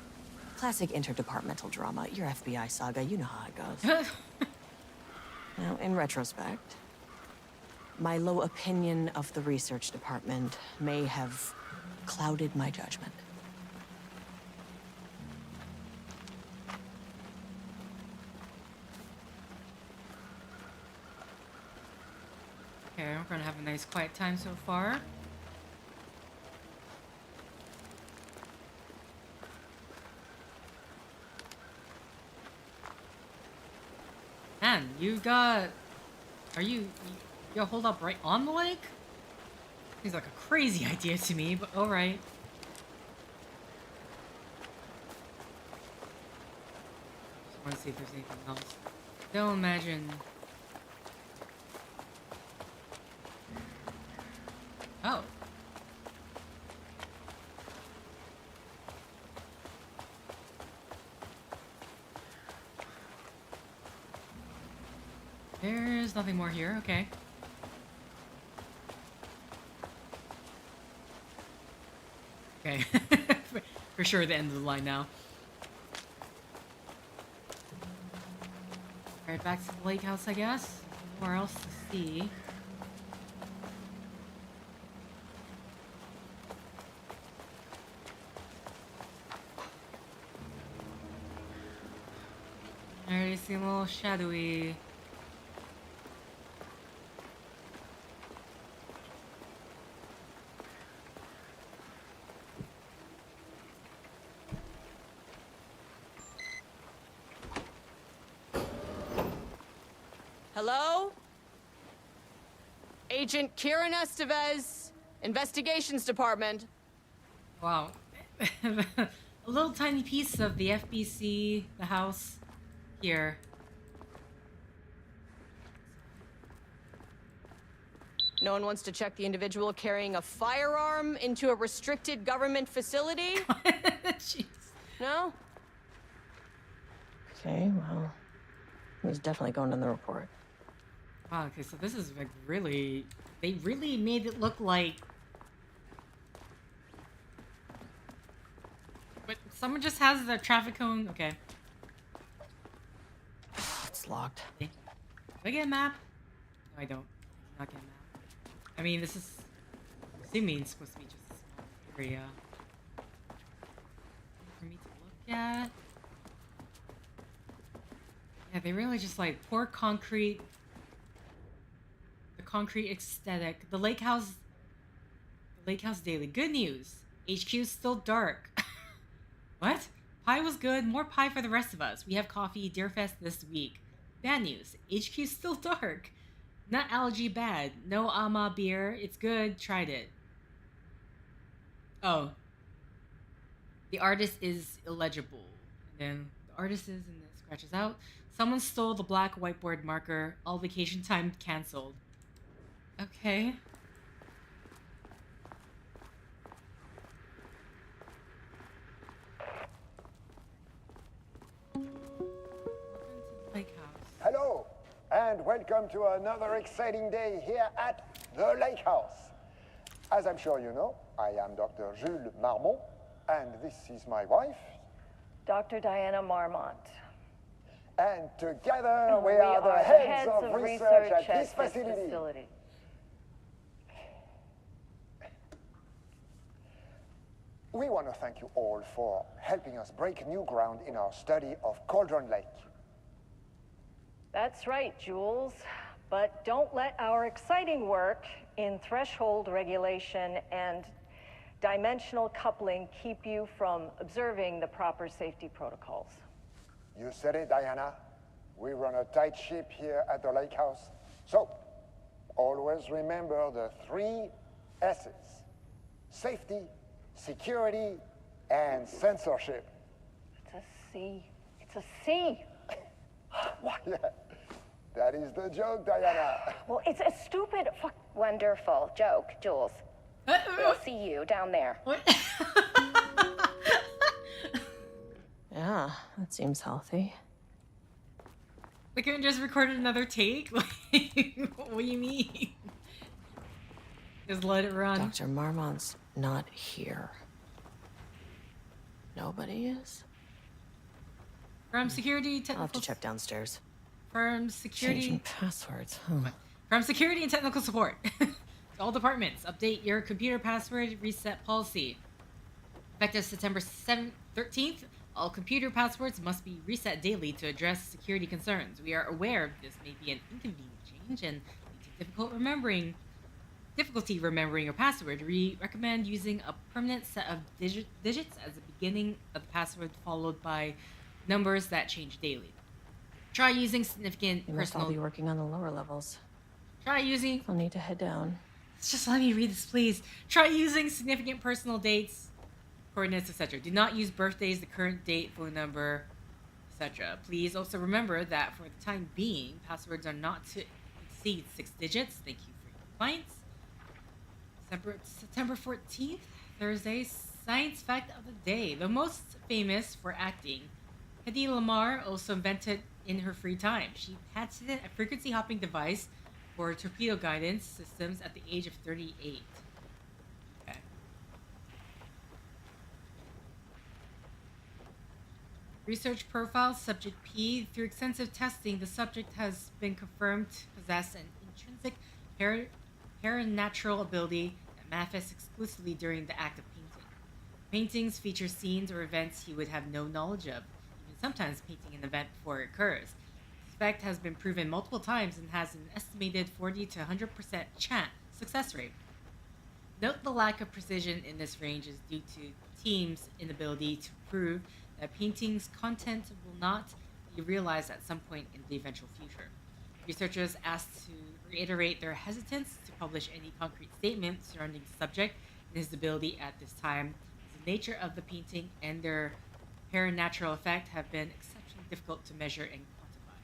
Classic interdepartmental drama. Your FBI saga, you know how it goes. Now, in retrospect, my low opinion of the research department may have clouded my judgment. Okay, we're gonna have a nice quiet time so far. Man, you got... you hold up right on the lake? Seems like a crazy idea to me, but alright. Just want to see if there's anything else. Don't imagine... Oh. There's nothing more here, okay. Okay. For sure the end of the line now. Alright, back to the lake house, I guess. Where else to see? I already see a little shadowy. Hello? Agent Kieran Estevez, Investigations Department. Wow. A little tiny piece of the FBC, the house here. No one wants to check the individual carrying a firearm into a restricted government facility? Jeez. No? Okay, well, he's definitely going in the report. Wow, okay, so this is like really... They really made it look like... Someone just has the traffic cone. Okay. It's locked. Do I get a map? No, I don't. I do not get a map. I mean, this is assuming it's supposed to be just a small area for me to look at. Yeah, they really just like pour concrete. The concrete aesthetic. The lake house daily. Good news. HQ is still dark. What? Pie was good. More pie for the rest of us. We have coffee. Deerfest this week. Bad news. HQ is still dark. Nut allergy bad. No ama beer. It's good. Tried it. Oh. The artist is illegible. And then the artist is and it scratches out. Someone stole the black whiteboard marker. All vacation time canceled. Okay. Lake House. Hello, and welcome to another exciting day here at the Lake House. As I'm sure you know, I am Dr. Jules Marmont, and this is my wife. Dr. Diana Marmont. And together we are the heads of research at this facility. We want to thank you all for helping us break new ground in our study of Cauldron Lake. That's right, Jules. But don't let our exciting work in threshold regulation and dimensional coupling keep you from observing the proper safety protocols. You said it, Diana. We run a tight ship here at the Lake House. So, always remember the 3 S's. Safety, security, and censorship. It's a C. It's a C. Why, that is the joke, Diana. Well, it's a stupid fuck. Wonderful joke, Jules. We'll see you down there. What? Yeah, that seems healthy. We couldn't just record another take? What do you mean? Just let it run. Dr. Marmont's not here. Nobody is? From security I'll have to technical... check downstairs. From security... Changing passwords. Huh. From security and technical support. To all departments, update your computer password reset policy. Effective September 13th, all computer passwords must be reset daily to address security concerns. We are aware this may be an inconvenient change and lead to difficulty remembering your password. We recommend using a permanent set of digits as the beginning of the password, followed by numbers that change daily. Try using significant You must all personal... be working on the lower levels. Try using... I'll need to head down. Just let me read this, please. Try using significant personal dates, coordinates, etc. Do not use birthdays, the current date, phone number, etc. Please also remember that for the time being, passwords are not to exceed 6 digits. Thank you for your compliance. September 14th, Thursday, science fact of the day. The most famous for acting, Hedy Lamarr also invented in her free time. She patented a frequency hopping device for torpedo guidance systems at the age of 38. Okay. Research profile, subject P. Through extensive testing, the subject has been confirmed to possess an intrinsic paranatural ability that manifests exclusively during the act of painting. Paintings feature scenes or events he would have no knowledge of, even sometimes painting an event before it occurs. This effect has been proven multiple times and has an estimated 40 to 100% success rate. Note the lack of precision in this range is due to the team's inability to prove that painting's content will not be realized at some point in the eventual future. Researchers asked to reiterate their hesitance to publish any concrete statement surrounding the subject and his ability at this time, as the nature of the painting and their paranatural effect have been exceptionally difficult to measure and quantify.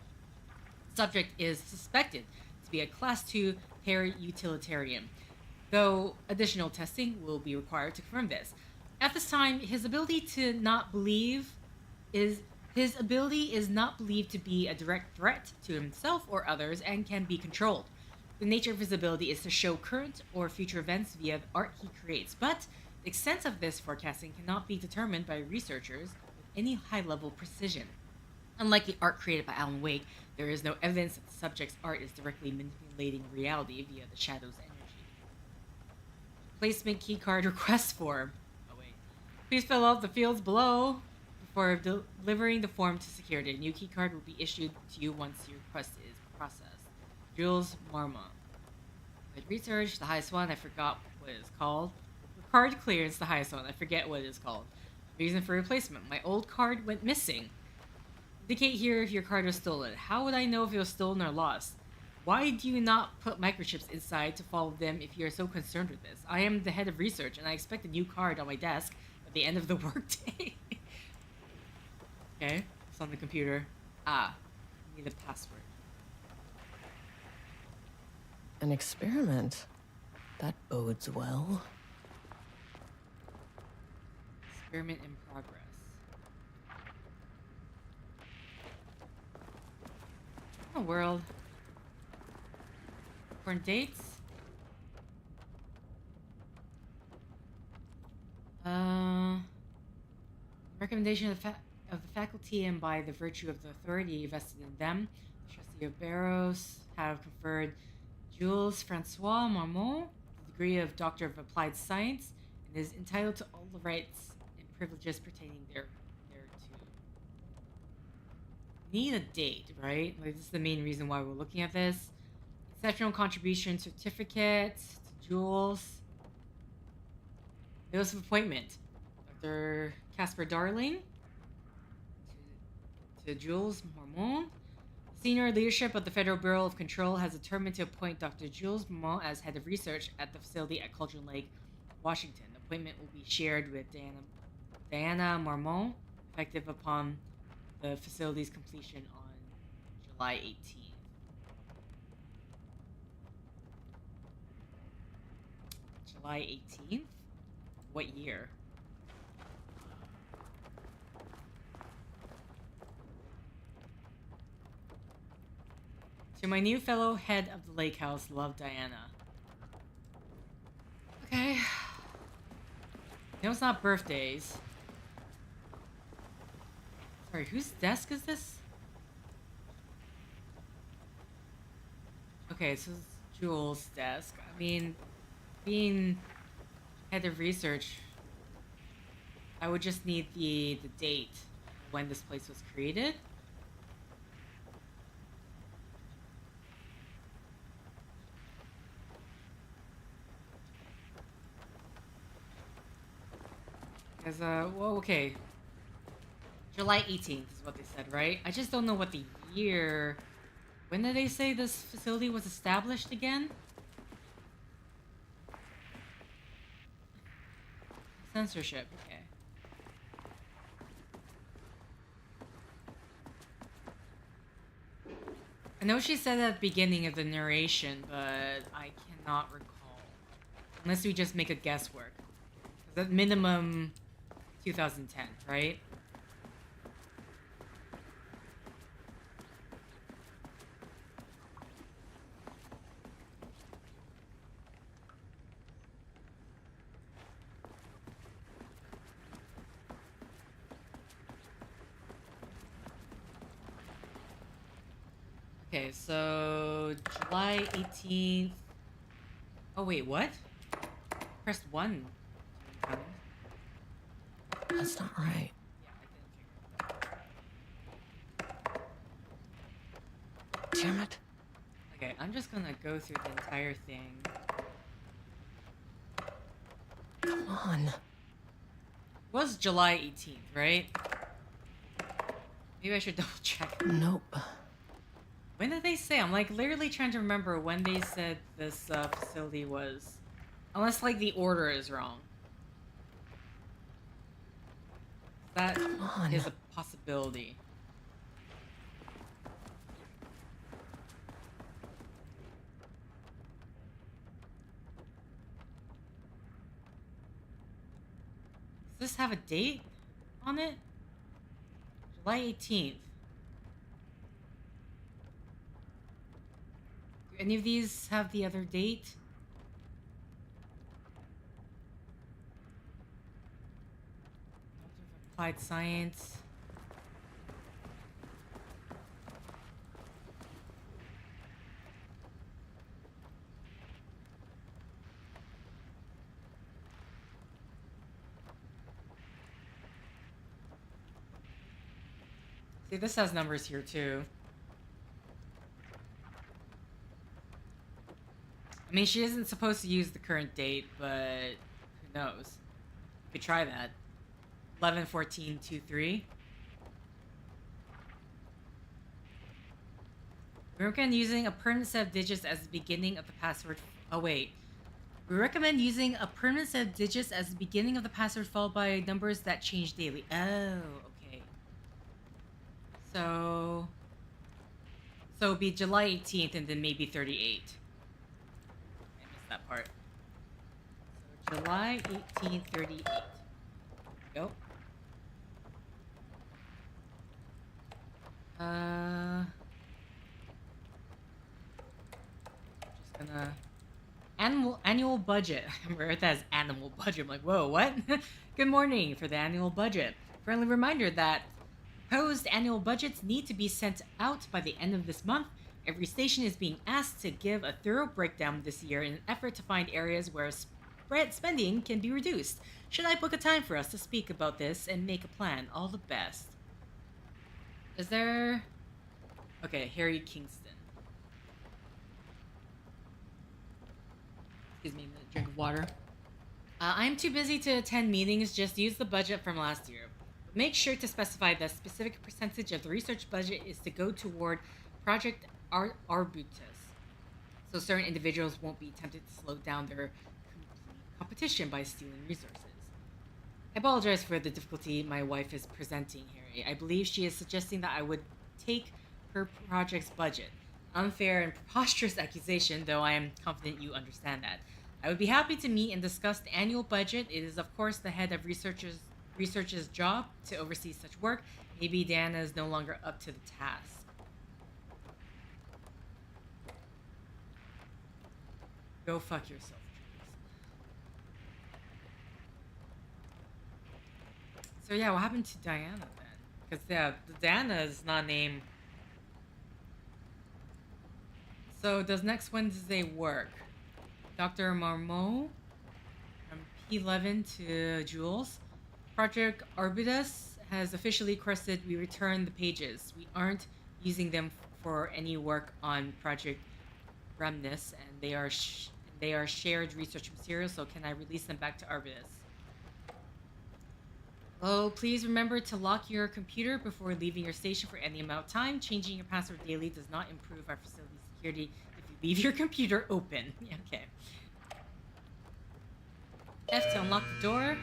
The subject is suspected to be a Class 2 para-utilitarian, though additional testing will be required to confirm this. At this time, his ability is not believed to be a direct threat to himself or others and can be controlled. The nature of his ability is to show current or future events via the art he creates, but The extent of this forecasting cannot be determined by researchers with any high-level precision. Unlike the art created by Alan Wake, there is no evidence that the subject's art is directly manipulating reality via the shadow's energy. Placement keycard request form. Oh wait. Please fill out the fields below before delivering the form to security. A new keycard will be issued to you once your request is processed. Jules Marmont. With research, the highest one, I forgot what it is called. Card clearance, the highest one, I forget what it is called. Reason for replacement. My old card went missing. Indicate here if your card was stolen. How would I know if it was stolen or lost? Why do you not put microchips inside to follow them if you are so concerned with this? I am the head of research and I expect a new card on my desk at the end of the workday. Okay, it's on the computer. Ah, I need a password. An experiment. That bodes well. Experiment in progress. Oh, world. Important dates. Recommendation of the faculty and by the virtue of the authority vested in them, the trustee of Barrows have conferred Jules Francois Marmont the degree of Doctor of Applied Science and is entitled to all the rights and privileges pertaining thereto. Need a date, right? Like, this is the main reason why we're looking at this. Exceptional contribution certificate to Jules. Notice of appointment. Dr. Casper Darling to Jules Marmont. Senior leadership of the Federal Bureau of Control has determined to appoint Dr. Jules Marmont as head of research at the facility at Cauldron Lake, Washington. The appointment will be shared with Diana Marmont, effective upon the facility's completion on July 18th. July 18th? What year? To my new fellow head of the lake house, love, Diana. Okay. No, it's not birthdays. Sorry, whose desk is this? Okay, so it's Jules' desk. I mean, being head of research, I would just need the date when this place was created. Because, well, okay. July 18th is what they said, right? I just don't know what the year... When did they say this facility was established again? Censorship, okay. I know she said at the beginning of the narration, but I cannot recall. Unless we just make a guesswork. At minimum, 2010, right? Okay, so July 18th. Oh wait, what? Pressed 1. That's not right. Damn it. Okay, I'm just gonna go through the entire thing. Come on. It was July 18th, right? Maybe I should double check. Nope. When did they say? I'm like literally trying to remember when they said this facility was. Unless like the order is wrong. That is a possibility. Does this have a date on it? July 18th. Do any of these have the other date? applied science. See, this has numbers here too. I mean, she isn't supposed to use the current date, but who knows? You could try that. 11/14/23. We recommend using a permanent set of digits as the beginning of the password. Oh wait. We recommend using a permanent set of digits as the beginning of the password followed by numbers that change daily. Oh, okay. So it'd be July 18th and then maybe 38. I missed that part. So July 18th, 38. Go. Just gonna annual budget. I remember that as animal budget. I'm like, whoa, what? Good morning for the annual budget. Friendly reminder that proposed annual budgets need to be sent out by the end of this month. Every station is being asked to give a thorough breakdown this year in an effort to find areas where spending can be reduced. Should I book a time for us to speak about this and make a plan? All the best. Is there... Okay, Harry Kingston. Excuse me, a drink of water. I'm too busy to attend meetings, just use the budget from last year. But make sure to specify the specific percentage of the research budget is to go toward Project Arbutus, so certain individuals won't be tempted to slow down their competition by stealing resources. I apologize for the difficulty my wife is presenting, Harry. I believe she is suggesting that I would take her project's budget. Unfair and preposterous accusation, though I am confident you understand that. I would be happy to meet and discuss the annual budget. It is, of course, the head of research's job to oversee such work. Maybe Diana is no longer up to the task. Go fuck yourself, Jules. So yeah, what happened to Diana then? Because yeah, Diana is not named. So does next Wednesday work? Dr. Marmot from P11 to Jules. Project Arbutus has officially requested we return the pages. We aren't using them for any work on Project Remnus, and they are shared research materials, so can I release them back to Arbutus? Oh, please remember to lock your computer before leaving your station for any amount of time. Changing your password daily does not improve our facility security if you leave your computer open. Yeah, okay. F to unlock the door.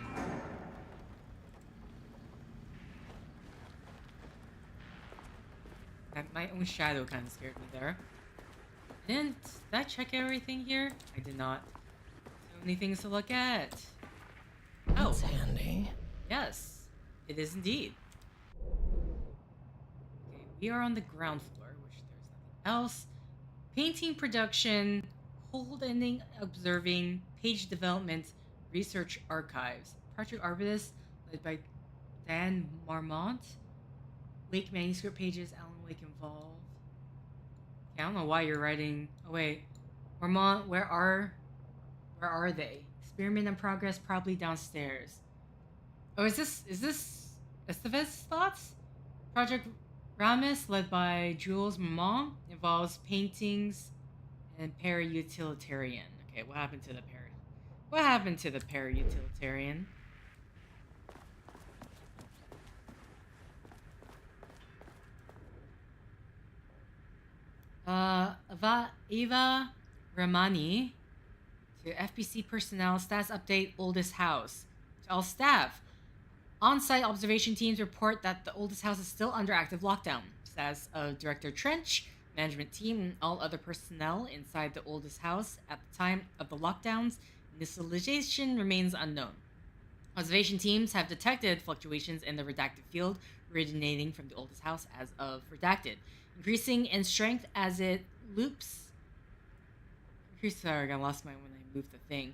My own shadow kind of scared me there. Did I check everything here? I did not. So many things to look at. Oh. That's handy. Yes, it is indeed. Okay, we are on the ground floor, which there's nothing else. Painting production, hold ending observing, page development, research archives. Project Arbutus, led by Dan Marmont. Wake manuscript pages, Alan Wake involved. Okay, I don't know why you're writing. Oh wait, Marmont, where are they? Experiment in progress, probably downstairs. Oh, is this Estevez's thoughts? Project Ramus, led by Jules Marmont, involves paintings and para-utilitarian. Okay, what happened to the para-utilitarian? Eva Ramani to FBC personnel, status update, oldest house. To all staff, on-site observation teams report that the oldest house is still under active lockdown. Status of Director Trench, management team, and all other personnel inside the oldest house at the time of the lockdowns, initialization remains unknown. Observation teams have detected fluctuations in the redacted field originating from the oldest house as of redacted, increasing in strength as it loops. Sorry, I lost my when I moved the thing.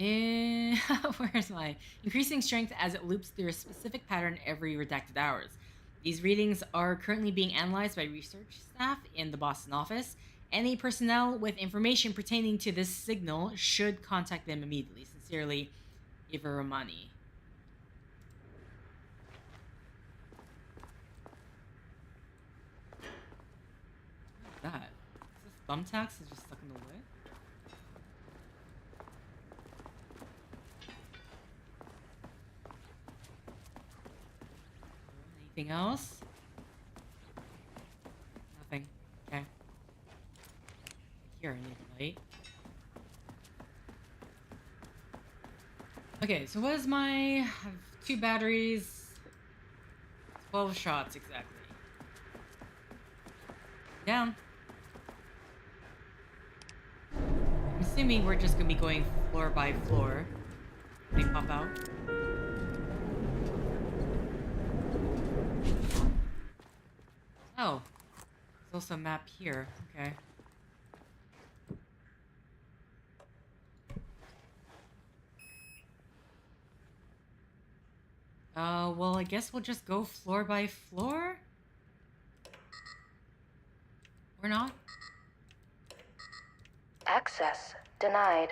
Where's my increasing strength as it loops through a specific pattern every redacted hours. These readings are currently being analyzed by research staff in the Boston office. Any personnel with information pertaining to this signal should contact them immediately. Sincerely, Eva Romani. What is that? Is this thumbtacks that's just stuck in the wood? Anything else? Nothing. Okay. Here, I need light. Okay, so what is my... I have 2 batteries. 12 shots, exactly. Down. I'm assuming we're just gonna be going floor by floor. They pop out. Oh. There's also a map here. Okay. Well, I guess we'll just go floor by floor? Or not? Access denied.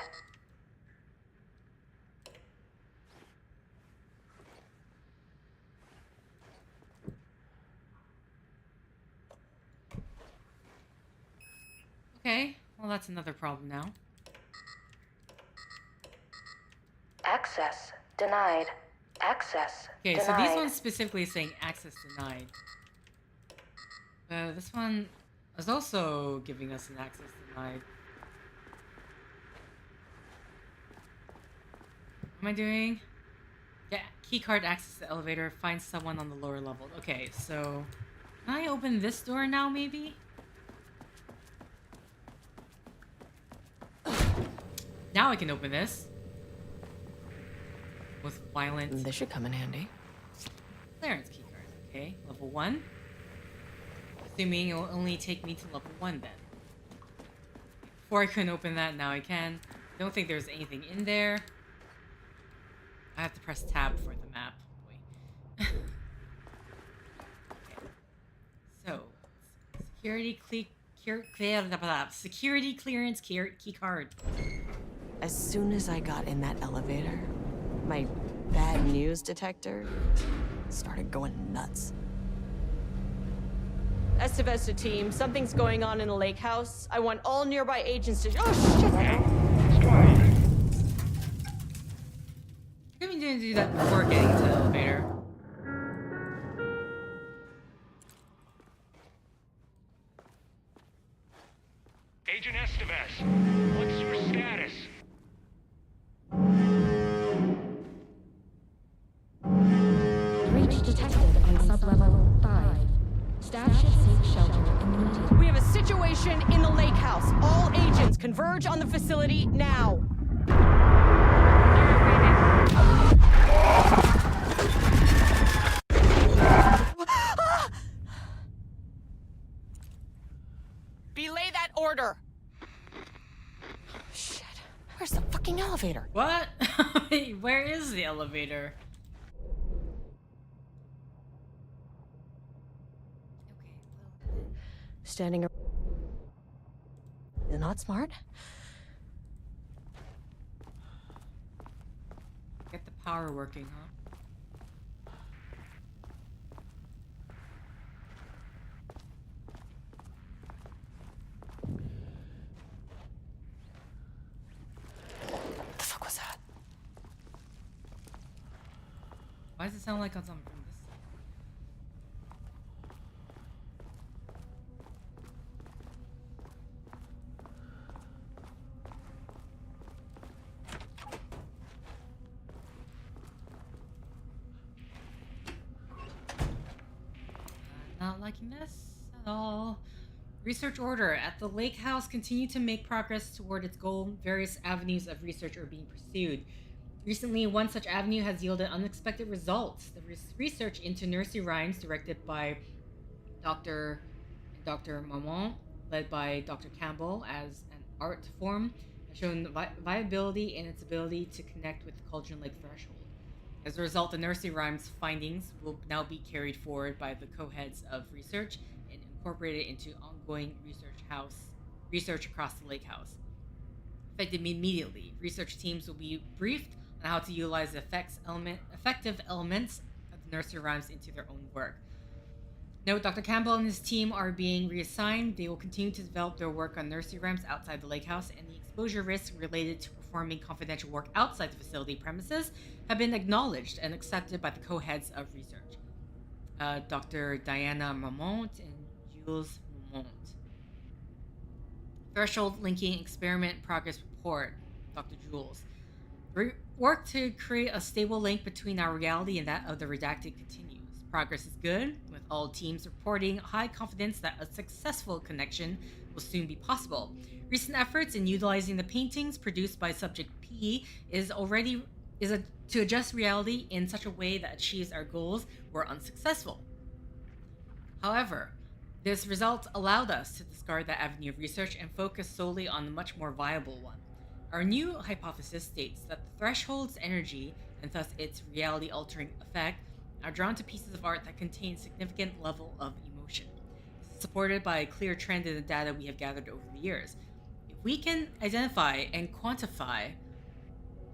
Okay, well that's another problem now. Access denied. Access Okay, denied. so these ones specifically saying access denied. This one is also giving us an access denied. What am I doing? Yeah, keycard access to elevator. Find someone on the lower level. Okay, so can I open this door now, maybe? Now I can open this. With violent... This should come in handy. Clearance keycard. Okay, level 1. Assuming it will only take me to level 1 then. Before I couldn't open that, now I can. Don't think there's anything in there. I have to press tab for the map. Boy. Okay. So, security clearance key card. As soon as I got in that elevator, my bad news detector started going nuts. S12 team, something's going on in the lake house. I want all nearby agents to... Oh, shit! I didn't do that before getting to the elevator. Agent S12, what's your status? Breach detected on sublevel 5. Staff should seek shelter immediately. We have a situation in the lake house. All agents converge on the facility now. Belay that order. Shit. Where's the fucking elevator? What? Where is the elevator? Standing around. Not smart. Get the power working, huh? What the fuck was that? Why does it sound like on something from this side? Not liking this at all. Research order. At the lake house, continue to make progress toward its goal. Various avenues of research are being pursued. Recently, one such avenue has yielded unexpected results. The research into nursery rhymes, directed by Dr. Mamon, led by Dr. Campbell as an art form, has shown viability in its ability to connect with the Cauldron-like threshold. As a result, the nursery rhymes findings will now be carried forward by the co-heads of research and incorporated into ongoing research across the lake house. Effective immediately, research teams will be briefed on how to utilize the effective elements of the nursery rhymes into their own work. Note, Dr. Campbell and his team are being reassigned. They will continue to develop their work on nursery rhymes outside the lake house, and the exposure risks related to performing confidential work outside the facility premises have been acknowledged and accepted by the co-heads of research, Dr. Diana Marmont and Jules Marmont. Threshold Linking Experiment Progress Report, Dr. Jules. Work to create a stable link between our reality and that of the redacted continues. Progress is good, with all teams reporting high confidence that a successful connection will soon be possible. Recent efforts in utilizing the paintings produced by Subject P to adjust reality in such a way that achieves our goals were unsuccessful. However, this result allowed us to discard that avenue of research and focus solely on the much more viable one. Our new hypothesis states that the threshold's energy, and thus its reality-altering effect, are drawn to pieces of art that contain significant level of emotion. This is supported by a clear trend in the data we have gathered over the years. If we can identify and quantify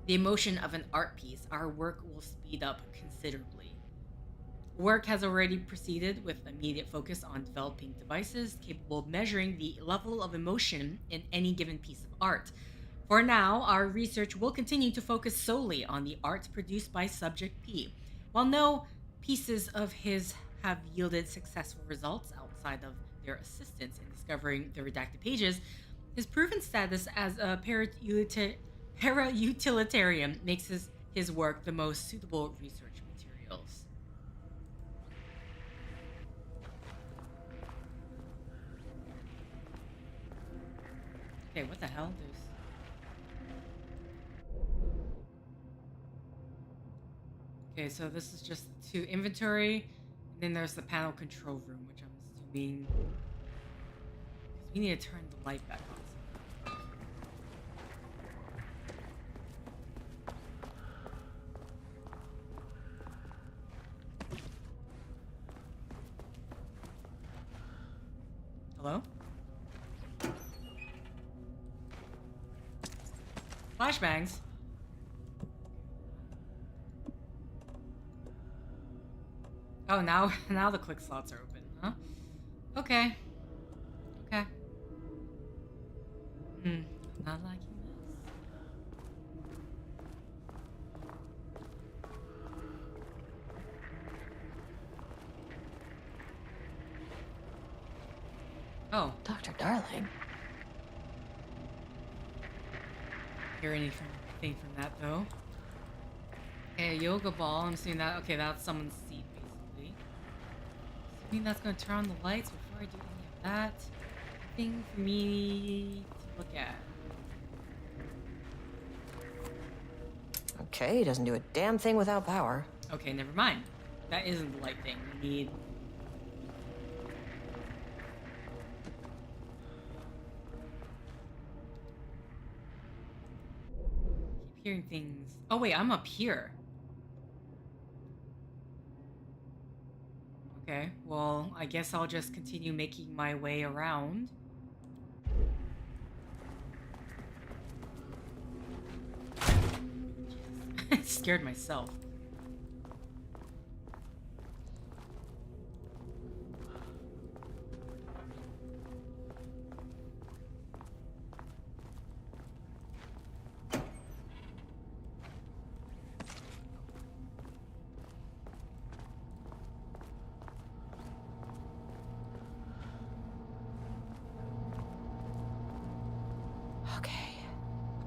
the emotion of an art piece, our work will speed up considerably. Work has already proceeded with immediate focus on developing devices capable of measuring the level of emotion in any given piece of art. For now, our research will continue to focus solely on the art produced by Subject P. While no pieces of his have yielded successful results outside of their assistance in discovering the redacted pages, his proven status as a para-utilitarian makes his work the most suitable research materials. Okay, what the hell? Okay, so this is just to inventory, and then there's the panel control room, which I'm assuming because we need to turn the light back on. Hello? Flashbangs. Oh, now the click slots are open, huh? Okay. Okay. I'm not liking this. Oh. Dr. Darling. Hear anything from that though? Okay, a yoga ball. I'm assuming that. Okay, that's someone's seat basically. Assuming that's gonna turn on the lights before I do any of that. Thing for me to look at. Okay, he doesn't do a damn thing without power. Okay, never mind. That isn't the light thing. We need. Keep hearing things. Oh wait, I'm up here. Okay, well, I guess I'll just continue making my way around. I scared myself.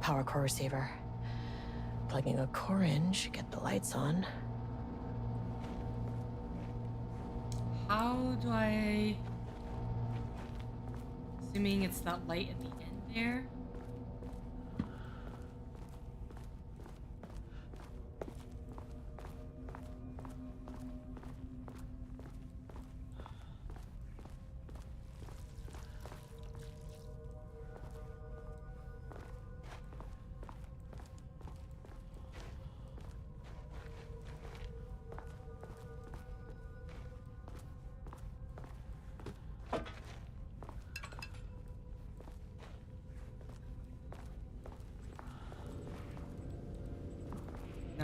Power core receiver. Plugging a core in should get the lights on. How do I... Assuming it's that light at the end there?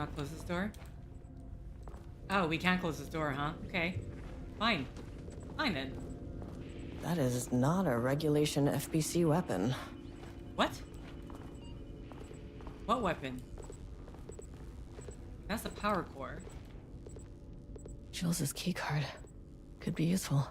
not close this door? Oh, we can't close this door, huh? Okay. Fine. Fine then. That is not a regulation FBC weapon. What? What weapon? That's a power core. Jules' keycard. Could be useful.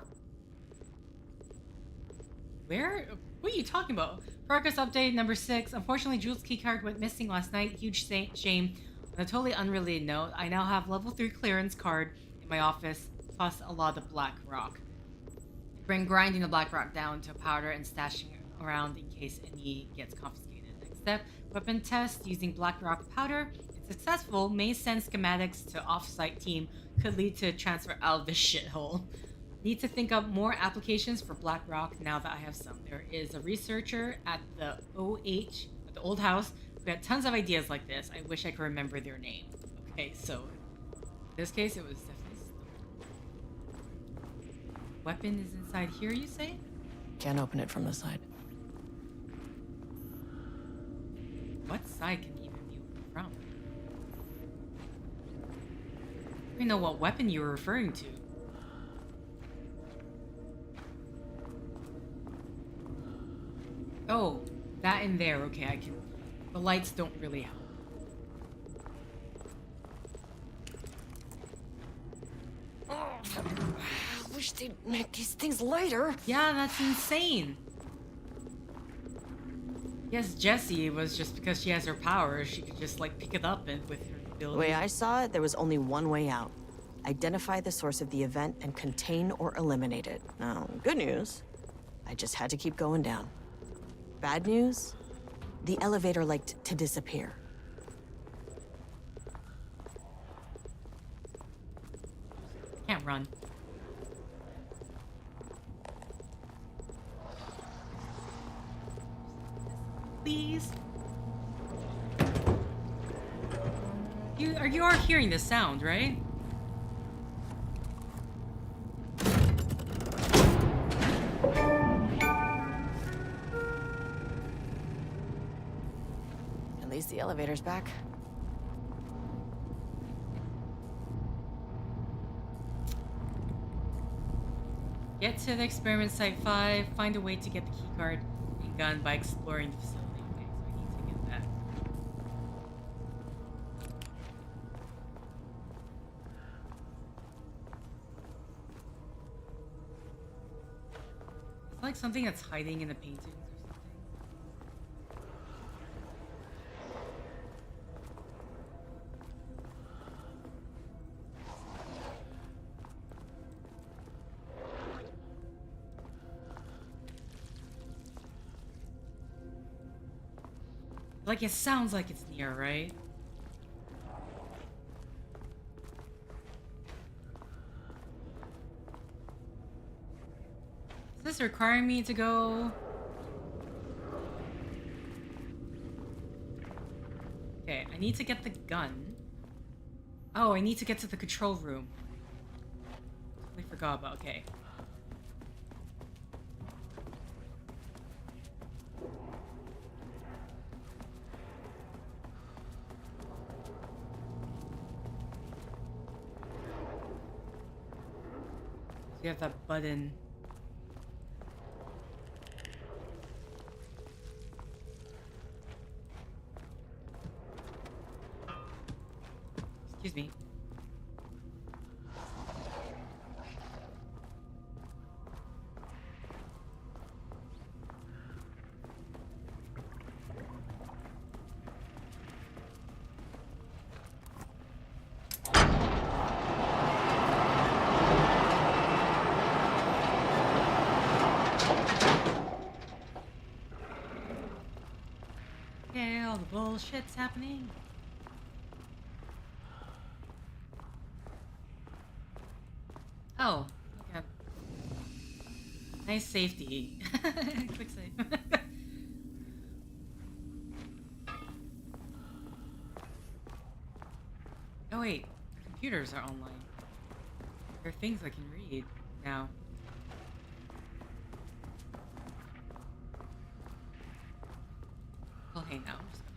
Where? What are you talking about? Progress update number 6. Unfortunately, Jules' keycard went missing last night. Huge shame. On a totally unrelated note, I now have level 3 clearance card in my office, plus a lot of black rock. I've been grinding the black rock down to powder and stashing around in case any gets confiscated. Next step, weapon test using black rock powder. If successful, may send schematics to off-site team, could lead to transfer out of this shithole. Need to think up more applications for black rock now that I have some. There is a researcher at the at the old house, who had tons of ideas like this. I wish I could remember their name. Okay, so in this case, it was definitely weapon is inside here, you say? Can't open it from the side. What side can even be opened from? I don't even know what weapon you were referring to. Oh, that in there. Okay, I can. The lights don't really help. I wish they'd make these things lighter. Yeah, that's insane. Yes, Jessie was just because she has her powers, she could just like pick it up and with her abilities. The way I saw it, there was only one way out. Identify the source of the event and contain or eliminate it. Now, good news, I just had to keep going down. Bad news, the elevator liked to disappear. Can't run. Please. You are hearing the sound, right? At least the elevator's back. Get to the experiment site 5, find a way to get the keycard and gun by exploring the facility. Okay, so I need to get that. It's like something that's hiding in the paintings or something. Like, it sounds like it's near, right? Is this requiring me to go? Okay, I need to get the gun. Oh, I need to get to the control room. Totally forgot about, okay. You have that button. Excuse me. All the bullshit's happening. Oh, okay. Nice safety. Quick save. Oh wait, computers are online. There are things I can read now. Well, hey, now I'm just gonna.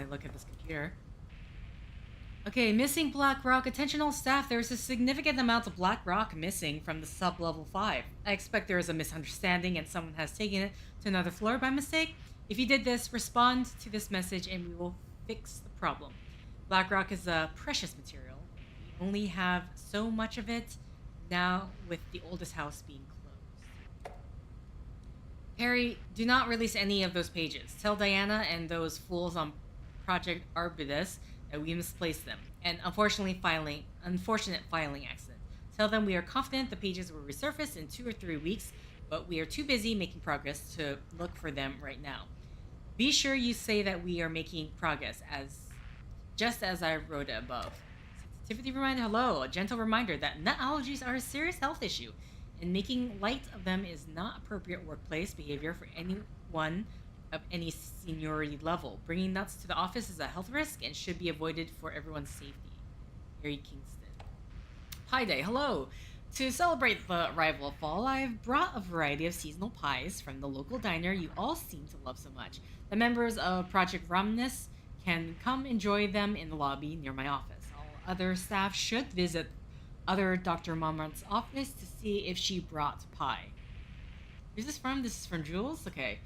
I look at this computer. Okay, missing black rock. Attention all staff, there is a significant amount of black rock missing from the sub-level 5. I expect there is a misunderstanding and someone has taken it to another floor by mistake. If you did this, respond to this message and we will fix the problem. Black rock is a precious material. We only have so much of it now with the oldest house being closed. Harry, do not release any of those pages. Tell Diana and those fools on Project Arbutus that we misplaced them. And unfortunate filing accident. Tell them we are confident the pages will resurface in 2 or 3 weeks, but we are too busy making progress to look for them right now. Be sure you say that we are making progress, just as I wrote it above. Sensitivity reminder, hello. A gentle reminder that nut allergies are a serious health issue, and making light of them is not appropriate workplace behavior for anyone of any seniority level. Bringing nuts to the office is a health risk and should be avoided for everyone's safety. Harry Kingston. Pie Day, hello. To celebrate the arrival of fall, I've brought a variety of seasonal pies from the local diner you all seem to love so much. The members of Project Romnus can come enjoy them in the lobby near my office. All other staff should visit other Dr. Momrant's office to see if she brought pie. Who's this from? This is from Jules? Okay.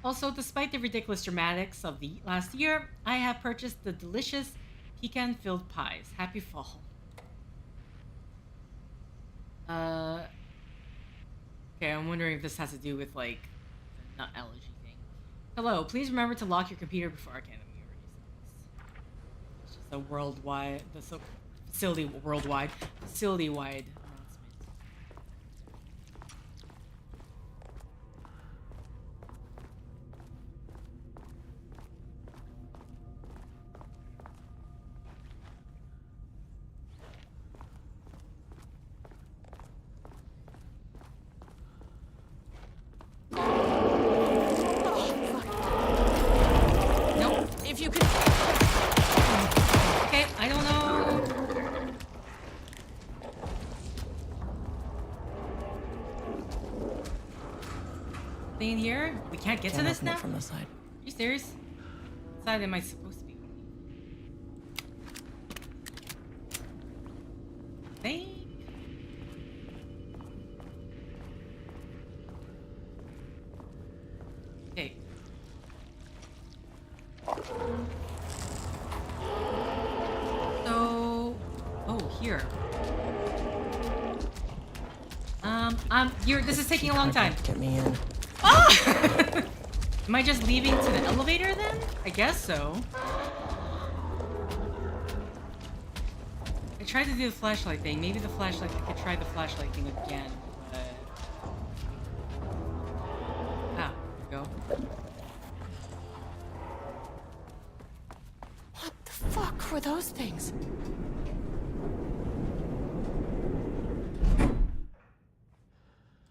Also, despite the ridiculous dramatics of the last year, I have purchased the delicious pecan-filled pies. Happy fall. Okay, I'm wondering if this has to do with, like, the nut allergy thing. Hello, please remember to lock your computer before our academy. It's just a worldwide, facility-wide announcement. In here? We can't get to this now? From the side. Are you serious? What side am I supposed to be on? Hey. Okay. So, here. This is taking a long time. Get me in. Ah! Am I just leaving to the elevator then? I guess so. I tried to do the flashlight thing. Maybe the flashlight, I could try the flashlight thing again, but... Ah, there we go. What the fuck were those things?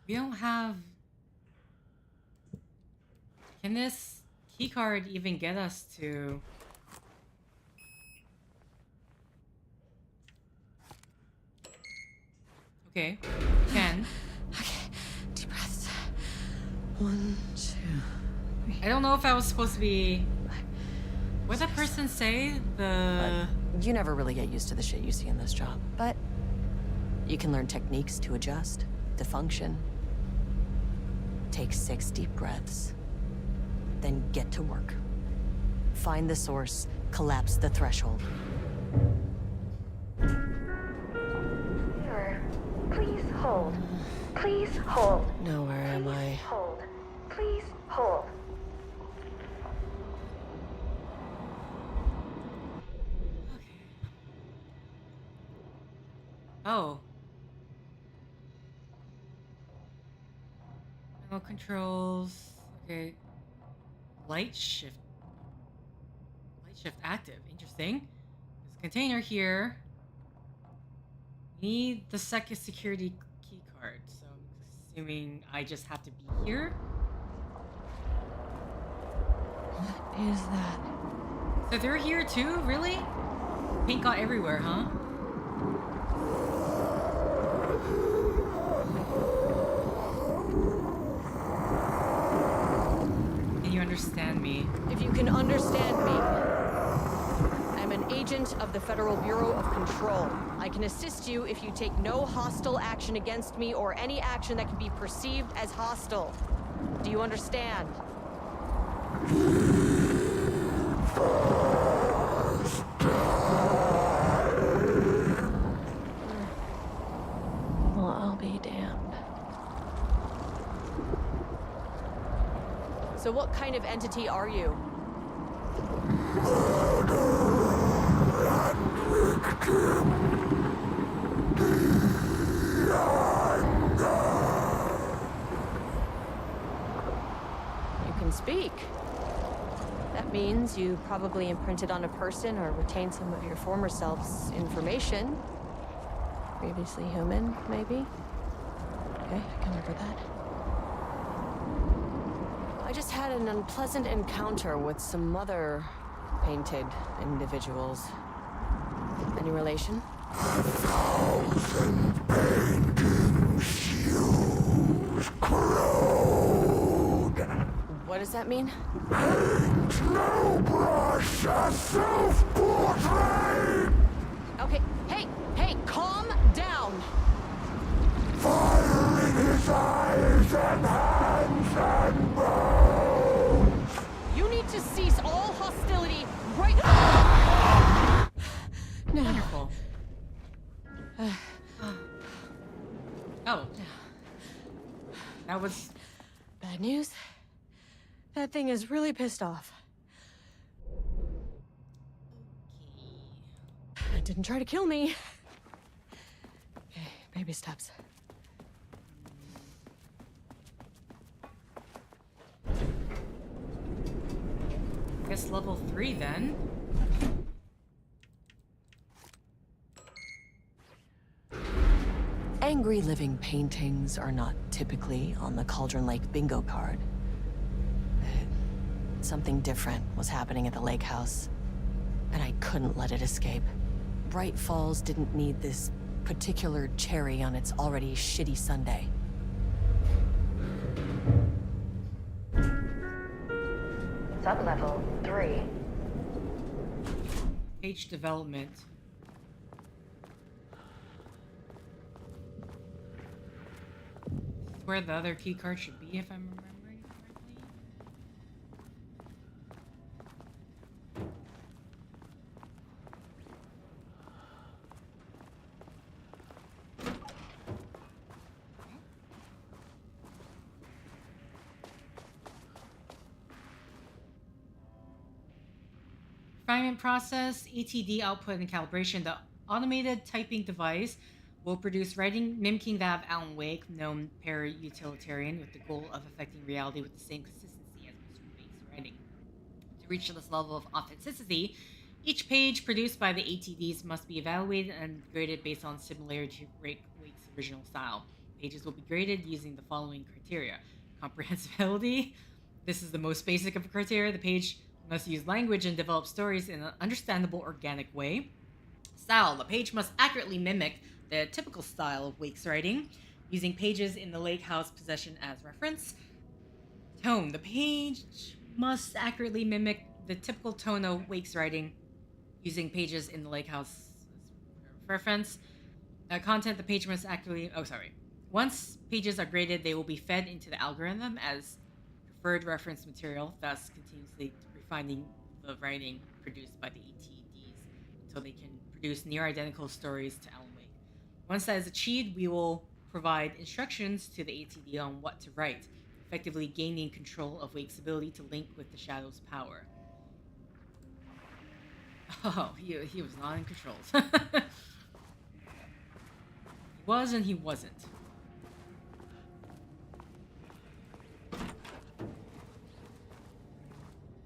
We don't have... Can this keycard even get us to... Okay, can. Okay, deep breaths. 1, 2, 3. I don't know if I was supposed to be... What did that person say? You never really get used to the shit you see in this job, but you can learn techniques to adjust, to function. Take 6 deep breaths. Then get to work. Find the source, collapse the threshold. Sir, please hold. Please hold. No, where am I? Hold. Please hold. Oh. No controls. Okay. Light shift active. Interesting. There's a container here. We need the second security key card, so I'm assuming I just have to be here. What is that? So they're here too? Really? Paint got everywhere, huh? Can you understand me? If you can understand me. agent of the Federal Bureau of Control. I can assist you if you take no hostile action against me or any action that can be perceived as hostile. Do you understand? Well, I'll be damned. So what kind of entity are you? You can speak. That means you probably imprinted on a person or retained some of your former self's information. Previously human, maybe? Okay, I can work with that. I just had an unpleasant encounter with some other painted individuals. Any relation? 1,000 paintings use corrode. What does that mean? Paint no brush, a self-portrait! Okay, hey, calm down! Fire in his eyes and hands and bones! You need to cease all hostility right now! Wonderful. Oh. That was... Bad news? That thing is really pissed off. It didn't try to kill me. Okay, baby steps. I guess level 3 then. Angry living paintings are not typically on the Cauldron Lake bingo card. Something different was happening at the lake house, and I couldn't let it escape. Bright Falls didn't need this particular cherry on its already shitty Sunday. Sublevel 3. Page development. This is where the other key card should be, if I'm remembering correctly. Refinement process, ATD output and calibration. The automated typing device will produce writing mimicking that of Alan Wake, known para-utilitarian, with the goal of affecting reality with the same consistency as Mr. Wake's writing. To reach this level of authenticity, each page produced by the ATDs must be evaluated and graded based on similarity to Wake's original style. Pages will be graded using the following criteria. Comprehensibility. This is the most basic of criteria. The page must use language and develop stories in an understandable, organic way. Style. The page must accurately mimic the typical style of Wake's writing, using pages in the lake house possession as reference. Tone. The page must accurately mimic the typical tone of Wake's writing, using pages in the lake house as reference. Content. The page must accurately... Once pages are graded, they will be fed into the algorithm as preferred reference material, thus continuously refining the writing produced by the ATDs until they can produce near-identical stories to Alan Wake. Once that is achieved, we will provide instructions to the ATD on what to write, effectively gaining control of Wake's ability to link with the Shadow's power. Oh, he was not in control. He was and he wasn't.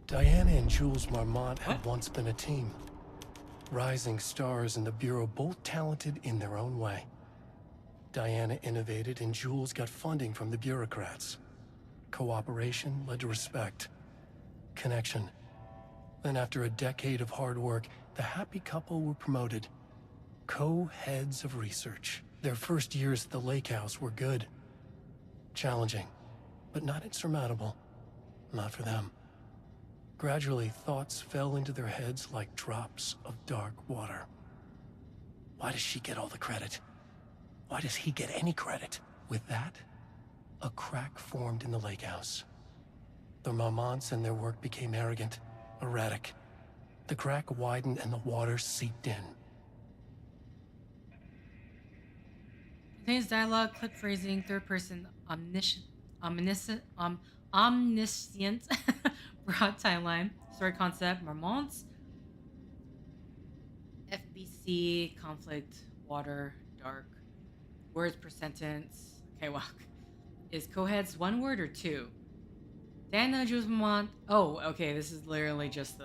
Diana and Jules Marmont had once been a team. Rising stars in the Bureau, both talented in their own way. Diana innovated and Jules got funding from the bureaucrats. Cooperation led to respect. Connection. Then after a decade of hard work, the happy couple were promoted. Co-heads of research. Their first years at the lake house were good. Challenging, but not insurmountable. Not for them. Gradually, thoughts fell into their heads like drops of dark water. Why does she get all the credit? Why does he get any credit? With that, a crack formed in the lake house. The Marmonts and their work became arrogant, erratic. The crack widened and the water seeped in. Contains dialogue, clip phrasing, third person, omniscient, broad timeline, story concept, Marmonts, FBC, conflict, water, dark, words per sentence. Okay, well, is coheads one word or two? Dana Jules Marmont. Oh, okay, this is literally just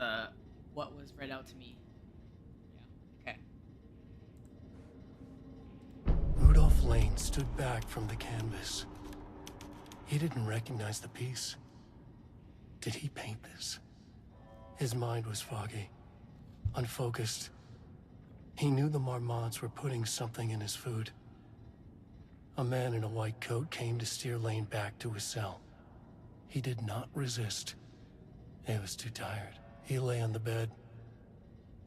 what was read out to me. Yeah, okay. Rudolph Lane stood back from the canvas. He didn't recognize the piece. Did he paint this? His mind was foggy, unfocused. He knew the Marmonts were putting something in his food. A man in a white coat came to steer Lane back to his cell. He did not resist. He was too tired. He lay on the bed,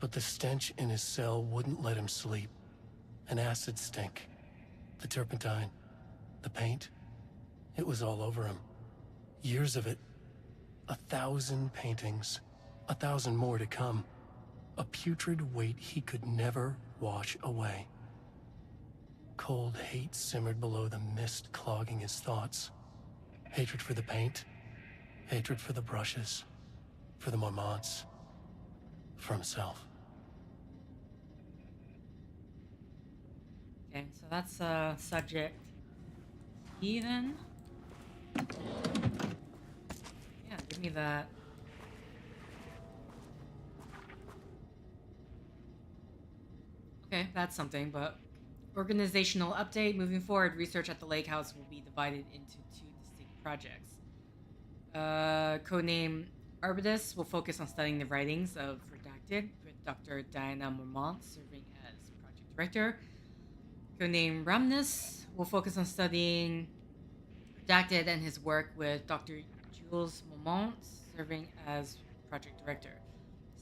but the stench in his cell wouldn't let him sleep. An acid stink. The turpentine. The paint. It was all over him. Years of it. 1,000 paintings. 1,000 more to come. A putrid weight he could never wash away. Cold hate simmered below the mist clogging his thoughts. Hatred for the paint. Hatred for the brushes. For the Marmonts. For himself. Okay, so that's subject E then. Yeah, give me that. Okay, that's something, but organizational update. Moving forward, research at the lake house will be divided into 2 distinct projects. Codename Arbutus will focus on studying the writings of Redacted, with Dr. Diana Marmont serving as project director. Codename Ramnus will focus on studying Redacted and his work, with Dr. Jules Marmont serving as project director.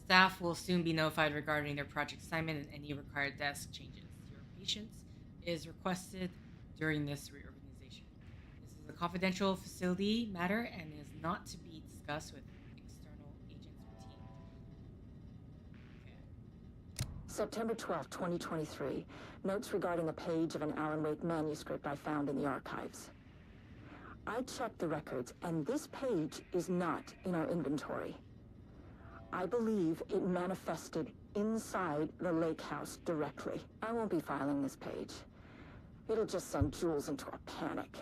Staff will soon be notified regarding their project assignment and any required desk changes. Your patience is requested during this reorganization. This is a confidential facility matter and is not to be discussed with external agents or team. Okay. September 12, 2023. Notes regarding a page of an Alan Wake manuscript I found in the archives. I checked the records, and this page is not in our inventory. I believe it manifested inside the lake house directly. I won't be filing this page. It'll just send Jules into a panic.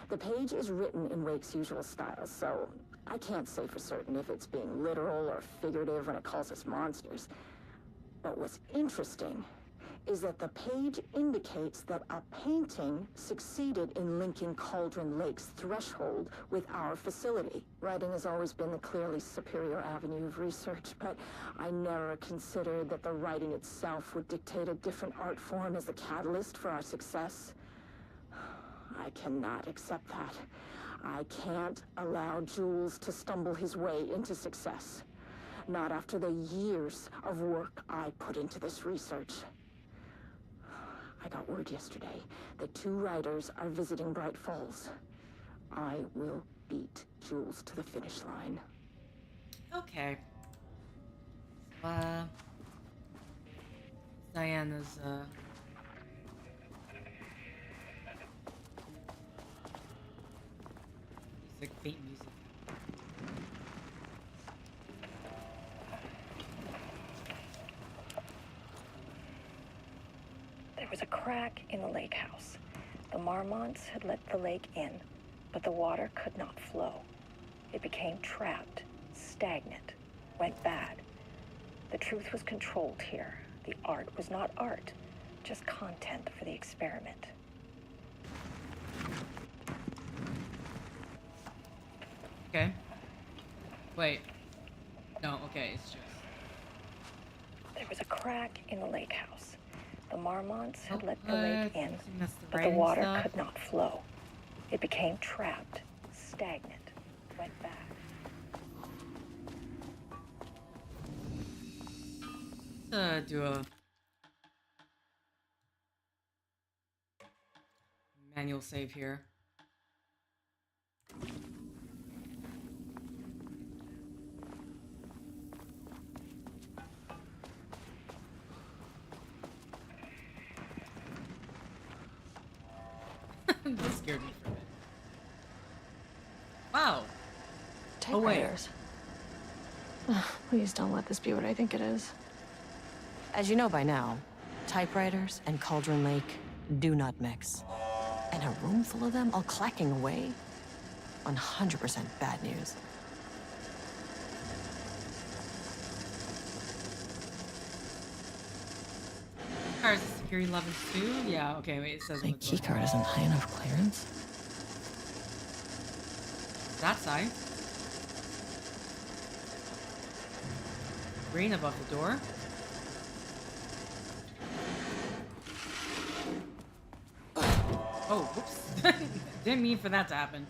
The page is written in Wake's usual style, so I can't say for certain if it's being literal or figurative when it calls us monsters. But what's interesting is that the page indicates that a painting succeeded in linking Cauldron Lake's threshold with our facility. Writing has always been the clearly superior avenue of research, but I never considered that the writing itself would dictate a different art form as the catalyst for our success. I cannot accept that. I can't allow Jules to stumble his way into success. Not after the years of work I put into this research. I got word yesterday that 2 writers are visiting Bright Falls. I will beat Jules to the finish line. Okay. So, Diana's, music, faint music. There was a crack in the lake house. The Marmonts had let the lake in, but the water could not flow. It became trapped, stagnant, went bad. The truth was controlled here. The art was not art, just content for the experiment. Okay. Wait. No, okay, it's just... There was a crack in the lake house. The Marmonts had let the lake in, but the water could not flow. It became trapped, stagnant, went back. Let's do a manual save here. That scared me for a bit. Wow. Typewriters. Please don't let this be what I think it is. As you know by now, typewriters and Cauldron Lake do not mix. And a room full of them all clacking away? 100% bad news. Cars security levels 2? Yeah, okay, wait, it says My keycard isn't high enough clearance. That side. Green above the door. Oh, whoops. Didn't mean for that to happen.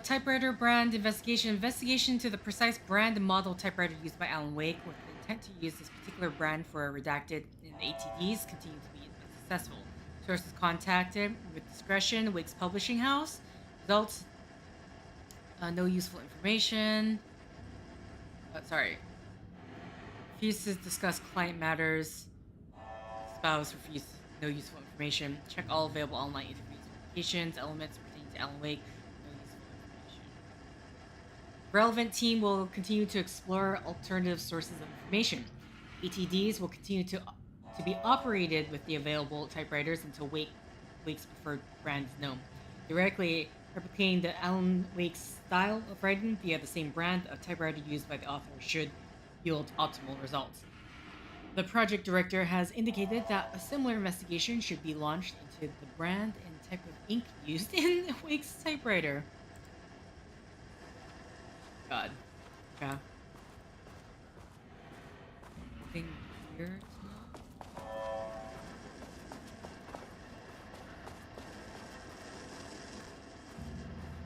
Typewriter brand investigation. Investigation to the precise brand and model typewriter used by Alan Wake with the intent to use this particular brand for a redacted in the ATDs continue to be unsuccessful. Sources contacted with discretion. Wake's publishing house. Results. No useful information. Sorry. Refused to discuss client matters. Spouse refused no useful information. Check all available online interviews, applications, elements pertaining to Alan Wake. No useful information. Relevant team will continue to explore alternative sources of information. ATDs will continue to be operated with the available typewriters until Wake's preferred brand is known. Theoretically, replicating the Alan Wake's style of writing via the same brand of typewriter used by the author should yield optimal results. The project director has indicated that a similar investigation should be launched into the brand and type of ink used in Wake's typewriter. God. Yeah. Anything here to know?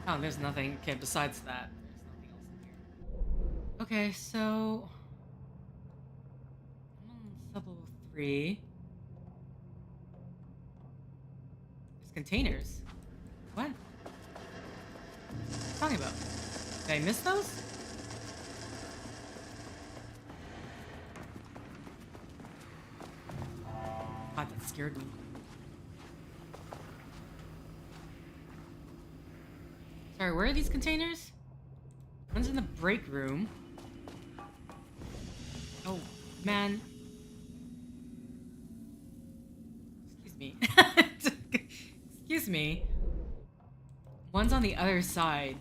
Oh, there's nothing. Okay, besides that, there's nothing else in here. Okay, so I'm on sub-level 3. There's containers. What? What are you talking about? Did I miss those? God, that scared me. Sorry, where are these containers? One's in the break room. Oh, man. Excuse me. Excuse me. One's on the other side.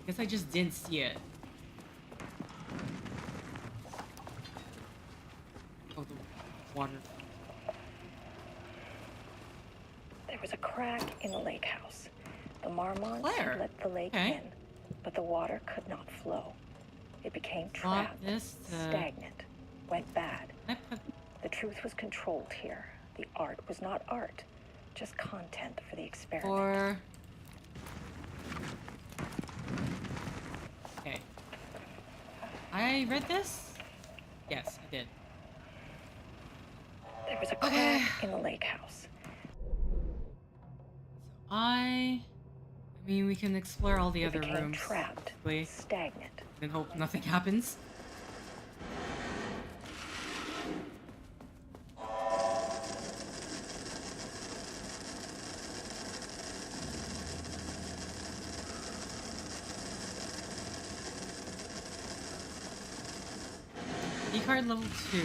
Guess I just didn't see it. Oh, the water. There was a crack in the lake house. The marmots had let the lake in, but the water could not flow. It became trapped, stagnant, went bad. The truth was controlled here. The art was not art, just content for the experiment. Okay. I read this? Yes, I did. There was a crack in the lake house. I mean, we can explore all the other rooms. Trapped, stagnant. And hope nothing happens. Card level 2.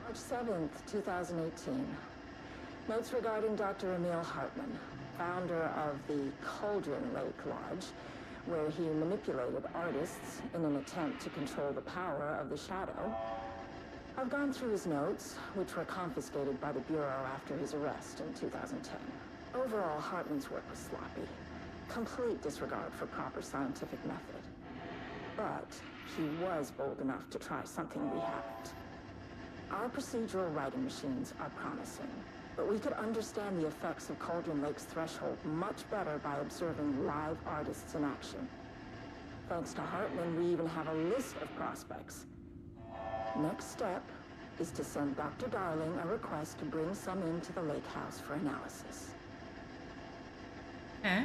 March 7th, 2018. Notes regarding Dr. Emil Hartman, founder of the Cauldron Lake Lodge, where he manipulated artists in an attempt to control the power of the Shadow. I've gone through his notes, which were confiscated by the Bureau after his arrest in 2010. Overall, Hartman's work was sloppy. complete disregard for proper scientific method. But he was bold enough to try something we haven't. Our procedural writing machines are promising, but we could understand the effects of Cauldron Lake's threshold much better by observing live artists in action. Thanks to Hartman, we even have a list of prospects. Next step is to send Dr. Darling a request to bring some into the lake house for analysis. Okay.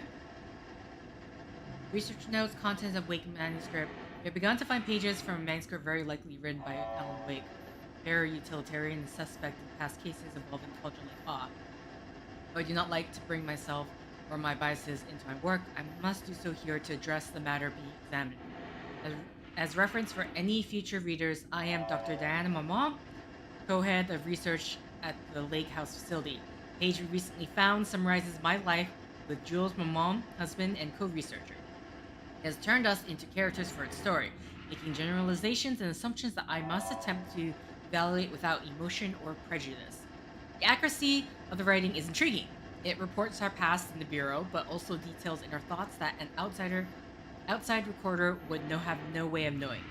Research notes, contents of Wake manuscript. We have begun to find pages from a manuscript very likely written by Alan Wake. Very utilitarian and suspect in past cases involving Cauldron Lake Awe. Though I do not like to bring myself or my biases into my work, I must do so here to address the matter being examined. As reference for any future readers, I am Dr. Diana Mamon, co-head of research at the Lake House facility. The page we recently found summarizes my life with Jules Mamon, husband and co-researcher. It has turned us into characters for its story, making generalizations and assumptions that I must attempt to evaluate without emotion or prejudice. The accuracy of the writing is intriguing. It reports our past in the Bureau, but also details inner thoughts that an outside recorder would have no way of knowing.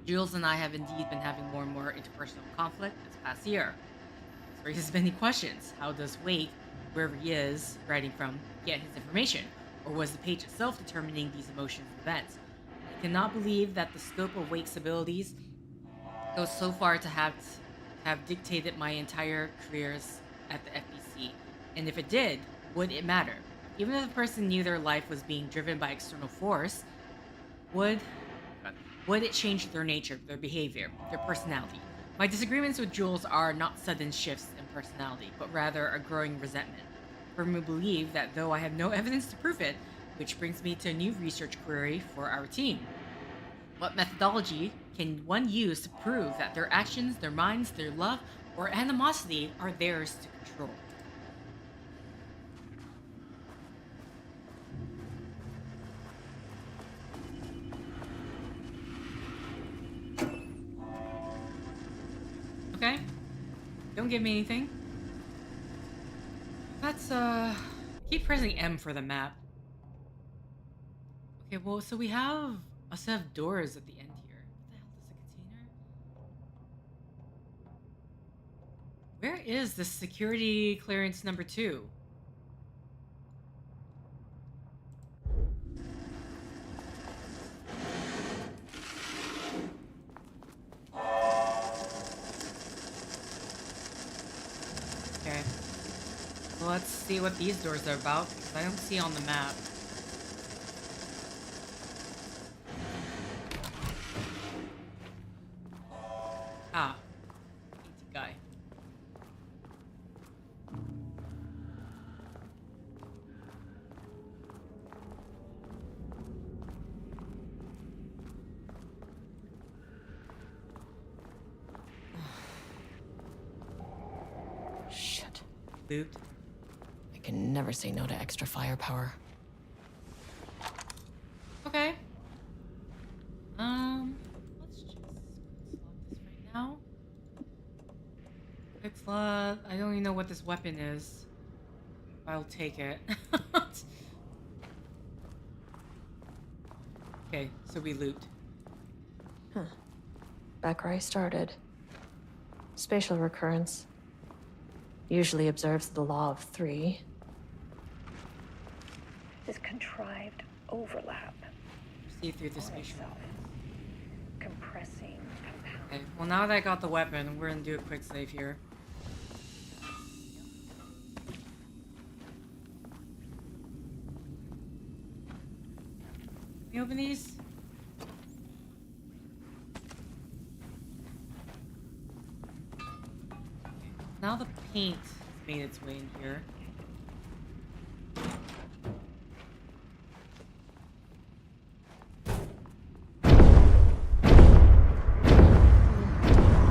Jules and I have indeed been having more and more interpersonal conflict this past year. This raises many questions. How does Wake, wherever he is writing from, get his information? Or was the page itself determining these emotions and events? I cannot believe that the scope of Wake's abilities goes so far to have dictated my entire careers at the FBC. And if it did, would it matter? Even if the person knew their life was being driven by external force, would it change their nature, their behavior, their personality? My disagreements with Jules are not sudden shifts in personality, but rather a growing resentment. I firmly believe that though I have no evidence to prove it, which brings me to a new research query for our team. What methodology can one use to prove that their actions, their minds, their love, or animosity are theirs to control? Okay. Don't give me anything. Let's, keep pressing M for the map. Okay, well, so we have a set of doors at the end here. What the hell is the container? Where is the security clearance number 2? Okay. Well, let's see what these doors are about, because I don't see on the map. Ah. Painted guy. Shit. Loot. I can never say no to extra firepower. Okay. Let's just slot this right now. Quick slot. I don't even know what this weapon is. I'll take it. Okay, so we loot. Huh. Back where I started. Spatial recurrence. Usually observes the law of 3. This contrived overlap. See through the spatial. Compressing compound. Okay, well now that I got the weapon, we're gonna do a quick save here. Can you open these? Now the paint has made its way in here.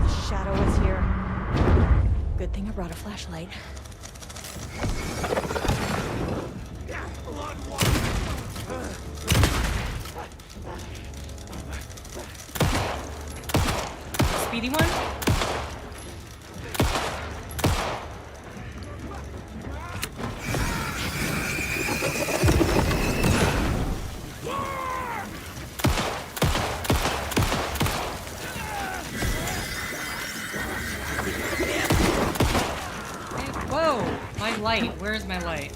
The shadow is here. Good thing I brought a flashlight. Speedy one? light? Where's my light?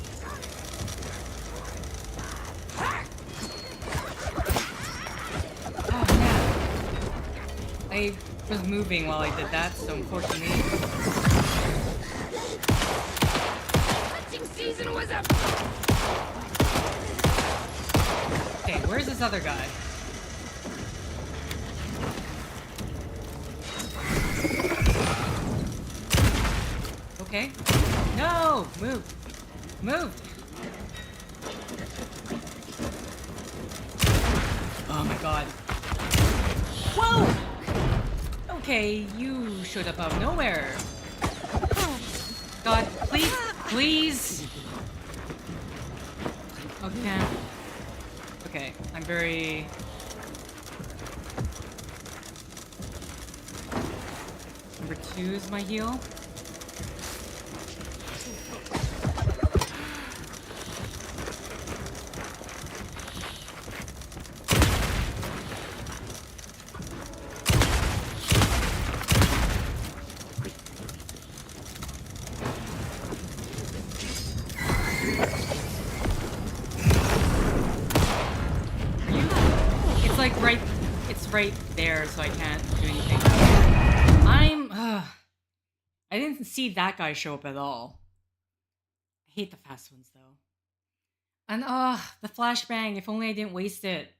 Oh man. I was moving while I did that, so unfortunately. Hunting season was up. Okay, where's this other guy? Okay. No! Move! Move! Oh my god. Whoa! Okay, you showed up out of nowhere. God, please, please! Okay. Okay, I'm very... Number 2 is my heal. Right there, so I can't do anything. I didn't see that guy show up at all. I hate the fast ones though. And the flashbang, if only I didn't waste it.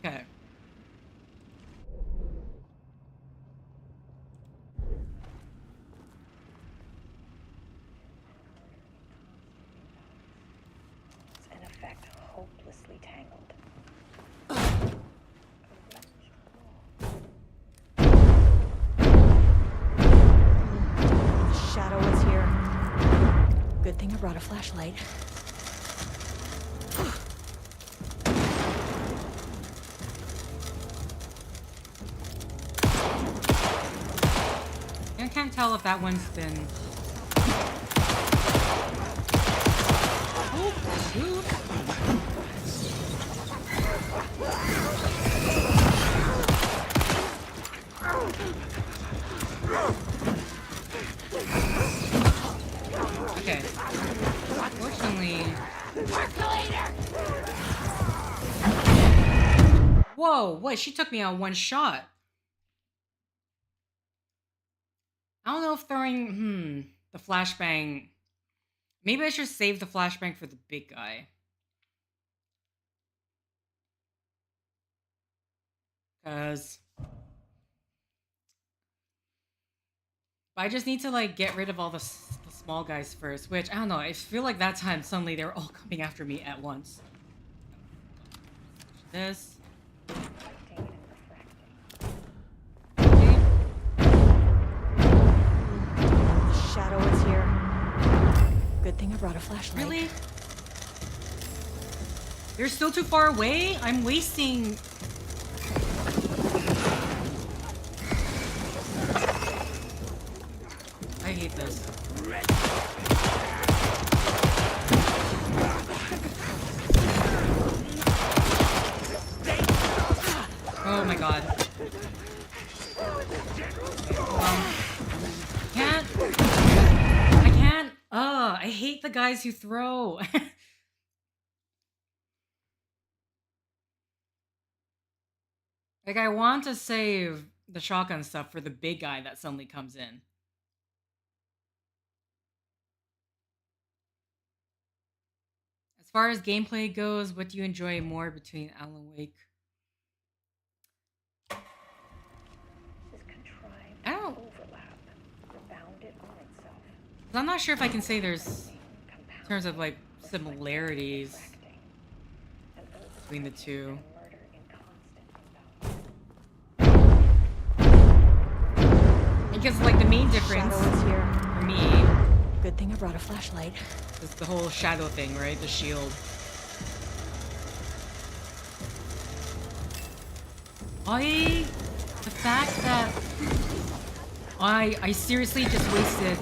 Okay. Hopelessly tangled. The shadow is here. Good thing I brought a flashlight. I can't tell if that one's been... Oh, shoot. Okay. Unfortunately... Whoa, what? She took me out one shot. I don't know if throwing, the flashbang... Maybe I should save the flashbang for the big guy. Because... I just need to, like, get rid of all the small guys first, which, I don't know, I feel like that time suddenly they were all coming after me at once. This. The shadow is here. Good thing I brought a flashlight. Really? They're still too far away? I'm wasting... I hate this. Oh my god. I can't. I hate the guys who throw. Like, I want to save the shotgun stuff for the big guy that suddenly comes in. As far as gameplay goes, what do you enjoy more between Alan Wake? I don't... I'm not sure if I can say there's, in terms of, like, similarities between the two. Because, like, the main difference for me... Good thing I brought a flashlight. Is the whole shadow thing, right? The shield. The fact that I seriously just wasted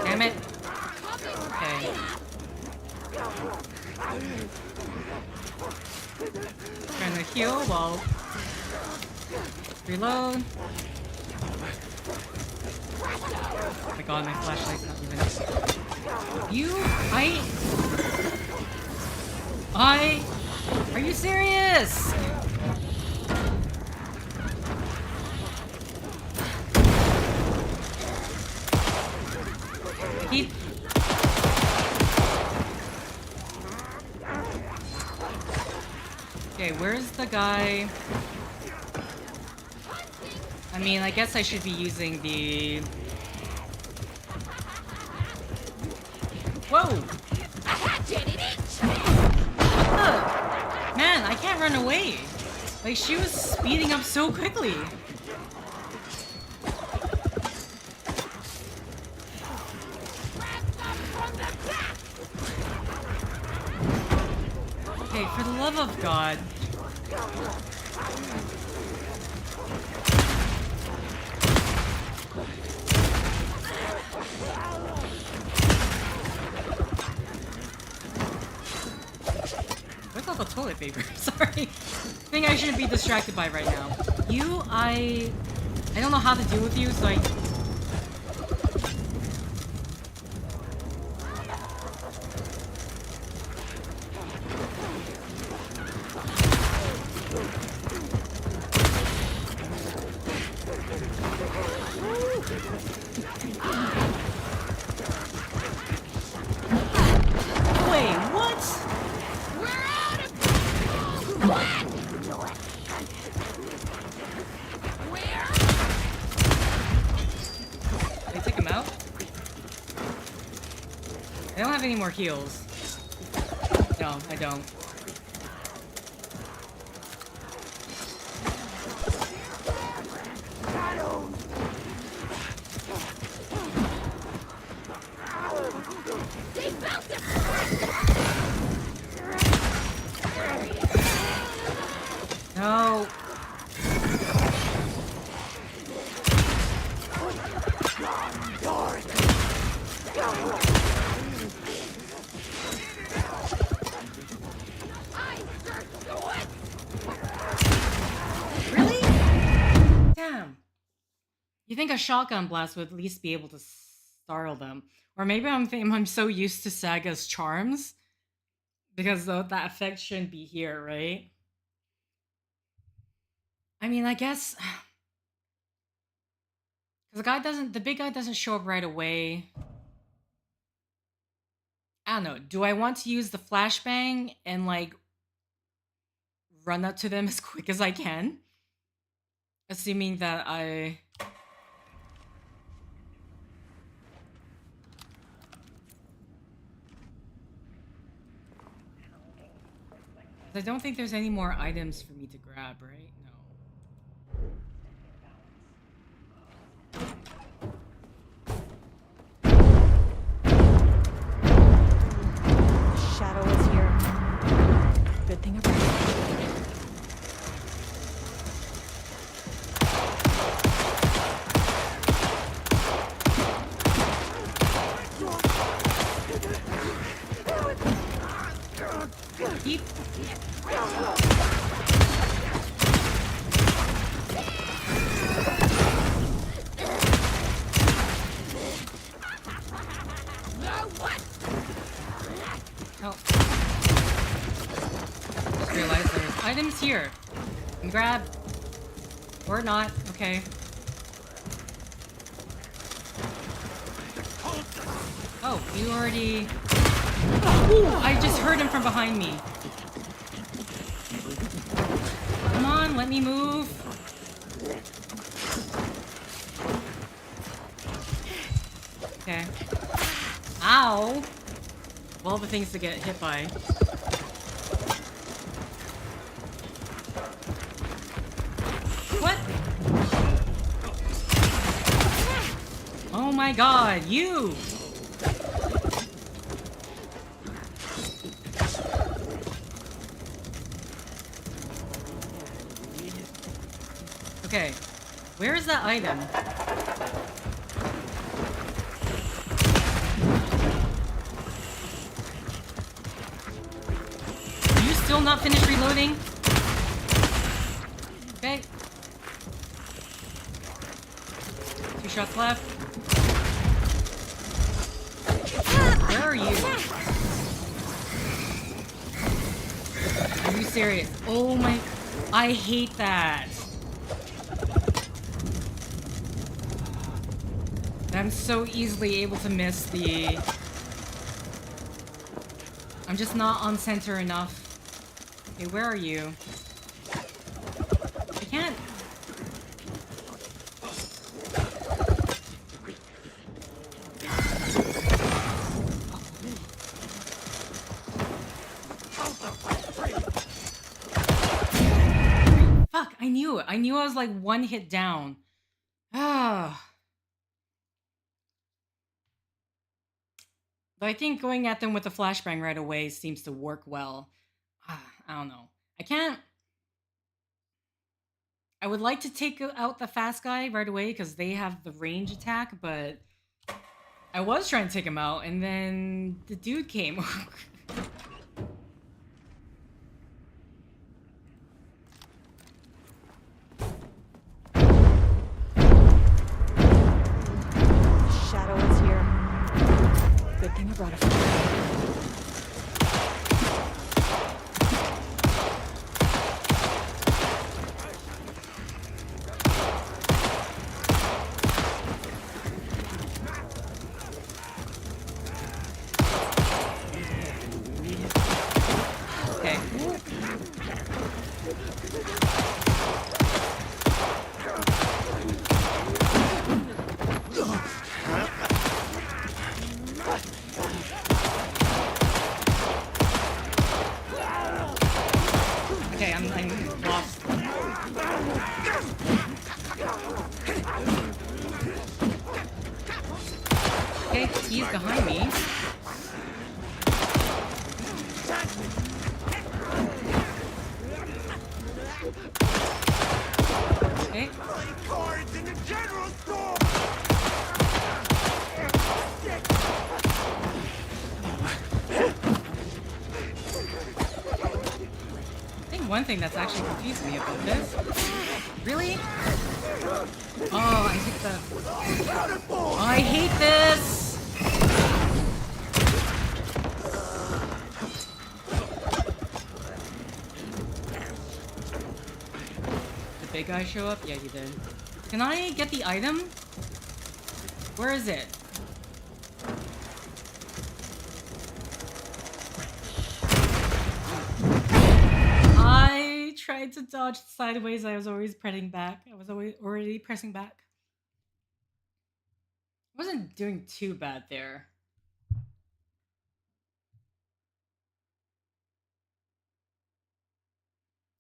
Damn it. Okay. Trying to heal while reload. Oh my god, my flashlight's not even. Are you serious? Keep. Okay, where's the guy? I mean, I guess I should be using the... Whoa! Man, I can't run away. Like, she was speeding up so quickly. Okay, for the love of God. Where's all the toilet paper? Sorry. Thing I shouldn't be distracted by right now. I don't know how to deal with you, so I... Wait, what? Did I take him out? I don't have any more heals. No, I don't. No. Really? Damn. You think a shotgun blast would at least be able to startle them? Or maybe I'm so used to Saga's charms because that effect shouldn't be here, right? I mean, I guess because the big guy doesn't show up right away. I don't know. Do I want to use the flashbang and like run up to them as quick as I can? Assuming that I don't think there's any more items for me to grab, right? No. Shadow is here. Good thing about it. Keep. Oh. Just realized there's items here. And grab. Or not. Okay. Oh, you already... Ooh, I just heard him from behind me. Come on, let me move. Okay. Ow! Of all the things to get hit by. What? Oh my god, you! Okay. Where is that item? Are you still not finished reloading? Okay. 2 shots left. Where are you? Are you serious? Oh my... I hate that. I'm so easily able to miss the... I'm just not on center enough. Okay, where are you? I can't... Fuck, I knew it. I knew I was like 1 hit down. Ah. But I think going at them with the flashbang right away seems to work well. I don't know. I can't... I would like to take out the fast guy right away because they have the range attack, but... I was trying to take him out, and then the dude came. Shadow is here. Good thing I brought a flashlight. Okay. Okay, I'm lost. Okay, he's behind me. Okay. Cards in the general store. I think one thing that's actually confused me about this. Really? Oh, I hate the... Oh, I hate this! Did the big guy show up? Yeah, he did. Can I get the item? Where is it? I tried to dodge sideways. I was always pressing back. I was already pressing back. I wasn't doing too bad there.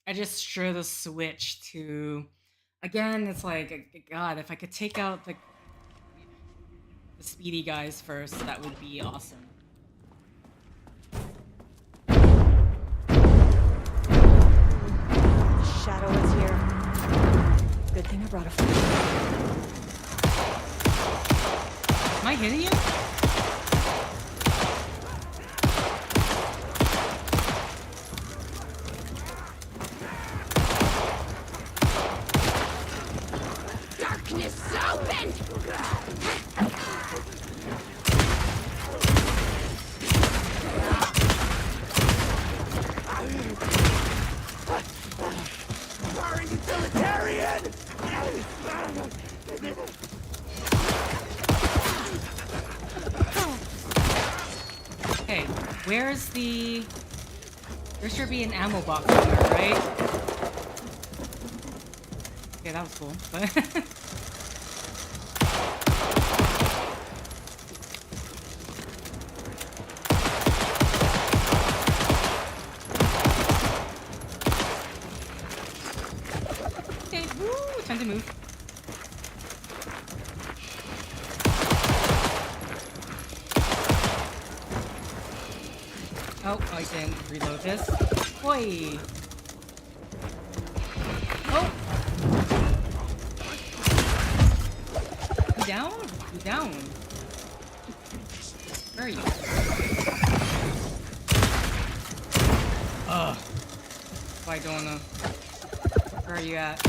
I just should have switched to... Again, it's like, God, if I could take out the speedy guys first, that would be awesome. Shadow is here. Good thing I brought a flashlight. Am I hitting you? Darkness open! Firing utilitarian! Okay, where's the... There should be an ammo box somewhere, right? Okay, that was cool, but... Okay, woo! Time to move. Oh, I didn't reload this. Boy! Oh! down? You down? Where are you? Ugh. I don't know. Where are you at?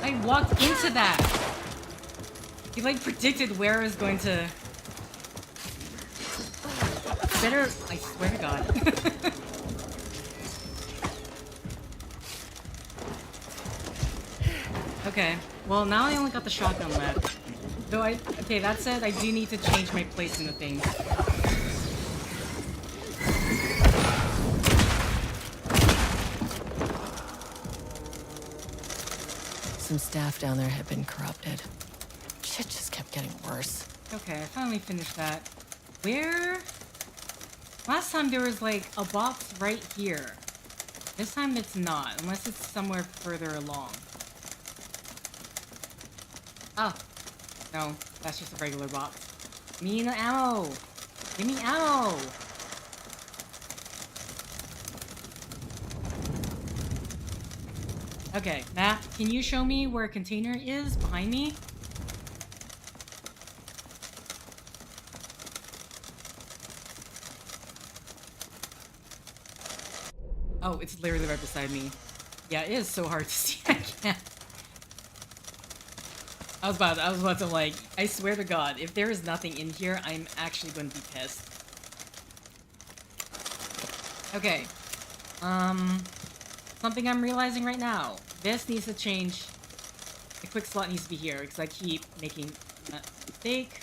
I walked into that. He like predicted where I was going to. Better, I swear to God. Okay, well now I only got the shotgun left. Though okay, that said, I do need to change my place in the thing. Some staff down there had been corrupted. Shit just kept getting worse. Okay, I finally finished that. Where? Last time there was like a box right here. This time it's not, unless it's somewhere further along. Oh. No, that's just a regular box. Give me the ammo! Give me ammo! Okay, Matt, can you show me where a container is behind me? Oh, it's literally right beside me. Yeah, it is so hard to see. I can't. I was about to like, I swear to God, if there is nothing in here, I'm actually going to be pissed. Okay. Something I'm realizing right now. This needs to change. The quick slot needs to be here, because I keep making that mistake.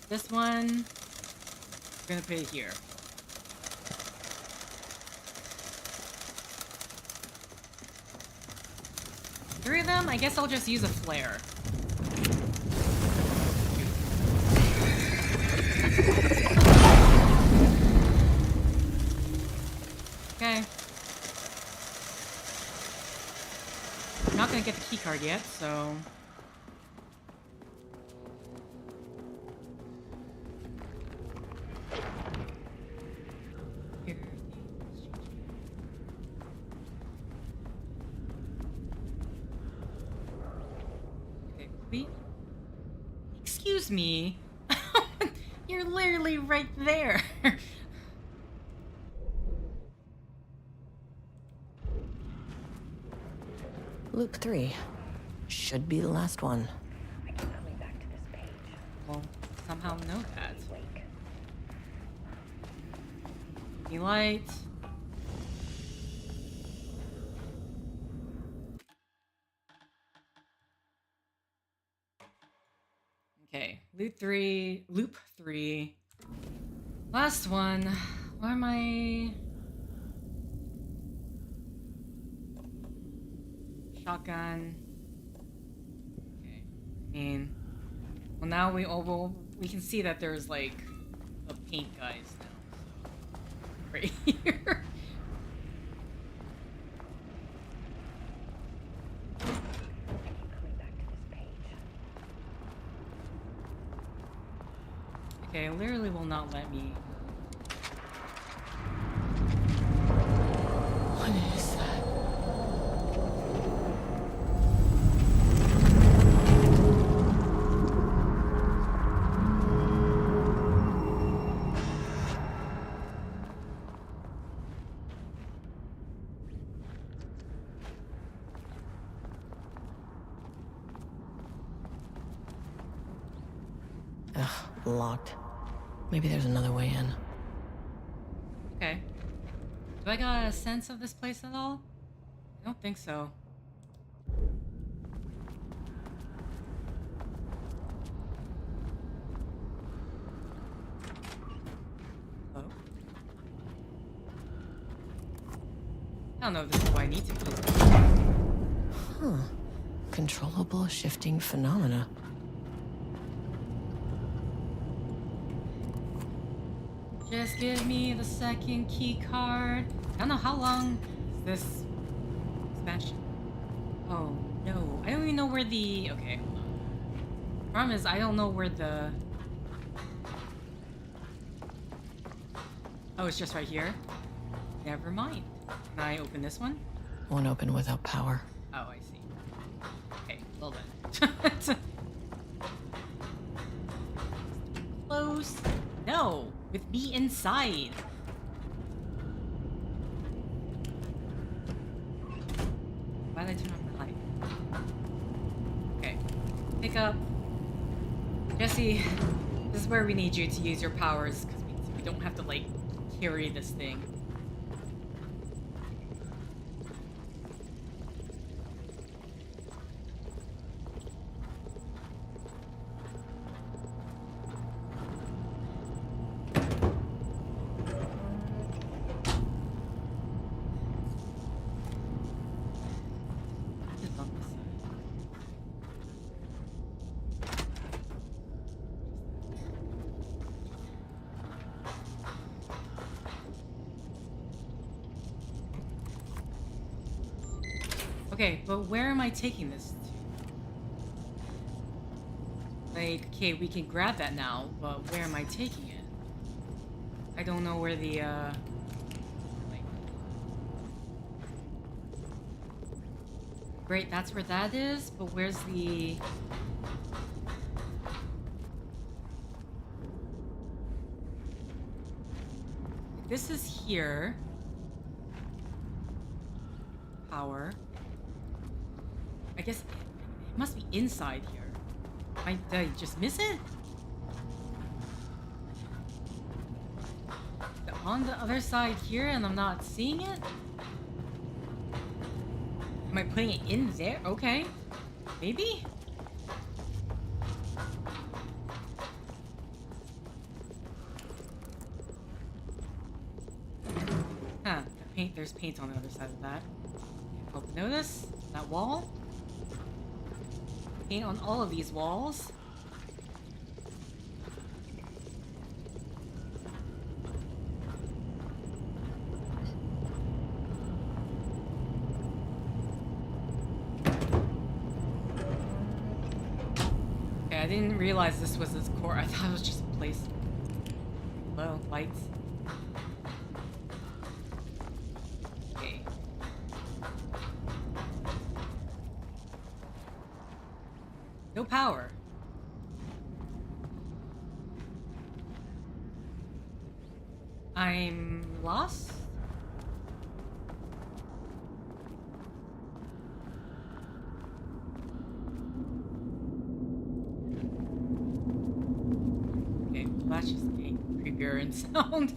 This one, we're gonna put it here. Three of them? I guess I'll just use a flare. Okay. I'm not gonna get the key card yet, so... Excuse me. You're literally right there. Loop 3. Should be the last one. I keep coming back to this page. Well, somehow know that. Any light? Okay, loop 3. Last one. Where am I? Shotgun. Okay. I mean, well now we can see that there's like the paint guys now. So right here. Okay, it literally will not let me. What is that? Ugh, locked. Maybe there's another way in. Okay. Do I got a sense of this place at all? I don't think so. Oh. I don't know if this is why I need to be. Huh. Controllable shifting phenomena. Just give me the second key card. I don't know how long is this expansion. Oh no, I don't even know where the. Okay, hold on. Problem is, I don't know where the. Oh, it's just right here. Never mind. Can I open this one? Won't open without power. Oh, I see. Okay, well then. Close. No, with me inside. Why did I turn off the light? Okay. Pick up. Jesse, this is where we need you to use your powers, because we don't have to, like, carry this thing. Okay, but where am I taking this to? Like, okay, we can grab that now, but where am I taking it? I don't know where the, like... Great, that's where that is, but where's the... This is here. Power. I guess it must be inside here. Did I just miss it? Is it on the other side here and I'm not seeing it? Am I putting it in there? Okay. Maybe? Huh. There's paint on the other side of that. Hope you notice that wall. Paint on all of these walls. Okay, I didn't realize this was its core. I thought it was just a place. Hello, lights. Okay. No power. I'm lost? Okay, well, that's just getting creepier in sound.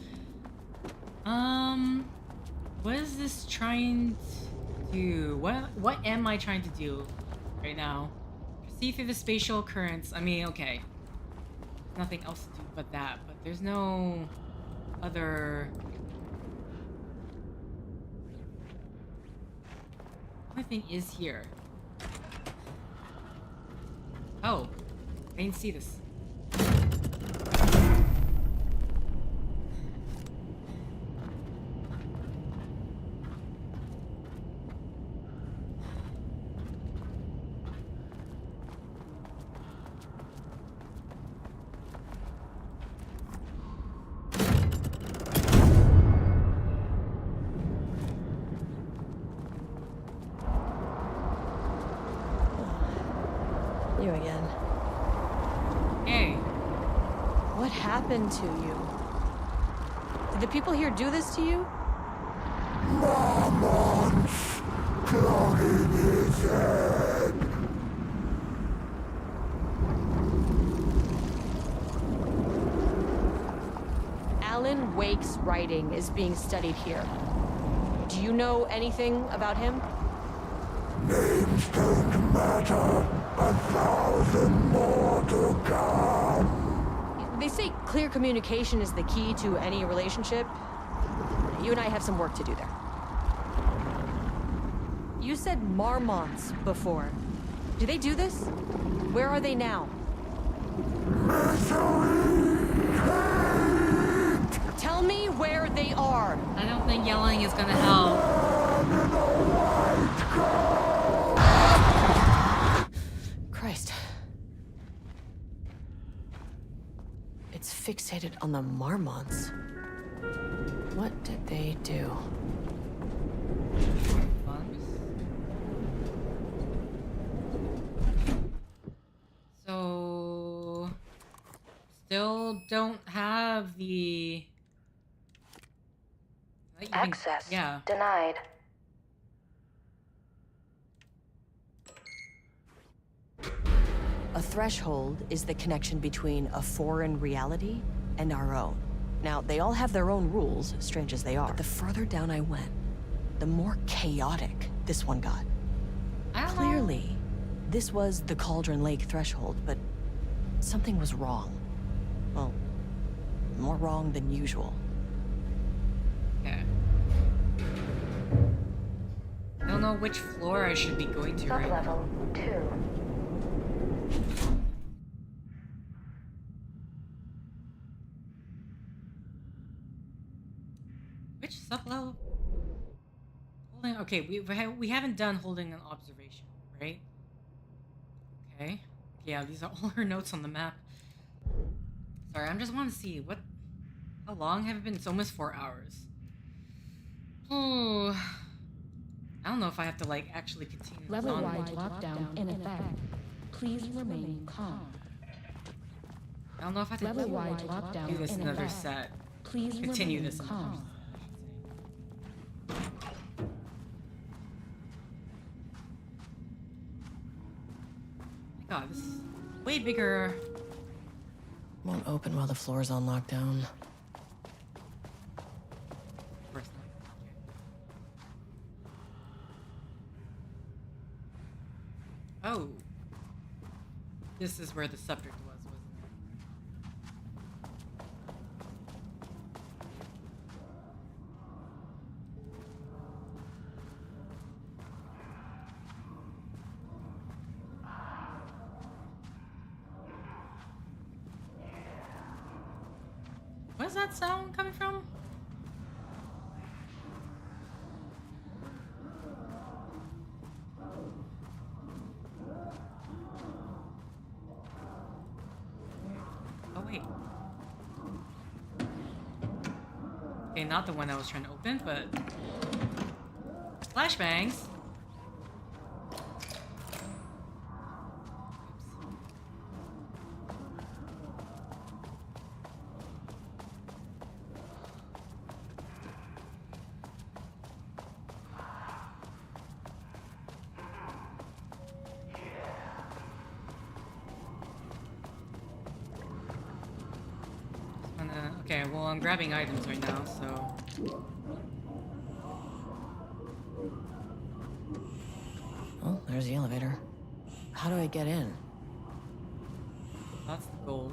What is this trying to do? What am I trying to do right now? See through the spatial currents. I mean, okay. Nothing else to do but that, but there's no other... My thing is here. Oh, I didn't see this. You again. Hey. What happened to you? Did the people here do this to you? Mammons clogging his head. Alan Wake's writing is being studied here. Do you know anything about him? Names don't matter. 1,000 more to come. They say clear communication is the key to any relationship. You and I have some work to do there. You said marmots before. Do they do this? Where are they now? Tell me where they are. I don't think yelling is gonna help. Christ. It's fixated on the marmots. What did they do? Funds. So still don't have the Access yeah. denied. A threshold is the connection between a foreign reality and our own. Now, they all have their own rules, strange as they are. But the further down I went, the more chaotic this one got. Clearly, this was the Cauldron Lake threshold, but something was wrong. Well, more wrong than usual. Okay. I don't know which floor I should be going to right now. Level 2. Which sub-level? Holding. Okay, we haven't done holding an observation, right? Okay. Yeah, these are all her notes on the map. Sorry, I just want to see how long have it been? It's almost 4 hours. Oh, I don't know if I have to like actually continue. Level-wide lockdown in effect. Please remain calm. I don't know if I have to Level-wide lockdown do this in another effect. set. Please Continue remain this another calm. set. God, this is way bigger. Won't open while the floor's on lockdown. Of course not. Oh. This is where the subject was, wasn't it? Where's that sound coming from? Oh, wait. Okay, not the one I was trying to open, but... Flashbangs! Okay, well, I'm grabbing items right now, so... Oh, there's the elevator. How do I get in? That's the goal.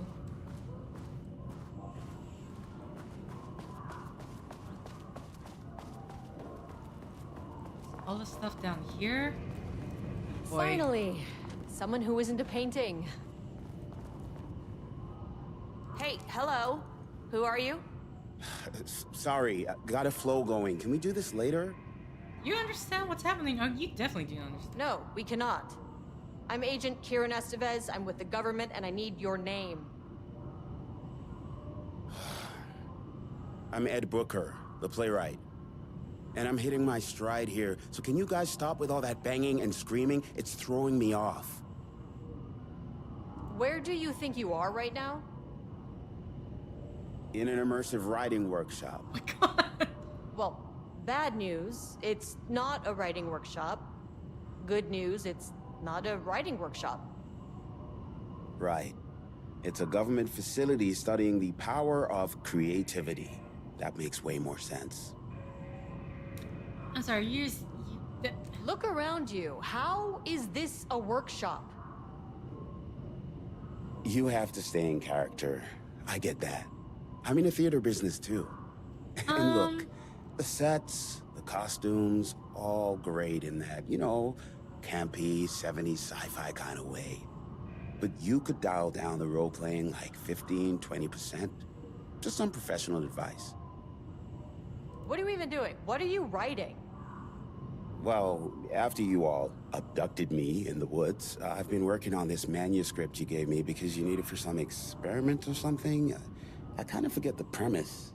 All this stuff down here? Boy. Finally! Someone who isn't a painting. Hey, hello. Who are you? Sorry, got a flow going. Can we do this later? You understand what's happening? Oh, you definitely do understand. No, we cannot. I'm Agent Kieran Estevez. I'm with the government, and I need your name. I'm Ed Brooker, the playwright. And I'm hitting my stride here, so can you guys stop with all that banging and screaming? It's throwing me off. Where do you think you are right now? In an immersive writing workshop. Well, bad news, it's not a writing workshop. Good news, it's not a writing workshop. Right. It's a government facility studying the power of creativity. That makes way more sense. I'm sorry, Look around you. How is this a workshop? You have to stay in character. I get that. I'm in the theater business too. And look, the sets, the costumes, all great in that, you know, campy, 70s sci-fi kind of way. But you could dial down the role-playing like 15, 20%. Just some professional advice. What are you even doing? What are you writing? Well, after you all abducted me in the woods, I've been working on this manuscript you gave me because you need it for some experiment or something. I kind of forget the premise.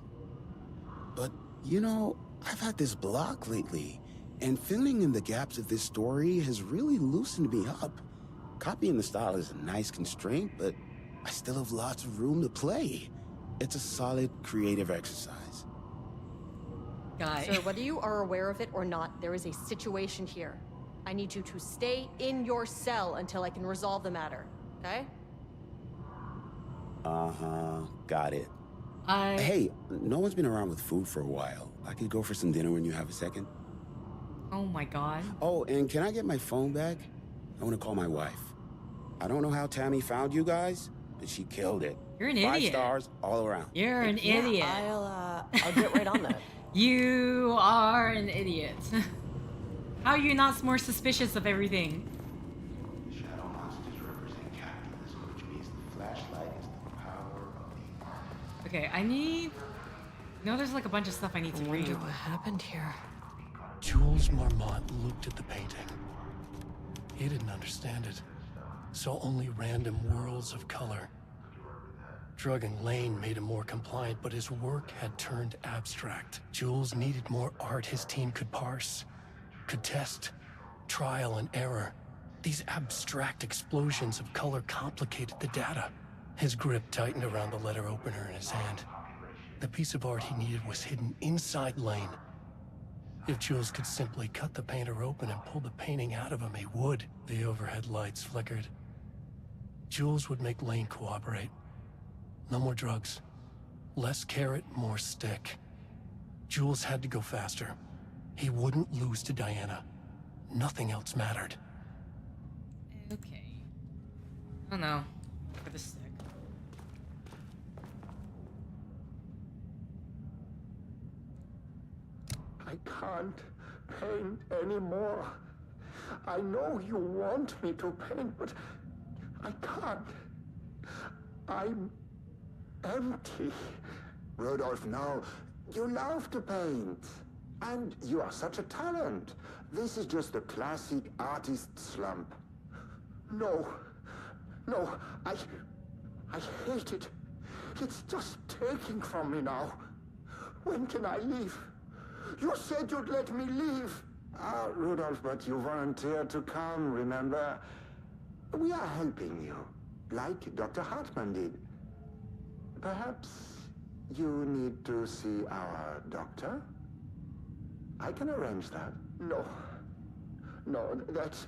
But, you know, I've had this block lately. And filling in the gaps of this story has really loosened me up. Copying the style is a nice constraint, but I still have lots of room to play. It's a solid creative exercise. Sir, whether you are aware of it or not, there is a situation here. I need you to stay in your cell until I can resolve the matter, okay? Uh-huh, got it. Hey, no one's been around with food for a while. I could go for some dinner when you have a second. Oh my god. Oh, and can I get my phone back? I want to call my wife. I don't know how Tammy found you guys, but she killed it. You're an 5 idiot. stars all around. You're an idiot. I'll get right on that. You are an idiot. How are you not more suspicious of everything? Shadow monsters represent capitalism, which means the flashlight is the power of the... Okay, I need... No, there's like a bunch of stuff I need to read. What happened here? Jules Marmont looked at the painting. He didn't understand it. Saw only random whirls of color. Drugging Lane made him more compliant, but his work had turned abstract. Jules needed more art his team could parse, could test, trial and error. These abstract explosions of color complicated the data. His grip tightened around the letter opener in his hand. The piece of art he needed was hidden inside Lane. If Jules could simply cut the painter open and pull the painting out of him, he would. The overhead lights flickered. Jules would make Lane cooperate. No more drugs. Less carrot, more stick. Jules had to go faster. He wouldn't lose to Diana. Nothing else mattered. Okay. Oh no. For the stick. I can't paint anymore. I know you want me to paint, but I can't. I'm empty. Rudolph, now, you love to paint. And you are such a talent. This is just a classic artist slump. No. No, I hate it. It's just taking from me now. When can I leave? You said you'd let me leave. Ah, Rudolph, but you volunteered to come, remember? We are helping you, like Dr. Hartman did. Perhaps you need to see our doctor? I can arrange that. No. No, that's...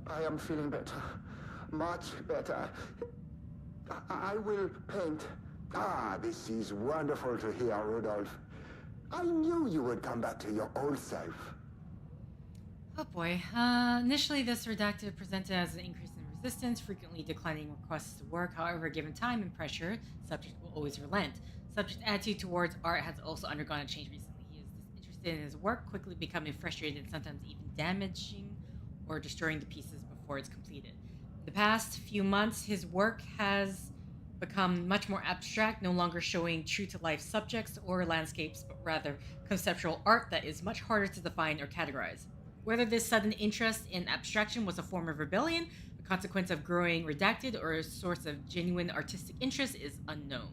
I am feeling better. Much better. I will paint. Ah, this is wonderful to hear, Rudolph. I knew you would come back to your old self. Oh boy. Initially, this redacted presented as an increase in resistance, frequently declining requests to work. However, given time and pressure, subject will always relent. Subject's attitude towards art has also undergone a change recently. He is disinterested in his work, quickly becoming frustrated and sometimes even damaging or destroying the pieces before it's completed. In the past few months, his work has become much more abstract, no longer showing true-to-life subjects or landscapes, but rather conceptual art that is much harder to define or categorize. Whether this sudden interest in abstraction was a form of rebellion, a consequence of growing redacted, or a source of genuine artistic interest is unknown.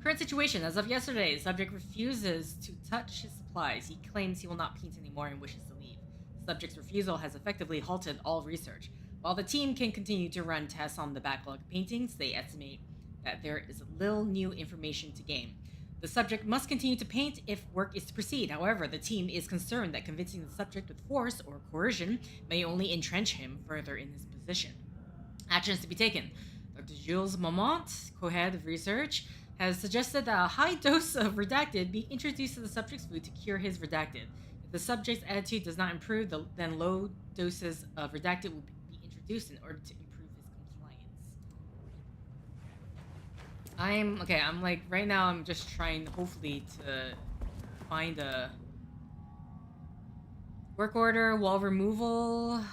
Current situation. As of yesterday, the subject refuses to touch his supplies. He claims he will not paint anymore and wishes to leave. The subject's refusal has effectively halted all research. While the team can continue to run tests on the backlog of paintings, they estimate that there is little new information to gain. The subject must continue to paint if work is to proceed. However, the team is concerned that convincing the subject with force or coercion may only entrench him further in his position. Actions to be taken. Dr. Jules Marmont, co-head of research, has suggested that a high dose of redacted be introduced to the subject's food to cure his redacted. If the subject's attitude does not improve, then low doses of redacted will be introduced in order to improve his compliance. I'm like, right now I'm just trying, hopefully, to find a work order, wall removal.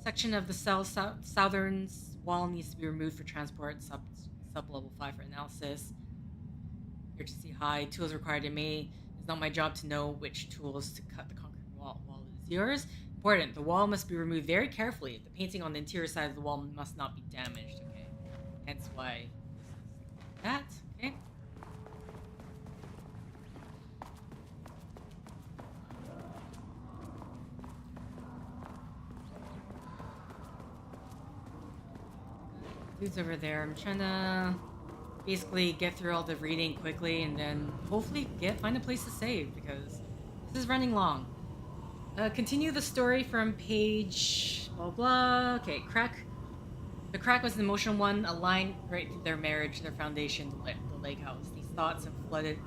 Section of the cell southern wall needs to be removed for transport, sub-level 5 for analysis. Urgency high, tools required in May. It's not my job to know which tools to cut the concrete wall. Wall is yours. Important, the wall must be removed very carefully. The painting on the interior side of the wall must not be damaged, okay? Hence why this is like that, okay? Who's over there? I'm trying to basically get through all the reading quickly and then hopefully find a place to save because this is running long. Continue the story from page blah blah. Okay, crack. The crack was an emotional one, a line right through their marriage, their foundation, the lake house. These thoughts have flooded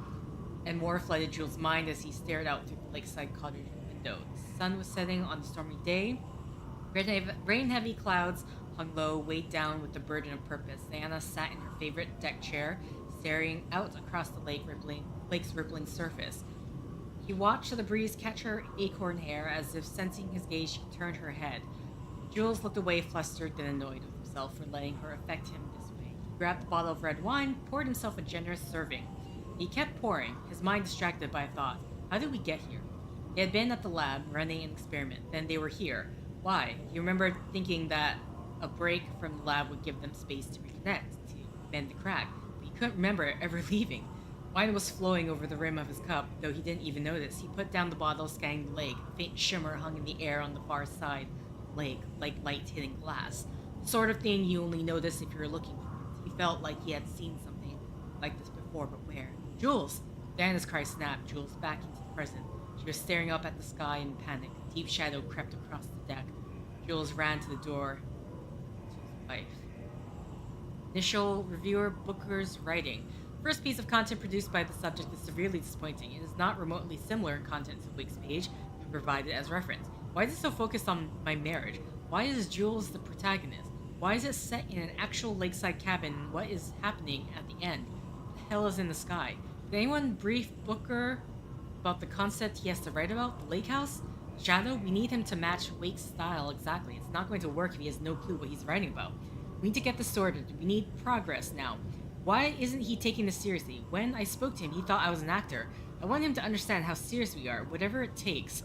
and more flooded Jules' mind as he stared out through the lakeside cottage window. The sun was setting on a stormy day. Rain-heavy clouds hung low, weighed down with the burden of purpose. Diana sat in her favorite deck chair, staring out across the lake's rippling surface. He watched the breeze catch her acorn hair, as if sensing his gaze, she turned her head. Jules looked away, flustered and annoyed with himself for letting her affect him this way. He grabbed a bottle of red wine, poured himself a generous serving. He kept pouring, his mind distracted by a thought. How did we get here? They had been at the lab, running an experiment. Then they were here. Why? He remembered thinking that a break from the lab would give them space to reconnect, to mend the crack, but he couldn't remember ever leaving. Wine was flowing over the rim of his cup, though he didn't even notice. He put down the bottle, scanning the lake. A faint shimmer hung in the air on the far side of the lake, like light hitting glass. The sort of thing you only notice if you're looking for it. He felt like he had seen something like this before, but where? Jules! Diana's cry snapped Jules back into the present. She was staring up at the sky in panic. A deep shadow crept across the deck. Jules ran to the door to his wife. Initial reviewer Booker's writing. First piece of content produced by the subject is severely disappointing. It is not remotely similar in content to Wake's page and provided as reference. Why is it so focused on my marriage? Why is Jules the protagonist? Why is it set in an actual lakeside cabin? And what is happening at the end? What the hell is in the sky? Did anyone brief Booker about the concept he has to write about? The lake house? Shadow? We need him to match Wake's style exactly. It's not going to work if he has no clue what he's writing about. We need to get this sorted. We need progress now. Why isn't he taking this seriously? When I spoke to him, he thought I was an actor. I want him to understand how serious we are, whatever it takes.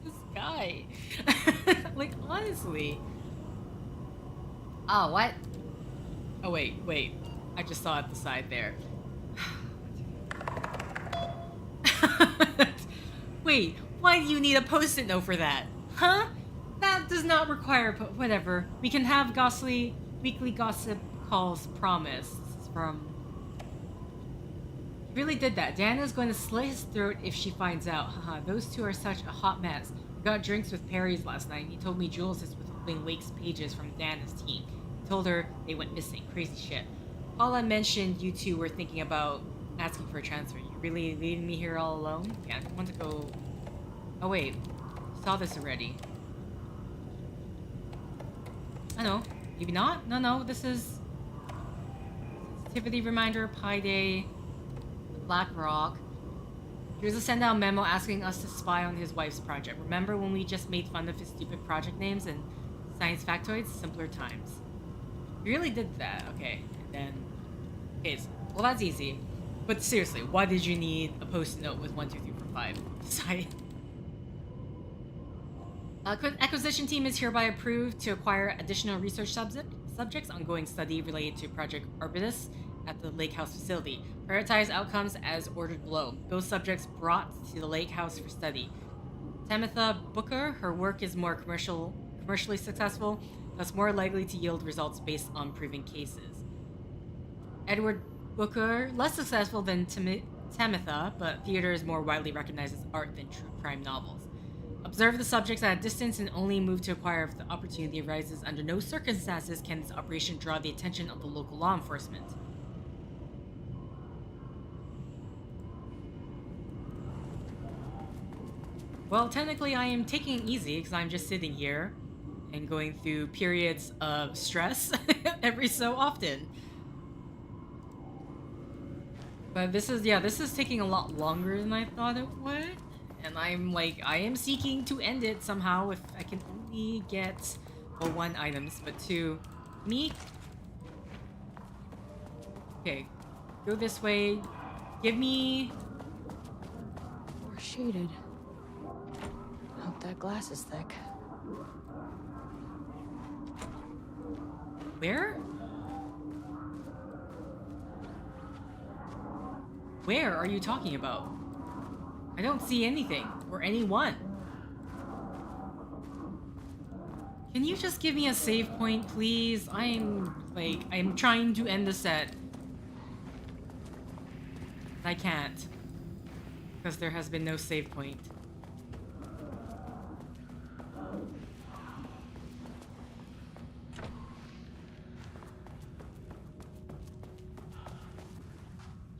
This guy. Like, honestly. Oh, what? Oh, wait. I just saw it the side there. Wait, why do you need a post-it note for that? Huh? That does not require whatever. We can have weekly gossip calls, promise. This is from... He really did that. Diana's going to slit his throat if she finds out. Haha, those two are such a hot mess. We got drinks with Perry's last night, and he told me Jules is withholding Wake's pages from Diana's team. He told her they went missing. Crazy shit. Paula mentioned you two were thinking about asking for a transfer. You really leaving me here all alone? Yeah, I want to go... Oh wait, saw this already. I know, maybe not? No, this is... Sensitivity reminder, Pi Day, Black Rock. Here's a send-out memo asking us to spy on his wife's project. Remember when we just made fun of his stupid project names and science factoids? Simpler times. You really did that, okay. And then... Okay, so, well that's easy. But seriously, why did you need a post-it note with 1, 2, 3, 4, 5? Sorry. Acquisition team is hereby approved to acquire additional research subjects, ongoing study related to Project Arbutus at the Lake House facility. Prioritize outcomes as ordered below. Those subjects brought to the Lake House for study. Tamitha Booker, her work is more commercially successful, thus more likely to yield results based on proven cases. Edward Booker, less successful than Tamitha, but theater is more widely recognized as art than true crime novels. Observe the subjects at a distance and only move to acquire if the opportunity arises. Under no circumstances can this operation draw the attention of the local law enforcement. Well, technically I am taking it easy because I'm just sitting here and going through periods of stress every so often. But this is taking a lot longer than I thought it would. And I'm like, I am seeking to end it somehow if I can only get, well, 1 items, but 2 me. Okay, go this way. Give me... More shaded. Hope that glass is thick. Where? Where are you talking about? I don't see anything or anyone. Can you just give me a save point, please? I'm trying to end the set. I can't. Because there has been no save point.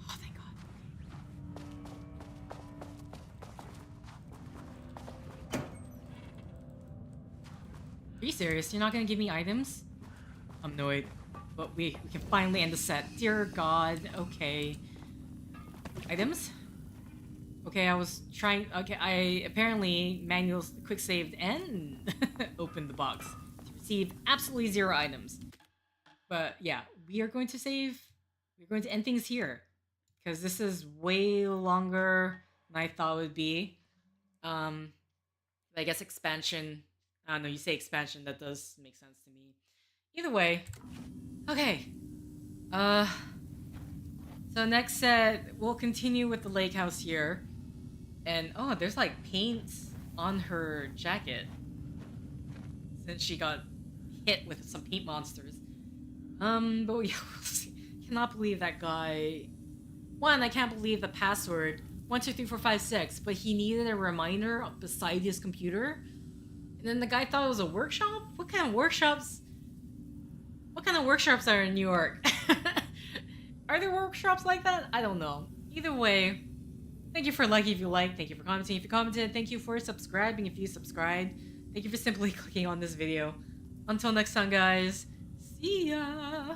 Oh, thank God. Are you serious? You're not gonna give me items? I'm annoyed. But we can finally end the set. Dear God. Okay. Items? Okay, I was trying. Okay, I apparently manual quick saved and opened the box to receive absolutely 0 items. But yeah, we are going to save. We're going to end things here because this is way longer than I thought it would be. I guess expansion. I don't know. You say expansion, that does make sense to me. Either way, okay. So next set, we'll continue with the lake house here. And, oh, there's like paint on her jacket. Since she got hit with some paint monsters. But yeah, we'll see. Cannot believe that guy. One, I can't believe the password 123456, but he needed a reminder beside his computer. And then the guy thought it was a workshop? What kind of workshops? What kind of workshops are in New York? Are there workshops like that? I don't know. Either way, thank you for liking if you liked. Thank you for commenting if you commented. Thank you for subscribing if you subscribed. Thank you for simply clicking on this video. Until next time, guys. See ya!